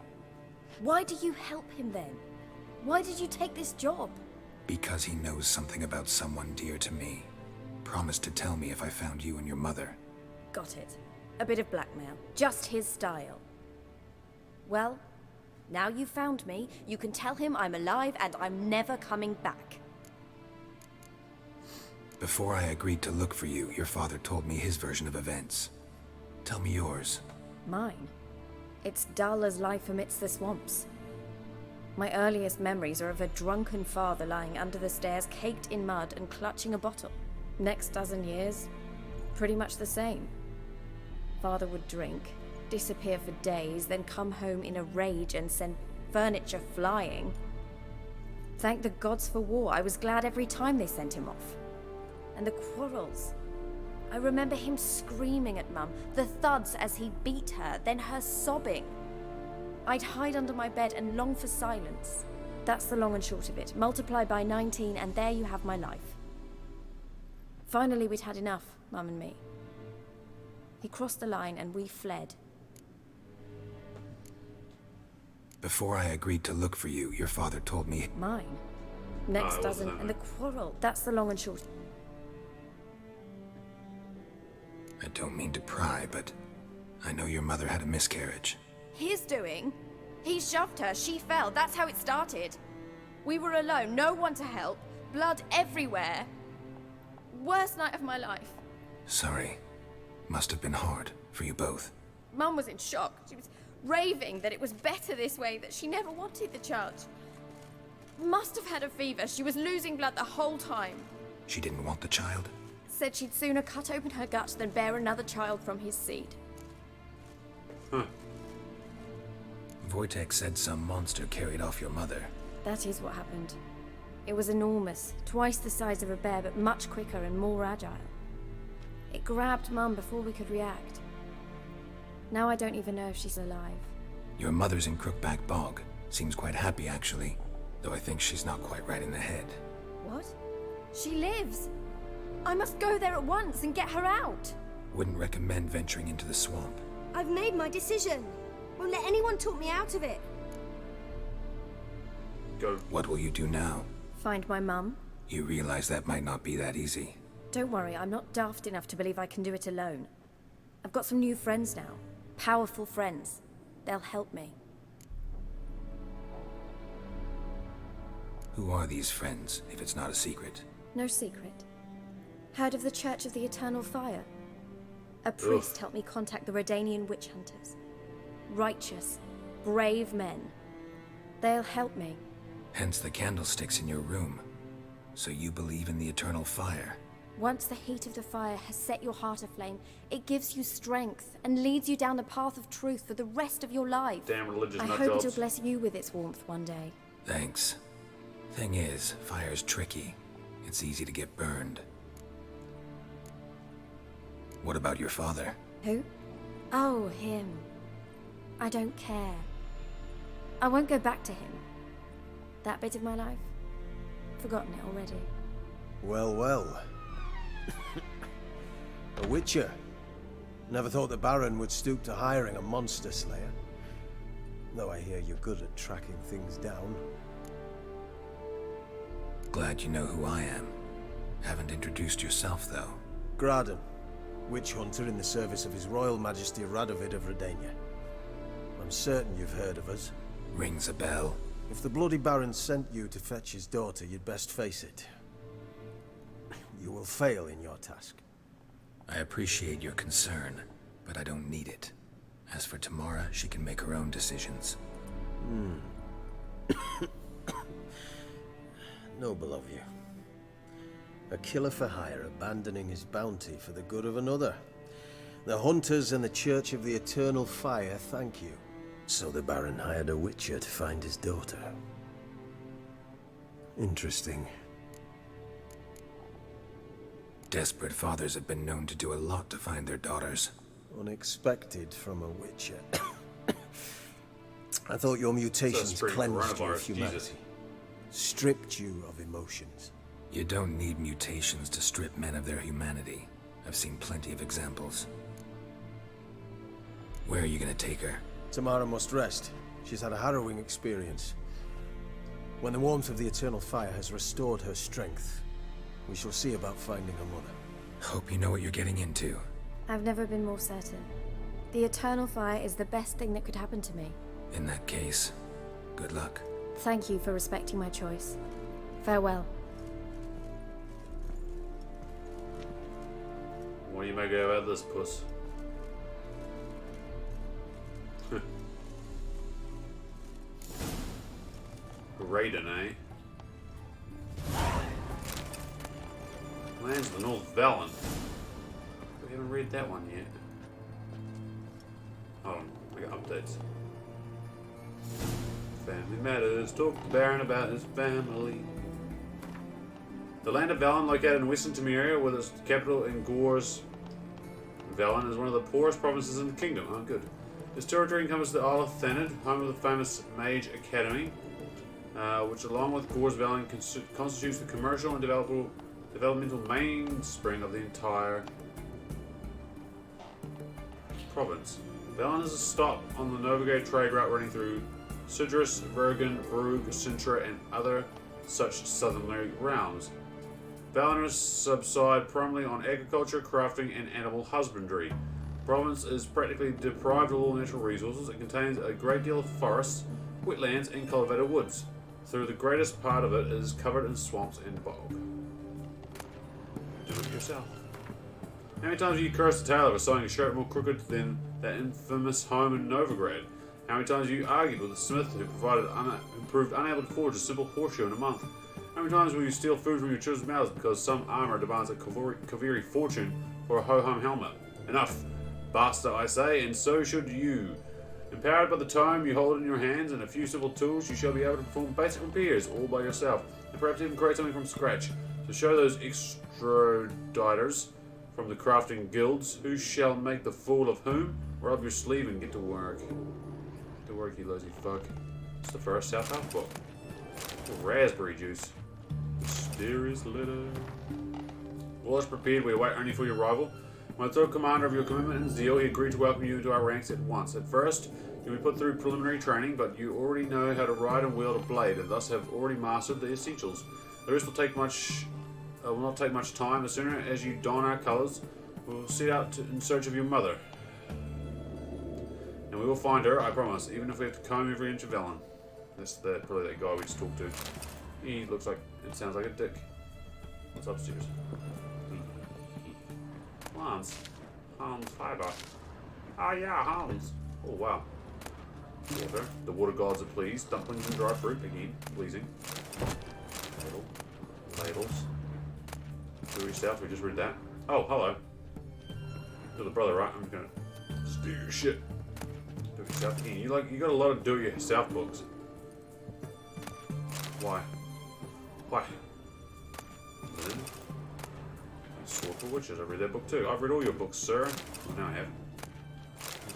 Why do you help him then? Why did you take this job? Because he knows something about someone dear to me. Promised to tell me if I found you and your mother. Got it. A bit of blackmail. Just his style. Well, now you've found me, you can tell him I'm alive and I'm never coming back. Before I agreed to look for you, your father told me his version of events. Tell me yours. Mine? It's dull as life amidst the swamps. My earliest memories are of a drunken father lying under the stairs, caked in mud and clutching a bottle. Next dozen years, pretty much the same. Father would drink, disappear for days, then come home in a rage and send furniture flying. Thank the gods for war. I was glad every time they sent him off. And the quarrels. I remember him screaming at Mum, the thuds as he beat her, then her sobbing. I'd hide under my bed and long for silence. That's the long and short of it. Multiply by 19 and there you have my life. Finally, we'd had enough, Mum and me. He crossed the line and we fled. Before I agreed to look for you, your father told me... Mine? Next dozen, and the quarrel. That's the long and short. I don't mean to pry, but I know your mother had a miscarriage. His doing? He shoved her, she fell, that's how it started. We were alone, no one to help, blood everywhere. Worst night of my life. Sorry. Must have been hard for you both. Mum was in shock. She was raving that it was better this way, that she never wanted the child. Must have had a fever. She was losing blood the whole time. She didn't want the child? Said she'd sooner cut open her gut than bear another child from his seed. Huh. Wojtek said some monster carried off your mother. That is what happened. It was enormous, twice the size of a bear, but much quicker and more agile. It grabbed Mum before we could react. Now I don't even know if she's alive. Your mother's in Crookback Bog. Seems quite happy, actually. Though I think she's not quite right in the head. What? She lives! I must go there at once and get her out! Wouldn't recommend venturing into the swamp. I've made my decision. Won't let anyone talk me out of it. Go. What will you do now? Find my mum. You realize that might not be that easy. Don't worry, I'm not daft enough to believe I can do it alone. I've got some new friends now. Powerful friends. They'll help me. Who are these friends, if it's not a secret? No secret. Heard of the Church of the Eternal Fire? A priest helped me contact the Redanian witch hunters. Righteous, brave men. They'll help me. Hence the candlesticks in your room. So you believe in the eternal fire? Once the heat of the fire has set your heart aflame, it gives you strength and leads you down the path of truth for the rest of your life. Damn religious I nut hope jobs. it'll bless you with its warmth one day. Thanks. Thing is, fire's tricky. It's easy to get burned. What about your father? Who? Oh, him. I don't care. I won't go back to him. That bit of my life? Forgotten it already. Well, well. A witcher. Never thought the Baron would stoop to hiring a monster slayer. Though I hear you're good at tracking things down. Glad you know who I am. Haven't introduced yourself, though. Graden, witch hunter in the service of His Royal Majesty Radovid of Redania. I'm certain you've heard of us. Rings a bell. If the Bloody Baron sent you to fetch his daughter, you'd best face it. You will fail in your task. I appreciate your concern, but I don't need it. As for Tamara, she can make her own decisions. Noble of you. A killer for hire abandoning his bounty for the good of another. The hunters and the Church of the Eternal Fire thank you. So the Baron hired a witcher to find his daughter. Interesting. Desperate fathers have been known to do a lot to find their daughters. Unexpected from a witcher. I thought your mutations Spring cleansed you of coronavirus, humanity. Jesus. Stripped you of emotions. You don't need mutations to strip men of their humanity. I've seen plenty of examples. Where are you gonna take her? Tamara must rest. She's had a harrowing experience. When the warmth of the eternal fire has restored her strength, we shall see about finding her mother. Hope you know what you're getting into. I've never been more certain. The eternal fire is the best thing that could happen to me. In that case, good luck. Thank you for respecting my choice. Farewell. What do you make out about this, puss? Raiden, eh? Lands of the North Velen. We haven't read that one yet. Hold on, we got updates. Family matters. Talk to Baron about his family. The land of Velen, located in western Temeria, with its capital in Gors. Velen is one of the poorest provinces in the kingdom. Oh, good. Its territory encompasses the Isle of Thanid, home of the famous Mage Academy, which, along with Gors Velen, constitutes the commercial and developmental mainspring of the entire province. Velen is a stop on the Novigrad trade route running through Sidrus, Vergen, Brugge, Sintra, and other such southerly realms. Valinors subside primarily on agriculture, crafting, and animal husbandry. The province is practically deprived of all natural resources. It contains a great deal of forests, wetlands, and cultivated woods, though the greatest part of it is covered in swamps and bog. Do it yourself. How many times have you cursed the tale of sewing a shirt more crooked than that infamous home in Novigrad? How many times have you argued with the smith who proved unable to forge a simple horseshoe in a month? How many times will you steal food from your children's mouths because some armor demands a Kaviri fortune for a ho-hum helmet? Enough, bastard, I say, and so should you. Empowered by the tome you hold in your hands and a few simple tools, you shall be able to perform basic repairs all by yourself, and perhaps even create something from scratch. To show those extraditors from the crafting guilds who shall make the fool of whom, roll up your sleeve and get to work. Get to work, you lazy fuck. It's the first South Half book. Raspberry juice. Mysterious letter. All is prepared, we await only for your arrival. When I told commander of your commitment and zeal, he agreed to welcome you into our ranks at once. At first, you'll be put through preliminary training, but you already know how to ride and wield a blade, and thus have already mastered the essentials. The rest will not take much time. As soon as you don our colours, we'll set out in search of your mother. And we will find her, I promise, even if we have to comb every inch of Velen. That's probably that guy we just talked to. He looks like, it sounds like a dick. What's upstairs? Hans Fiber. Ah, yeah, Hans. Oh, wow. Water. The water gods are pleased. Dumplings and dry fruit, again, pleasing. Ladles. Do yourself, we just read that. Oh, hello. You're the brother, right? I'm just gonna just do your shit. Do it yourself again. You got a lot of do it yourself books. Why? Why? Then, Sword for Witches. I've read that book too. I've read all your books, sir. Well, now I have.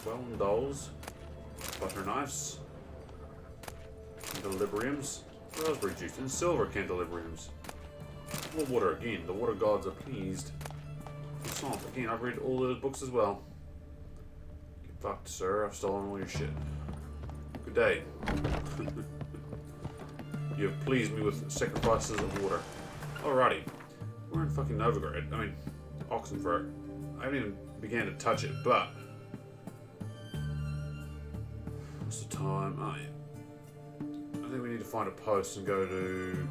Well, dolls. Butter knives. Candelibriums. Raspberry juice. And silver candelibriums. More water again. The water gods are pleased. Croissant. Again, I've read all those books as well. Get fucked, sir. I've stolen all your shit. Good day. You have pleased me with sacrifices of water. Alrighty. We're in fucking Novigrad. I mean, Oxenfurt. I haven't even began to touch it, but... What's the time? Oh, yeah. I think we need to find a post and go to...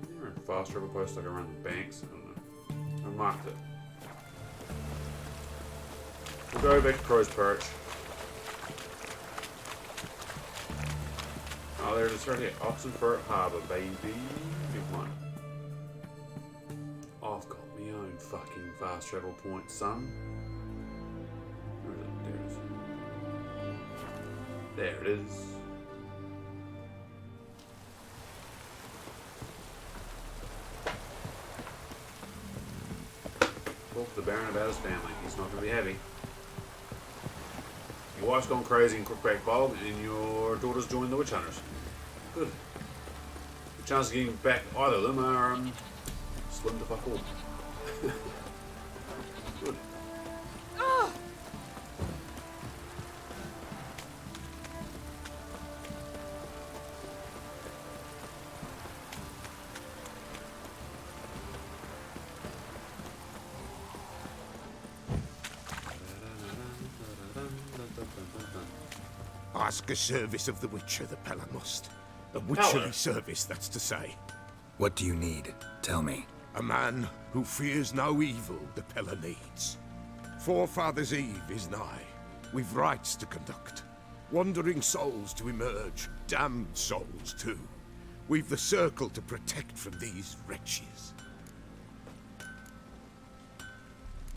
Isn't there a fast travel post like around the banks? I don't know. I marked it. We'll go back to Crow's Perch. Oh, there it is right here. Oxenfurt Harbour, baby. Big one. I've got my own fucking fast travel point, son. Where is it? There it is. There it is. talk to the Baron about his family. He's not going to be happy. Your wife's gone crazy in Crookback Bog, and your daughter's joined the witch hunters. Good. The chances of getting back either of them are slim to fuck all. Good. Ask a service of the Witcher, the Pella must. A witcherly service, that's to say. What do you need? Tell me. A man who fears no evil the Pella needs. Forefathers' Eve is nigh. We've rites to conduct. Wandering souls to emerge. Damned souls, too. We've the circle to protect from these wretches.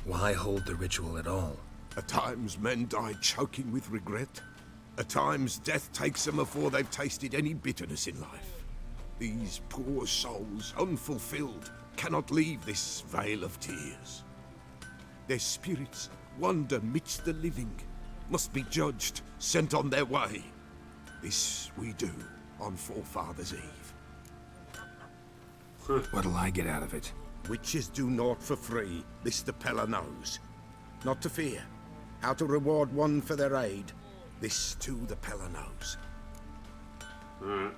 Why hold the ritual at all? At times men die choking with regret. At times death takes them before they've tasted any bitterness in life. These poor souls, unfulfilled, cannot leave this vale of tears. Their spirits wander midst the living, must be judged, sent on their way. This we do on Forefathers' Eve. What'll I get out of it? Witches do naught for free, this the Pella knows. Not to fear. How to reward one for their aid, this too the Pella knows. Alright.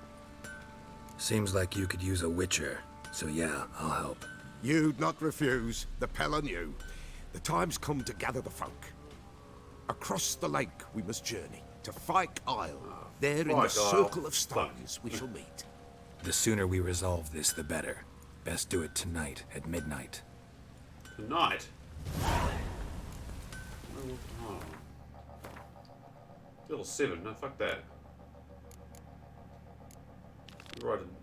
Seems like you could use a witcher, so yeah, I'll help. You'd not refuse, the Pella knew. The time's come to gather the folk. Across the lake we must journey, to Fyke Isle. There in the circle of stones we shall meet. The sooner we resolve this, the better. Best do it tonight, at midnight. Tonight? Oh. Level 7, no, fuck that.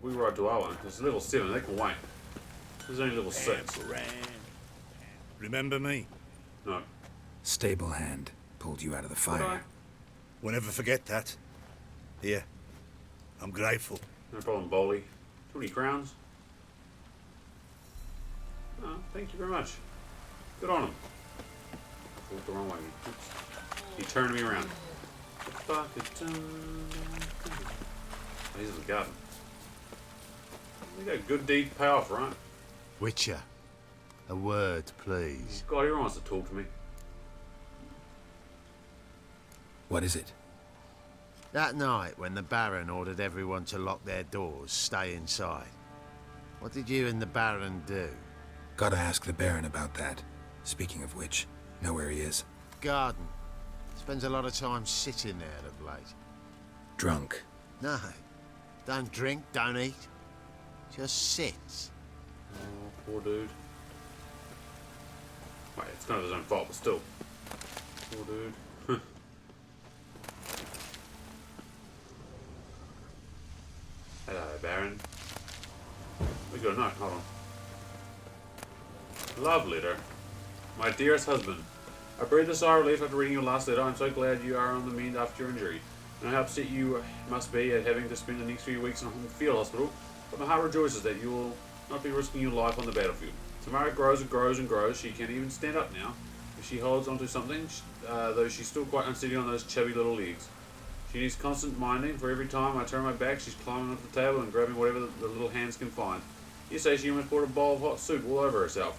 We ride to our one. It's level 7, they can wait. There's only level 6. Remember me? No. Stable hand pulled you out of the fire. Won't ever forget that. Here. I'm grateful. No problem, Bowley. 20 crowns. Oh, thank you very much. Good on him. I walked the wrong way. Oops. He turned me around. Oh, he's in the garden. We got a good deed to pay off, right? Witcher, a word, please. God, everyone wants to talk to me. What is it? That night when the Baron ordered everyone to lock their doors, stay inside. What did you and the Baron do? Gotta ask the Baron about that. Speaking of which, know where he is? Garden. Spends a lot of time sitting there of late. Drunk. No. Don't drink, don't eat. Just sits. Oh, poor dude. Wait, it's kind of his own fault, but still. Poor dude. Hello, Baron. We got a note, hold on. Love letter. My dearest husband, I breathed a sigh of relief after reading your last letter. I'm so glad you are on the mend after your injury. I know how upset you must be at having to spend the next few weeks in a field hospital, but my heart rejoices that you will not be risking your life on the battlefield. Tamara grows and grows and grows. She can't even stand up now. If she holds onto something, though she's still quite unsteady on those chubby little legs. She needs constant minding, for every time I turn my back, she's climbing onto the table and grabbing whatever the little hands can find. You say she almost poured a bowl of hot soup all over herself.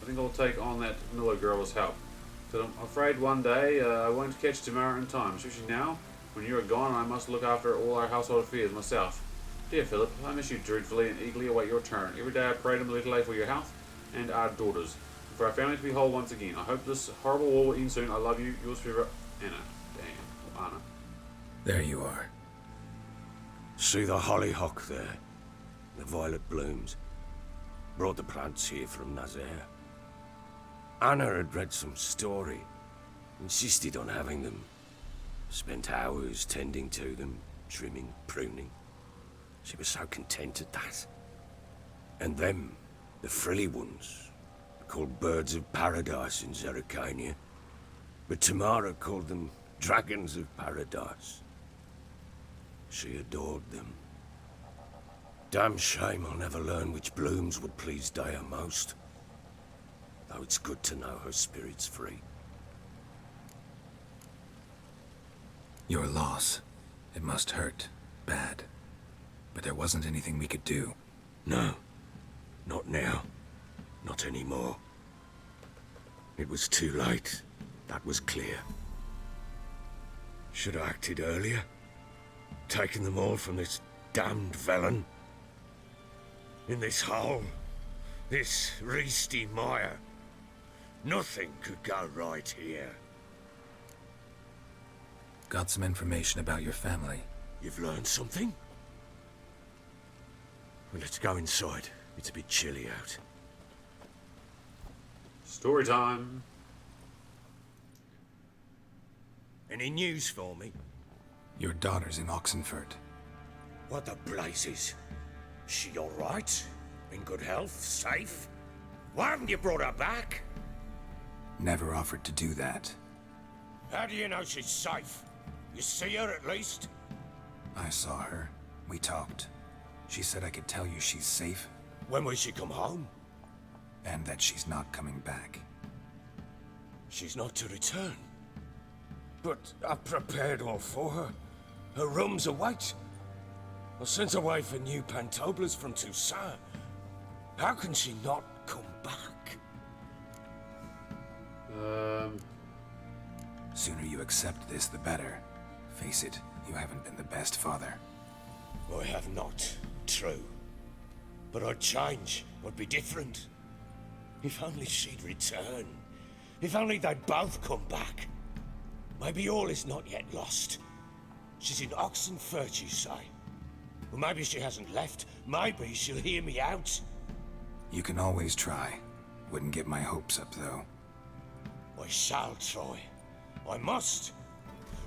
I think I'll take on that Miller girl as help. But I'm afraid one day I won't catch Tamara in time, especially now, when you are gone and I must look after all our household affairs myself. Dear Philip, I miss you dreadfully and eagerly await your return. Every day I pray to Melitele for your health and our daughters, and for our family to be whole once again. I hope this horrible war will end soon. I love you. Yours forever, Anna. Damn. Anna. There you are. See the hollyhock there? The violet blooms. Brought the plants here from Nazaire. Anna had read some story. Insisted on having them. Spent hours tending to them, trimming, pruning. She was so content at that. And them, the frilly ones, called birds of paradise in Zerrikania. But Tamara called them dragons of paradise. She adored them. Damn shame I'll never learn which blooms would please Dea most. though it's good to know her spirit's free. Your loss. It must hurt. Bad. But there wasn't anything we could do. No. Not now. Not anymore. It was too late. That was clear. Should have acted earlier. Taken them all from this damned Velen. In this hole. This reesty mire. Nothing could go right here. Got some information about your family. You've learned something? Well, let's go inside. It's a bit chilly out. Story time. Any news for me? Your daughter's in Oxenfurt. What the blazes? She all right? In good health? Safe? Why haven't you brought her back? Never offered to do that. How do you know she's safe? You see her at least? I saw her. We talked. She said I could tell you she's safe. When will she come home? And that she's not coming back. She's not to return. But I've prepared all for her. Her rooms await. I sent away for new pantoblas from Toussaint. How can she not come back? Sooner you accept this, the better. Face it, you haven't been the best father. I have not, true. But I'd change, I'd be different. If only she'd return. If only they'd both come back. Maybe all is not yet lost. She's in Oxenfurt, you say? Well, maybe she hasn't left. Maybe she'll hear me out. You can always try. Wouldn't get my hopes up, though. I shall try. I must.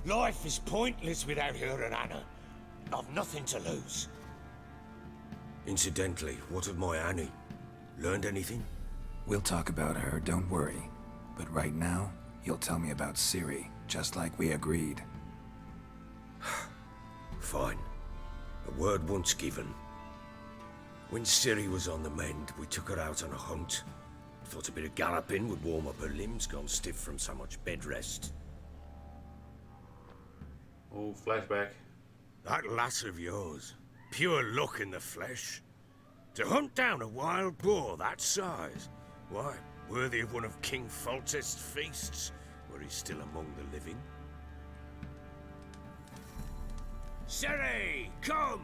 Life is pointless without her and Anna. I've nothing to lose. Incidentally, what of my Annie? Learned anything? We'll talk about her, don't worry. But right now, you'll tell me about Ciri, just like we agreed. Fine. A word once given. When Ciri was on the mend, we took her out on a hunt. Thought a bit of galloping would warm up her limbs, gone stiff from so much bed rest. Oh, flashback. That lass of yours, pure luck in the flesh. To hunt down a wild boar that size, why, worthy of one of King Foltest's feasts, where he's still among the living. Ciri, come!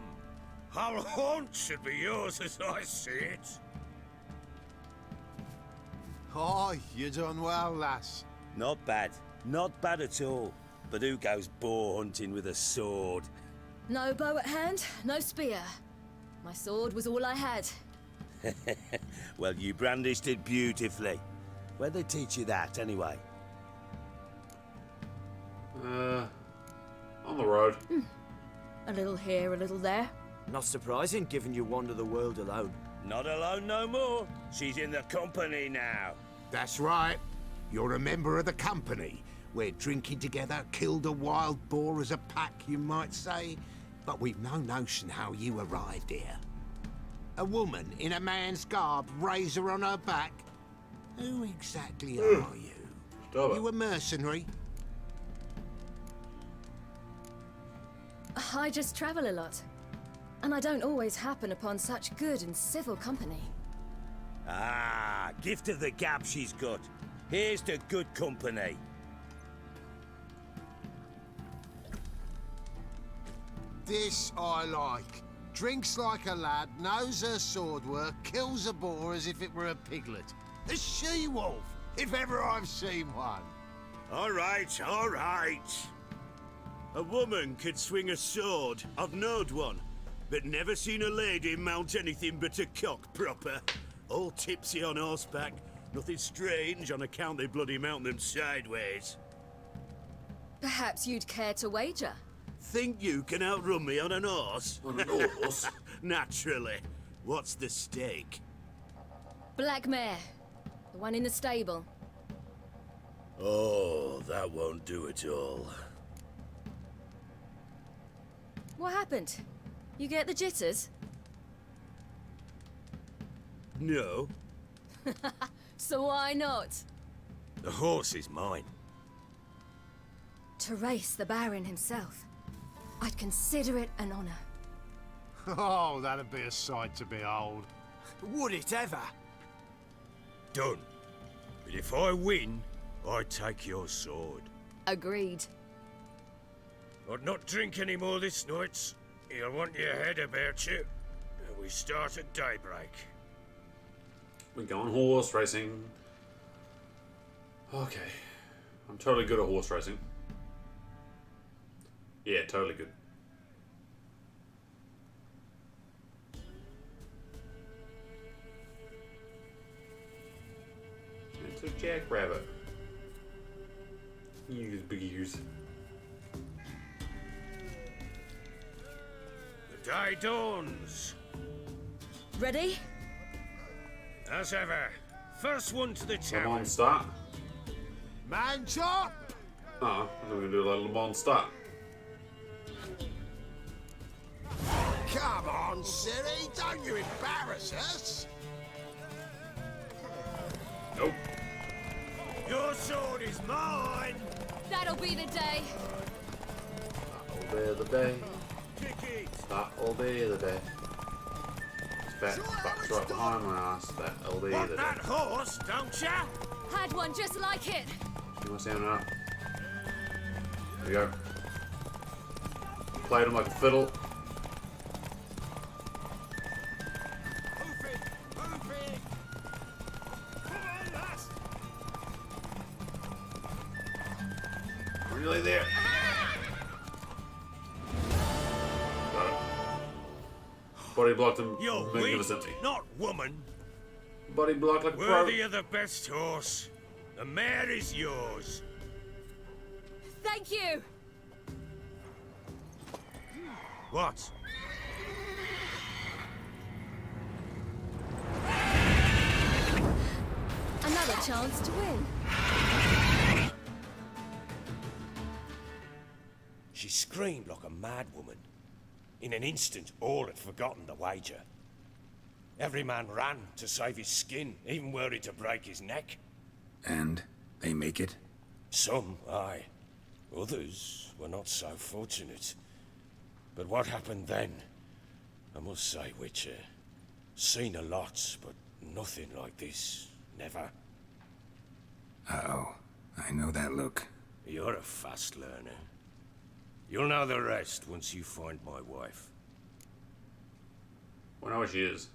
Our haunt should be yours as I see it. Oh, you done well, lass. Not bad. Not bad at all. But who goes boar hunting with a sword? No bow at hand, no spear. My sword was all I had. Well, you brandished it beautifully. Where'd they teach you that, anyway? On the road. A little here, a little there. Not surprising, given you wander the world alone. Not alone no more. She's in the company now. That's right. You're a member of the company. We're drinking together, killed a wild boar as a pack, you might say. But we've no notion how you arrived here. A woman in a man's garb, razor on her back. Who exactly are you? You a mercenary? I just travel a lot. And I don't always happen upon such good and civil company. Ah, gift of the gab she's got. Here's to good company. This I like. Drinks like a lad, knows her sword work, kills a boar as if it were a piglet. A she-wolf, if ever I've seen one. All right, all right. A woman could swing a sword. I've knowed one. But never seen a lady mount anything but a cock proper. All tipsy on horseback. Nothing strange on account they bloody mount them sideways. Perhaps you'd care to wager? Think you can outrun me on an horse? On an horse? Naturally. What's the stake? Black mare. The one in the stable. Oh, that won't do it all. What happened? You get the jitters? No. So why not? The horse is mine. To race the Baron himself. I'd consider it an honor. Oh, that'd be a sight to behold. Would it ever? Done. But if I win, I take your sword. Agreed. I'd not drink any more this night. You'll want your head about you. And we start at daybreak. We're going horse racing. Okay. I'm totally good at horse racing. Yeah, totally good. It's a jackrabbit. Use big ears. The day dawns. Ready? As ever. First one to the Le town. Mans start. Man chop! Oh, we're gonna do a Le Mans start. Come on, silly, don't you embarrass us! Nope. Your sword is mine! That'll be the day. All day of the day. Kick it! That all day of the day. Fat fuck's right behind my ass. That all day of Want the that day. horse, don't ya? Had one just like it. You want to sound it up? There we go. Played him like a fiddle. Move it! Move it! Come on, lass! Really there. Got it. Body blocked him You're weak, magnificently. not woman. Body blocked like a pro. Worthy of the best horse. The mare is yours. Thank you. What? Another chance to win. She screamed like a mad woman. In an instant, all had forgotten the wager. Every man ran to save his skin, even worried to break his neck. And they make it? Some, aye. Others were not so fortunate. But what happened then? I must say, Witcher, seen a lot, but nothing like this. Never. Uh-oh. I know that look. You're a fast learner. You'll know the rest once you find my wife. I know where she is.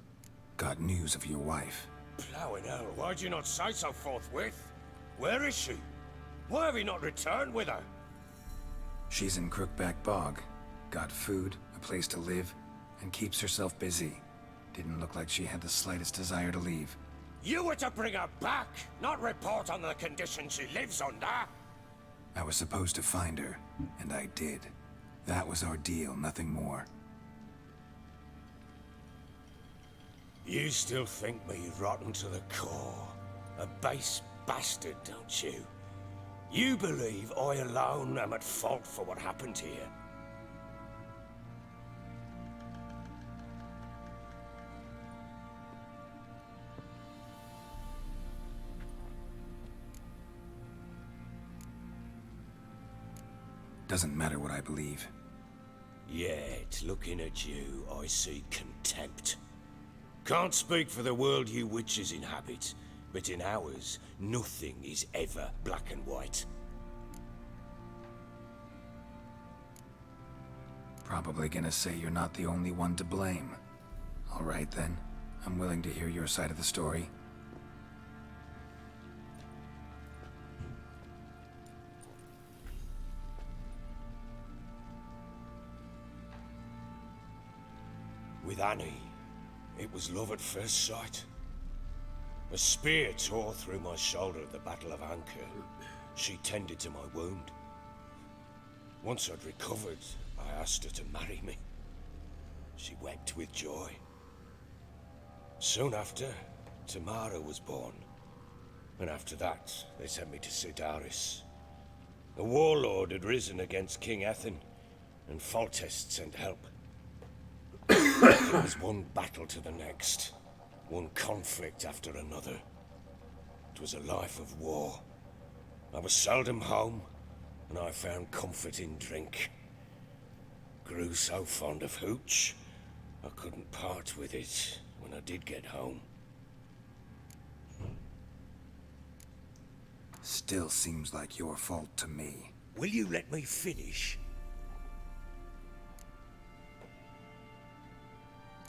Got news of your wife. Plowing hell, why'd you not say so forthwith? Where is she? Why have you not returned with her? She's in Crookback Bog. Got food, a place to live, and keeps herself busy. Didn't look like she had the slightest desire to leave. You were to bring her back, not report on the conditions she lives under. I was supposed to find her, and I did. That was our deal, nothing more. You still think me rotten to the core. A base bastard, don't you? You believe I alone am at fault for what happened here. Doesn't matter what I believe. Yet, looking at you, I see contempt. Can't speak for the world you witches inhabit, but in ours, nothing is ever black and white. Probably gonna say you're not the only one to blame. All right then. I'm willing to hear your side of the story. With Annie, it was love at first sight. A spear tore through my shoulder at the Battle of Anchor. She tended to my wound. Once I'd recovered, I asked her to marry me. She wept with joy. Soon after, Tamara was born. And after that, they sent me to Sidaris. A warlord had risen against King Ethan, and Foltest sent help. It was one battle to the next, one conflict after another. it was a life of war. I was seldom home, and I found comfort in drink. Grew so fond of hooch, I couldn't part with it when I did get home. Still seems like your fault to me. Will you let me finish?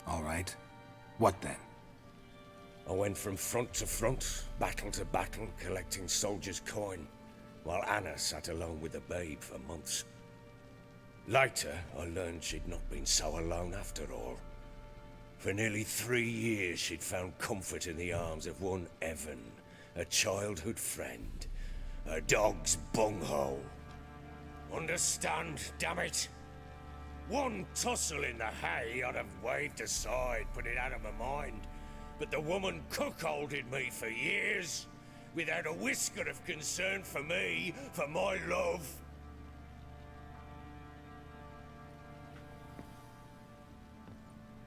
All right. What then? I went from front to front, battle to battle, collecting soldiers' coin, while Anna sat alone with the babe for months. Later, I learned she'd not been so alone after all. For nearly 3 years, she'd found comfort in the arms of one Evan, a childhood friend, a dog's bunghole. Understand, damn it? One tussle in the hay I'd have waved aside, put it out of my mind. But the woman cuckolded me for years, without a whisker of concern for me, for my love.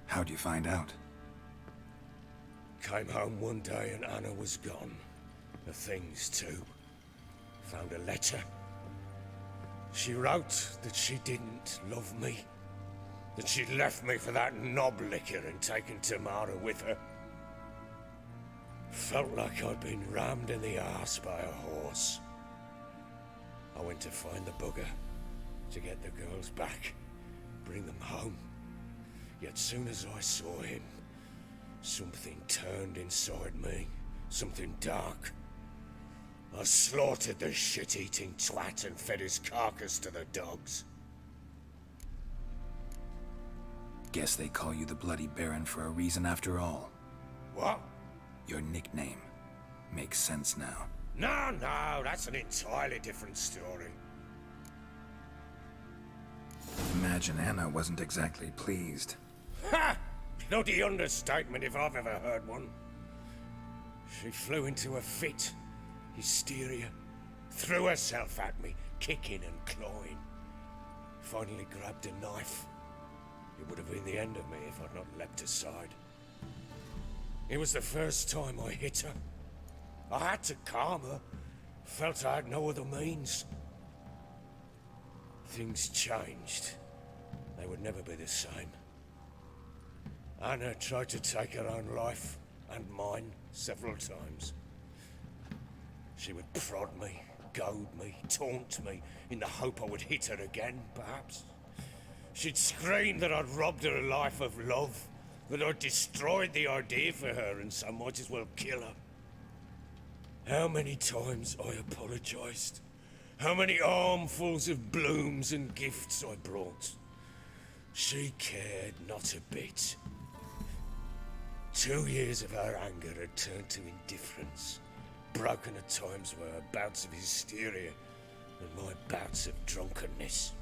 How'd you find out? Came home one day and Anna was gone. The things too. Found a letter. She wrote that she didn't love me. That she'd left me for that knob licker and taken Tamara with her. Felt like I'd been rammed in the arse by a horse. I went to find the bugger, to get the girls back, bring them home. Yet soon as I saw him, something turned inside me, something dark. I slaughtered the shit-eating twat and fed his carcass to the dogs. Guess they call you the Bloody Baron for a reason after all. What? Your nickname. Makes sense now. No, that's an entirely different story. Imagine Anna wasn't exactly pleased. Ha! Bloody understatement if I've ever heard one. She flew into a fit. Hysteria. Threw herself at me, kicking and clawing. Finally grabbed a knife. It would have been the end of me if I'd not leapt aside. It was the first time I hit her. I had to calm her. Felt I had no other means. Things changed. They would never be the same. Anna tried to take her own life, and mine, several times. She would prod me, goad me, taunt me, in the hope I would hit her again, perhaps. She'd scream that I'd robbed her life of love, that I'd destroyed the idea for her, and so might as well kill her. How many times I apologized. How many armfuls of blooms and gifts I brought. She cared not a bit. 2 years of her anger had turned to indifference, broken at times by her bouts of hysteria and my bouts of drunkenness.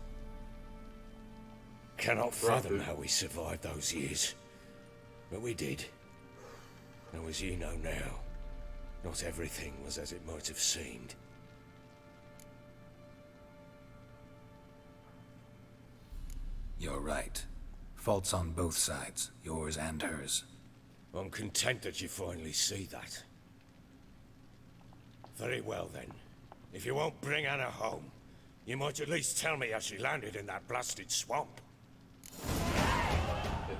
Cannot fathom how we survived those years, but we did. Now, as you know now, not everything was as it might have seemed. You're right. Faults on both sides, yours and hers. I'm content that you finally see that. Very well then. If you won't bring Anna home, you might at least tell me how she landed in that blasted swamp.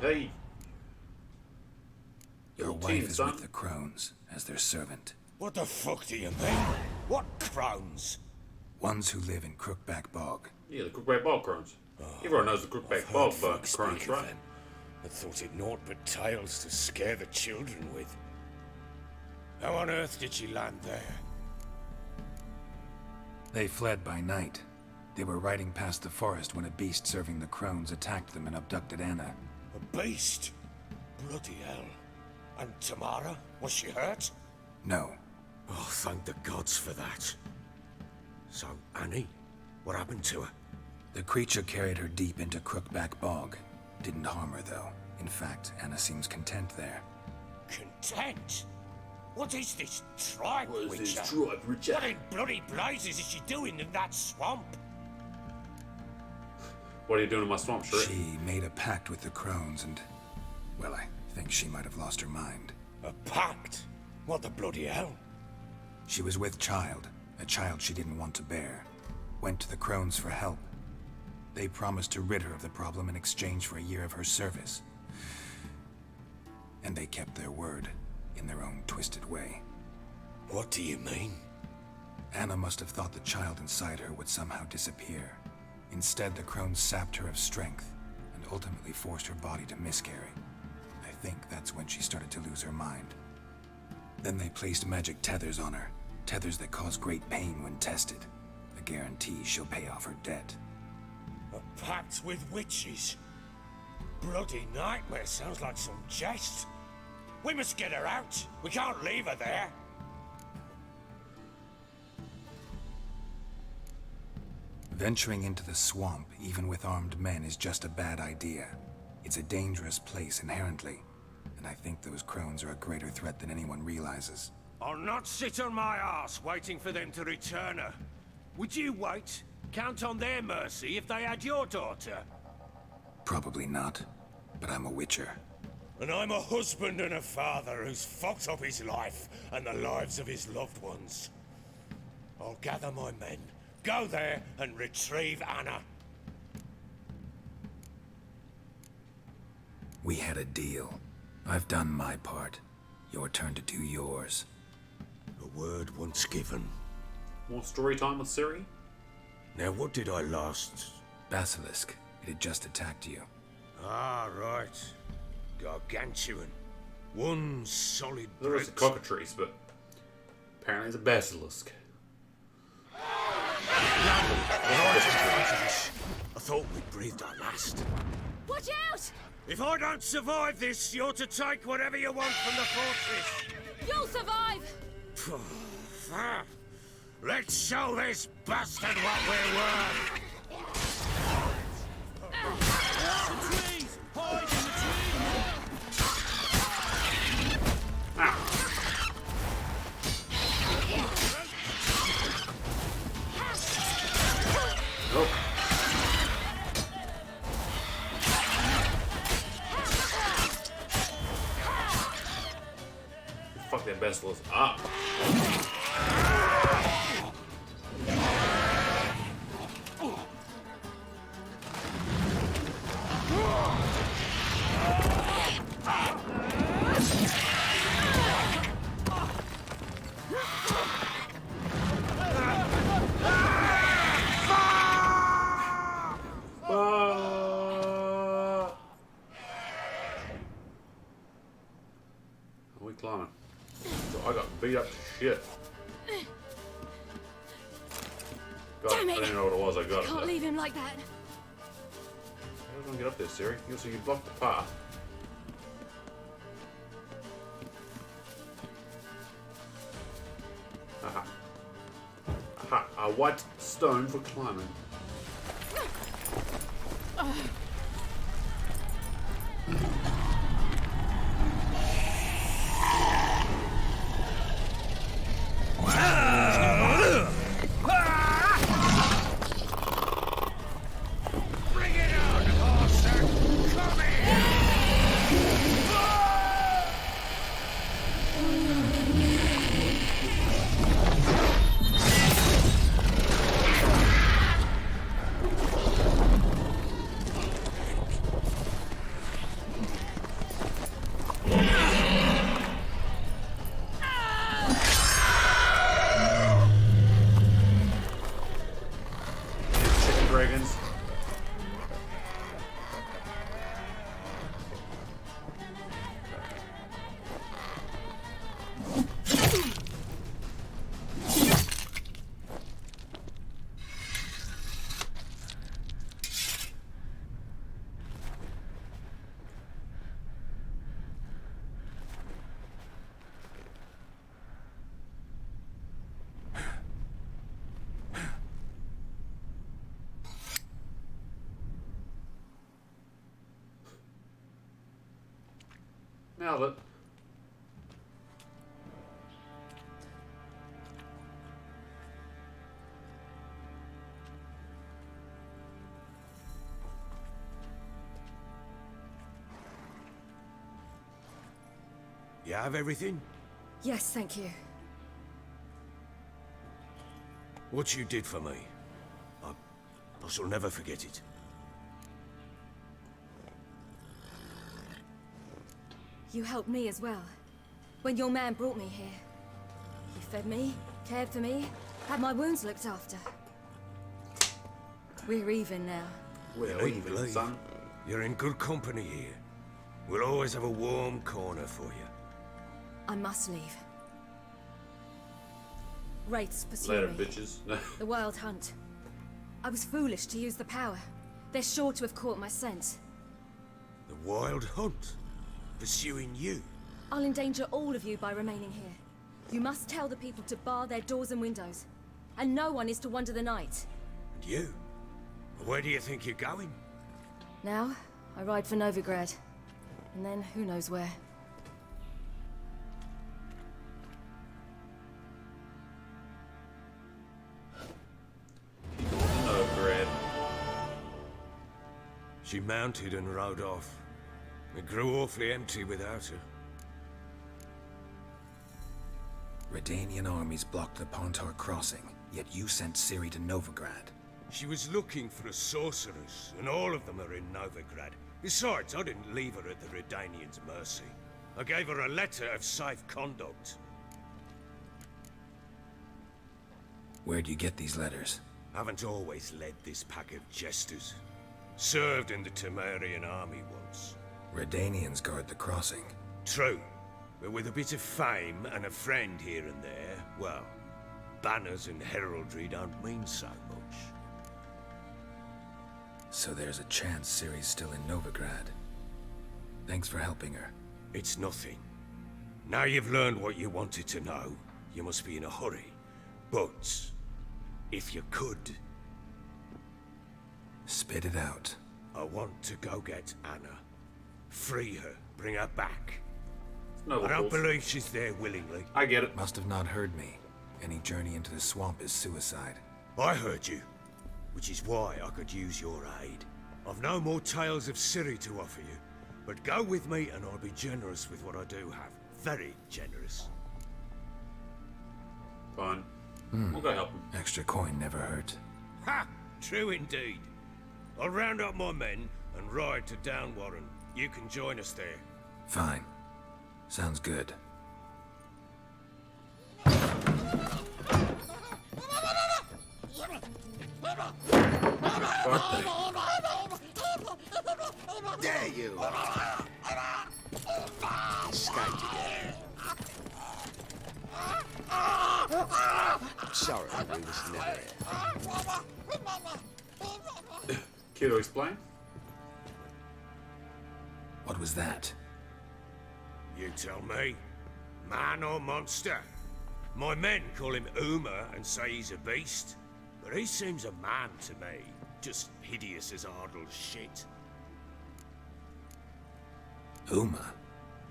Hey. Your wife is with the crones, as their servant. What the fuck do you mean? What crones? Ones who live in Crookback Bog. Yeah, the Crookback Bog crones. Everyone knows the Crookback Bog crones, right? I thought it naught but tales to scare the children with. How on earth did she land there? They fled by night. They were riding past the forest when a beast serving the crones attacked them and abducted Anna. A beast? Bloody hell. And Tamara? Was she hurt? No. Oh, thank the gods for that. So, Annie, what happened to her? The creature carried her deep into Crookback Bog. Didn't harm her, though. In fact, Anna seems content there. Content? What is this tribe, What is Witcher? this tribe, Witcher? What in bloody blazes is she doing in that swamp? What are you doing in my swamp, shirt? She made a pact with the crones and... well, I think she might have lost her mind. A pact? What the bloody hell? She was with child, a child she didn't want to bear. Went to the crones for help. They promised to rid her of the problem in exchange for a year of her service. And they kept their word, in their own twisted way. What do you mean? Anna must have thought the child inside her would somehow disappear. Instead, the crones sapped her of strength, and ultimately forced her body to miscarry. I think that's when she started to lose her mind. Then they placed magic tethers on her, tethers that cause great pain when tested. A guarantee she'll pay off her debt. A pact with witches? Bloody nightmare, sounds like some jest. We must get her out. We can't leave her there. Venturing into the swamp, even with armed men, is just a bad idea. It's a dangerous place inherently, and I think those crones are a greater threat than anyone realizes. I'll not sit on my arse waiting for them to return her. Would you wait? Count on their mercy if they had your daughter? Probably not, but I'm a witcher. And I'm a husband and a father who's fucked up his life and the lives of his loved ones. I'll gather my men, go there and retrieve Anna. We had a deal. I've done my part. Your turn to do yours. A word once given. More story time with Ciri? Now what did I last... Basilisk. It had just attacked you. Ah, right. Gargantuan. One solid There was the cockatrice, but apparently it's a basilisk. I thought we breathed our last. Watch out! If I don't survive this, you're to take whatever you want from the fortress. You'll survive! Let's show this bastard what we're worth! Trees! Hide in the trees! Oh. Fuck that basilisk up. Are we climbing? So I got beat up to shit. God, Damn it! I didn't know what it was. I got it. Can't leave him like that. How are we gonna get up there, Ciri? You see, you blocked the path. Aha. Aha. A white stone for climbing. Bring it on, Horser! Come Chicken dragons. Nailed it. You have everything? Yes, thank you. What you did for me, I shall never forget it. You helped me as well. When your man brought me here. You fed me, cared for me, had my wounds looked after. We're even now. We're even, son. You're in good company here. We'll always have a warm corner for you. I must leave. Wraiths pursue Later, me. bitches. The Wild Hunt. I was foolish to use the power. They're sure to have caught my scent. The Wild Hunt? Pursuing you? I'll endanger all of you by remaining here. You must tell the people to bar their doors and windows. And no one is to wander the night. And you? Where do you think you're going? Now, I ride for Novigrad. And then who knows where. Novigrad. She mounted and rode off. It grew awfully empty without her. Redanian armies blocked the Pontar crossing, yet you sent Ciri to Novigrad. She was looking for a sorceress, and all of them are in Novigrad. Besides, I didn't leave her at the Redanians' mercy. I gave her a letter of safe conduct. Where'd you get these letters? Haven't always led this pack of jesters. Served in the Temerian army once. Redanians guard the crossing. True. But with a bit of fame and a friend here and there, well, banners and heraldry don't mean so much. So there's a chance Ciri's still in Novigrad. Thanks for helping her. It's nothing. Now you've learned what you wanted to know, you must be in a hurry. But, if you could... Spit it out. I want to go get Anna. Free her, bring her back. No, I don't believe she's there willingly. I get it. Must have not heard me. Any journey into the swamp is suicide. I heard you, which is why I could use your aid. I've no more tales of Ciri to offer you, but go with me and I'll be generous with what I do have. Very generous. Fine. We'll go help him. Extra coin never hurt. Ha! True indeed. I'll round up my men and ride to Downwarren. You can join us there. Fine. Sounds good. There you are. Escaped again. Sorry, we was never here. Care to explain? What was that? You tell me. Man or monster? My men call him Uma and say he's a beast. But he seems a man to me. Just hideous as Ardle's shit. Uma?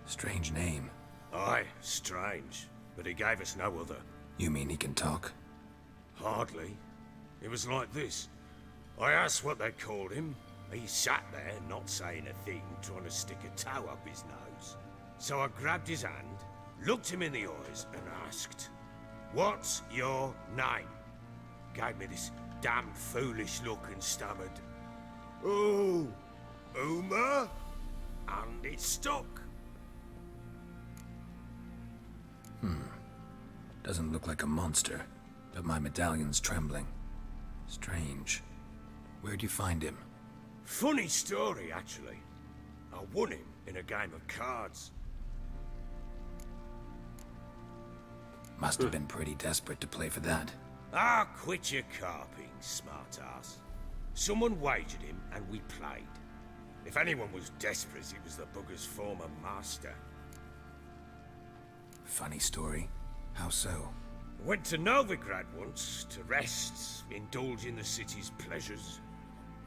Strange name. Aye, strange. But he gave us no other. You mean he can talk? Hardly. It was like this. I asked what they called him. He sat there, not saying a thing, trying to stick a toe up his nose. So I grabbed his hand, looked him in the eyes, and asked, "What's your name?" Gave me this damn foolish look and stammered, "Oh, Uma?" And it stuck. Doesn't look like a monster, but my medallion's trembling. Strange. Where'd you find him? Funny story, actually. I won him in a game of cards. Must have been pretty desperate to play for that. Ah, quit your carping, smartass. Someone wagered him and we played. If anyone was desperate, it was the bugger's former master. Funny story. How so? Went to Novigrad once to rest, indulge in the city's pleasures.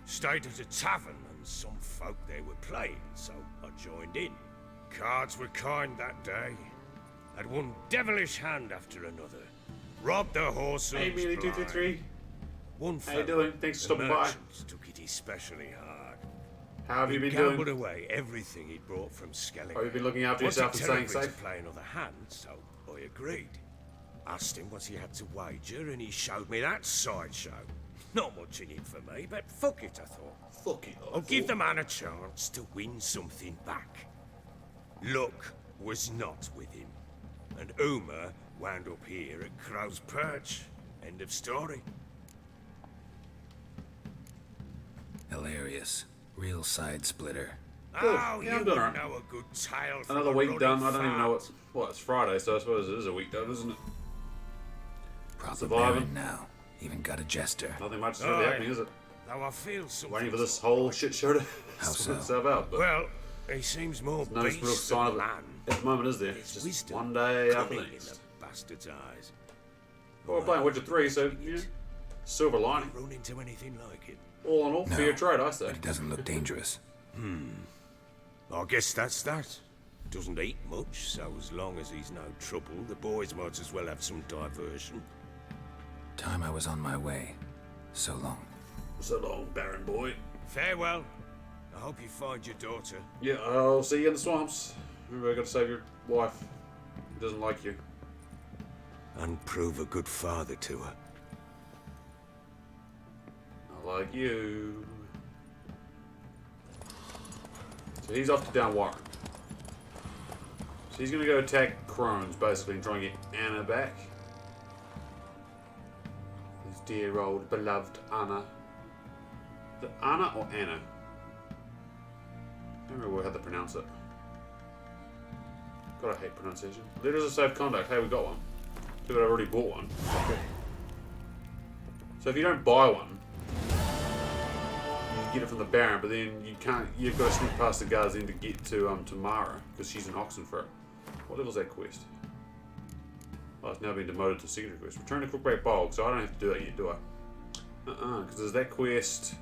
Stayed at a tavern and some folk there were playing, so I joined in. Cards were kind that day. Had one devilish hand after another. Robbed the horse. Hey, Mealy 223. One How you fellow, doing? Thanks for the stopping by. merchant, took it especially hard. How have you been gambled doing? away everything he'd brought from Skellige. Have you been looking after yourself and Wanted staying terribly safe? to play another hand, so I agreed. Asked him what he had to wager, and he showed me that sideshow. Not much in it for me, but fuck it, I thought. Fuck it, I'll give the man a chance to win something back. Luck was not with him, and Uma wound up here at Crow's Perch. End of story. Hilarious. Real side splitter. Oh, Yeah, you I'm would done alright. know a good tale from Another a week ruddy done. I don't even know farm. it's Friday, so I suppose it is a week done, isn't it? Proper Surviving. Baron now. Even got a jester. Nothing much is really Aye. happening, is it? Though I feel something. Waiting for this whole shit show to How sort so? itself out. But Well, he seems more no real beast sign than of it man. at the moment, is there? His It's just wisdom one day after cunning the in next. the bastard's eyes. Well, we're playing Witcher 3, so yeah, silver lining. Run into anything like it? All in all, No, fair trade, I say. But it doesn't look dangerous. I guess that's that. Doesn't eat much, so as long as he's no trouble, the boys might as well have some diversion. Time I was on my way. So long. So long, Baron boy. Farewell. I hope you find your daughter. Yeah, I'll see you in the swamps. Remember, I gotta save your wife. Who doesn't like you. And prove a good father to her. I like you. So he's off to Downwarren. So he's gonna go attack Crones, basically, and try and get Anna back. His dear old beloved Anna. Is it Anna or Anna? I don't remember how to pronounce it. God, I hate pronunciation. Letters of safe conduct. Hey, we got one. Dude, I've already bought one. Okay. So if you don't buy one, you get it from the Baron, but then you can't. You've got to sneak past the guards in to get to Mara because she's an Oxenfurt. What level's that quest? Oh, it's now been demoted to secret quest. Return to Crookback Bog, so I don't have to do that yet, do I? Because there's that quest.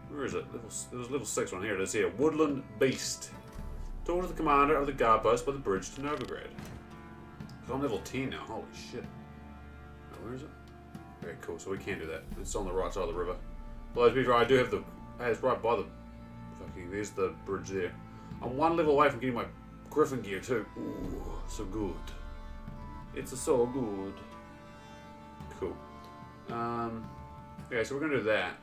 Where is it? There's level 6 one here. It is here. Woodland Beast. Talk to the commander of the guard post by the bridge to Novigrad. So I'm level 10 now. Holy shit. Oh, where is it? Very cool. So we can do that. It's on the right side of the river. Well, to be fair, I do have the. Hey, it's right by the. Fucking. There's the bridge there. I'm one level away from getting my Griffin gear too. Ooh, so good. It's so good. Cool. Okay, so we're gonna do that.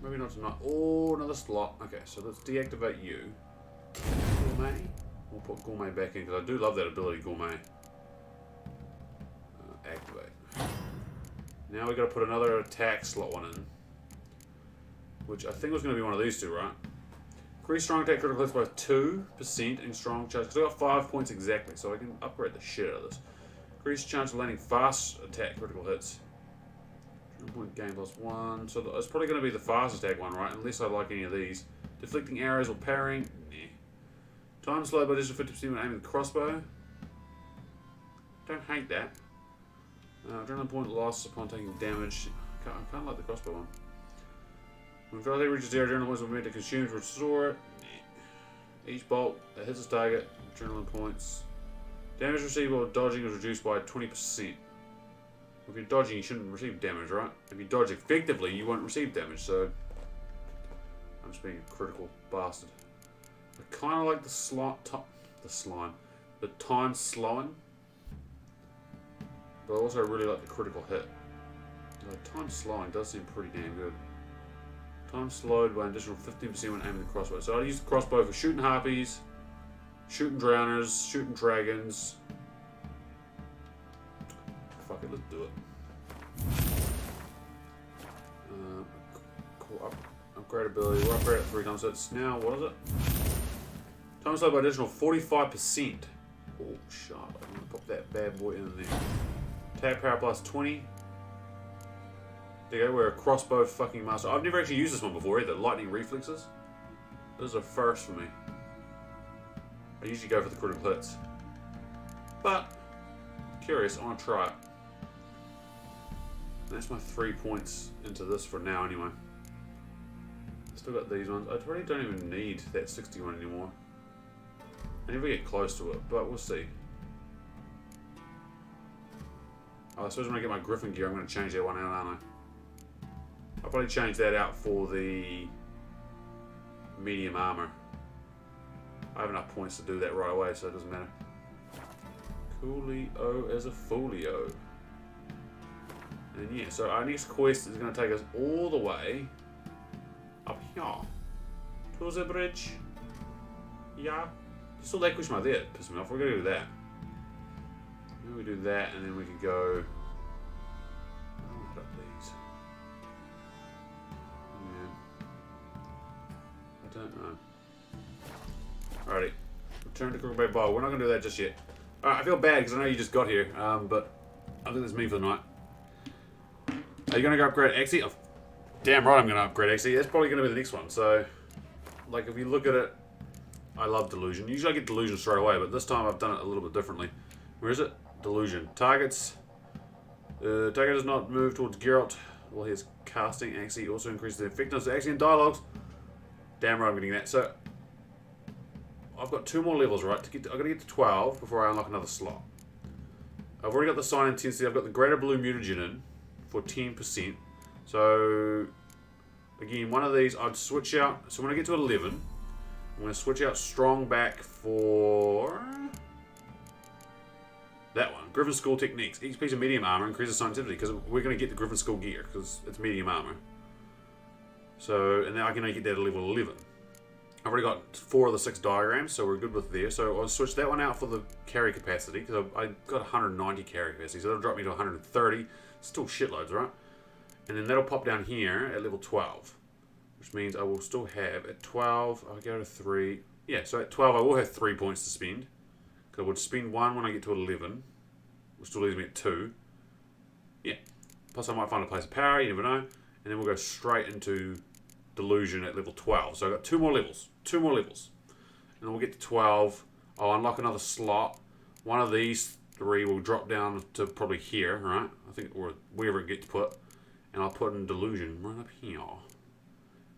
Maybe not tonight. Oh, another slot. Okay, so let's deactivate you. Gourmet. We'll put Gourmet back in because I do love that ability, Gourmet. Activate. Now we got to put another attack slot one in, which I think was going to be one of these two, right? Increase strong attack critical hits by 2% in strong charge. Because I got 5 points exactly, so I can upgrade the shit out of this. Increase chance of landing fast attack critical hits. Point gain +1. So it's probably going to be the fast attack one, right? Unless I like any of these. Deflecting arrows or parrying. Nah. Time slowed by additional 50% when aiming the crossbow. Don't hate that. Adrenaline point loss upon taking damage. I can't like the crossbow one. When failure reaches zero, adrenaline points will be made to consume to restore it. Nah. Each bolt that hits its target, adrenaline points. Damage received while dodging is reduced by 20%. If you're dodging, you shouldn't receive damage, right? If you dodge effectively, you won't receive damage, so... I'm just being a critical bastard. I kind of like the time slowing. But I also really like the critical hit. The time slowing does seem pretty damn good. Time slowed by an additional 15% when aiming the crossbow. So I use the crossbow for shooting harpies, shooting drowners, shooting dragons. Fuck it, let's do it. Cool. Upgrade ability. We're upgraded 3 times. So it's now, what is it? Time slowed by additional 45%. Oh, sharp. I'm going to pop that bad boy in there. Attack power plus 20. There you go, we're a crossbow fucking master. I've never actually used this one before either. Lightning reflexes. This is a first for me. I usually go for the critical hits. But, curious, I want to try it. That's my 3 points into this for now anyway. Still got these ones. I really don't even need that 61 anymore. I never get close to it, but we'll see. Oh, I suppose when I get my Griffin gear, I'm going to change that one out, aren't I? I'll probably change that out for the medium armor. I have enough points to do that right away, so it doesn't matter. Coolio as a folio. And yeah, so our next quest is going to take us all the way up here to the bridge. Yeah. Still that question mark there. That pissed me off. We're going to do that. Maybe we do that and then we could go. Oh, put up these. Yeah. I don't know. Alrighty. Return to Crooked Bay Bar. We're not going to do that just yet. Alright, I feel bad because I know you just got here, but I think that's me for the night. Are you going to go upgrade Axie? Oh, damn right I'm going to upgrade Axie. That's probably going to be the next one. So, like, if you look at it, I love Delusion. Usually I get Delusion straight away, but this time I've done it a little bit differently. Where is it? Delusion. Targets. Target does not move towards Geralt. Well, his casting Axie also increases the effectiveness of Axie and dialogues. Damn right I'm getting that. So, I've got 2 more levels, right? I've got to get to 12 before I unlock another slot. I've already got the Sign Intensity. I've got the Greater Blue Mutagen in for 10%. So, again, one of these I'd switch out. So when I get to 11, I'm going to switch out Strong back for that one. Griffin School Techniques. Each piece of medium armor increases scientifically because we're going to get the Griffin School gear because it's medium armor. So, and then I can only get that at level 11. I've already got 4 of the 6 diagrams, so we're good with there. So I'll switch that one out for the carry capacity because I got 190 carry capacity, so that'll drop me to 130. Still shitloads, right? And then that'll pop down here at level 12, which means I will still have at 12. I'll go to 3. Yeah, so at 12 I will have 3 points to spend. Because I would spend 1 when I get to 11, which still leaves me at 2. Yeah. Plus I might find a place of power. You never know. And then we'll go straight into Delusion at level 12. So I've got 2 more levels. 2 more levels. And then we'll get to 12. I'll unlock another slot. One of these 3 will drop down to probably here, right? I think, or wherever it gets put. And I'll put in Delusion right up here.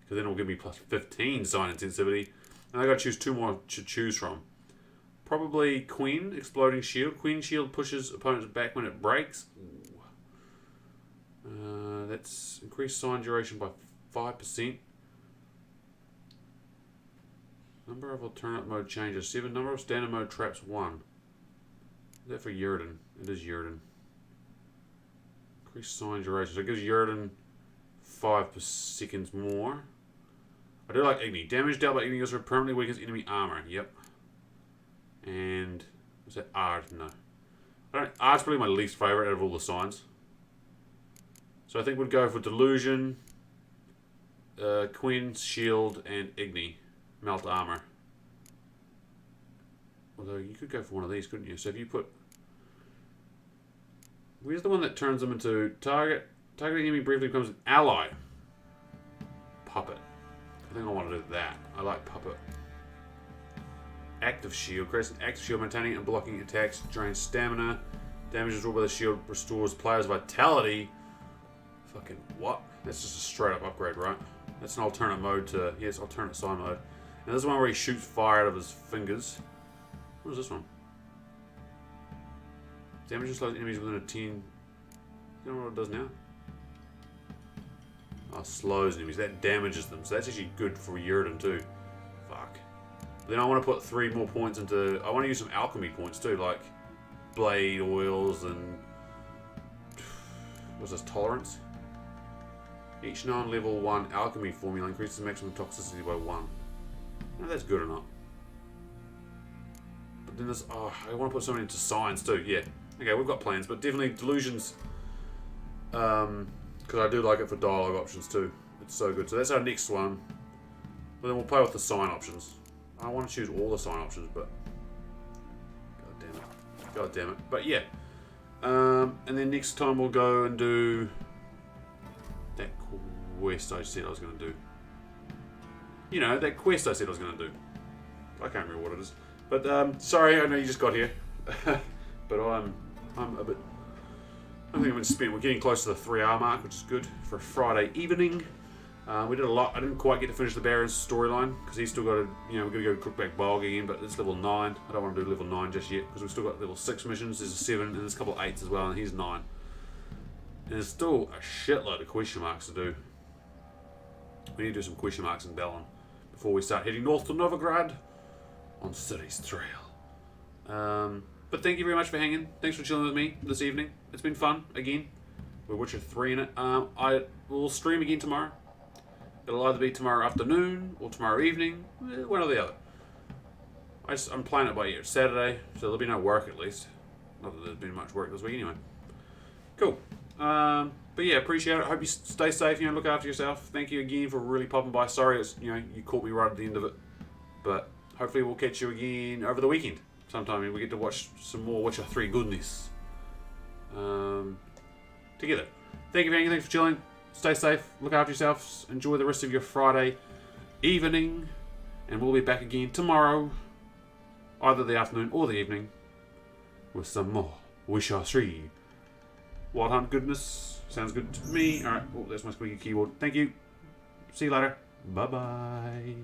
Because then it'll give me plus 15 Sign Intensity. And I got to choose 2 more to choose from. Probably Queen, Exploding Shield. Queen Shield pushes opponents back when it breaks. That's increased sign duration by 5%. Number of alternate mode changes 7. Number of standard mode traps 1. Is that for Yrden? It is Yrden. Increased sign duration. So it gives Yrden 5 seconds more. I do like Igni. Damage dealt by Igni also permanently weakens enemy armor. Yep. And was that Ard? No. Ard's probably my least favourite out of all the signs. So I think we'd go for Delusion, Queen's Shield, and Igni. Melt armor. Although you could go for one of these, couldn't you? So if you put... Where's the one that turns them into target? Targeting enemy briefly becomes an ally. Puppet. I think I want to do that. I like Puppet. Active Shield. Creates an active shield, maintaining and blocking attacks. Drains stamina. Damage is rolled by the shield. Restores player's vitality. Fucking what? That's just a straight up upgrade, right? That's an alternate mode to... Yes, alternate sign mode. Now this is one where he shoots fire out of his fingers. What is this one? Damage slows enemies within a 10... You know what it does now? Oh, slows enemies. That damages them. So that's actually good for Yrden too. Fuck. Then I want to put 3 more points into... I want to use some alchemy points too, like blade oils and... What's this? Tolerance? Each non-level 1 alchemy formula increases maximum toxicity by 1. I don't know if that's good or not. But then there's... Oh, I want to put something into science too. Yeah. Okay, we've got plans, but definitely Delusions... because I do like it for dialogue options too. It's so good. So that's our next one. But then we'll play with the sign options. I want to choose all the sign options, but... God damn it. God damn it. But yeah. And then next time we'll go and do... that quest I said I was going to do. You know, that quest I said I was going to do. I can't remember what it is. But, sorry, I know you just got here. But I'm a bit... I think we're getting close to the 3-hour mark, which is good for a Friday evening. We did a lot. I didn't quite get to finish the Baron's storyline because he's still got to, you know, we're going to go Crookback Bog again, but it's level 9. I don't want to do level 9 just yet because we've still got level 6 missions. There's a 7 and there's a couple of 8s as well, and he's 9. And there's still a shitload of question marks to do. We need to do some question marks in Dallin before we start heading north to Novigrad on City's Trail. But thank you very much for hanging. Thanks for chilling with me this evening. It's been fun, again. We're Witcher 3 in it. I will stream again tomorrow. It'll either be tomorrow afternoon or tomorrow evening. One or the other. I'm playing it by ear. It's Saturday, so there'll be no work at least. Not that there's been much work this week anyway. Cool. But yeah, appreciate it. Hope you stay safe. Look after yourself. Thank you again for really popping by. Sorry, it's you caught me right at the end of it. But hopefully we'll catch you again over the weekend sometime. We get to watch some more Witcher 3 goodness together. Thank you for hanging. Thanks for chilling. Stay safe. Look after yourselves. Enjoy the rest of your Friday evening. And we'll be back again tomorrow, either the afternoon or the evening, with some more Witcher 3 Wild Hunt goodness. Sounds good to me. Alright, that's my squeaky keyboard. Thank you. See you later. Bye-bye.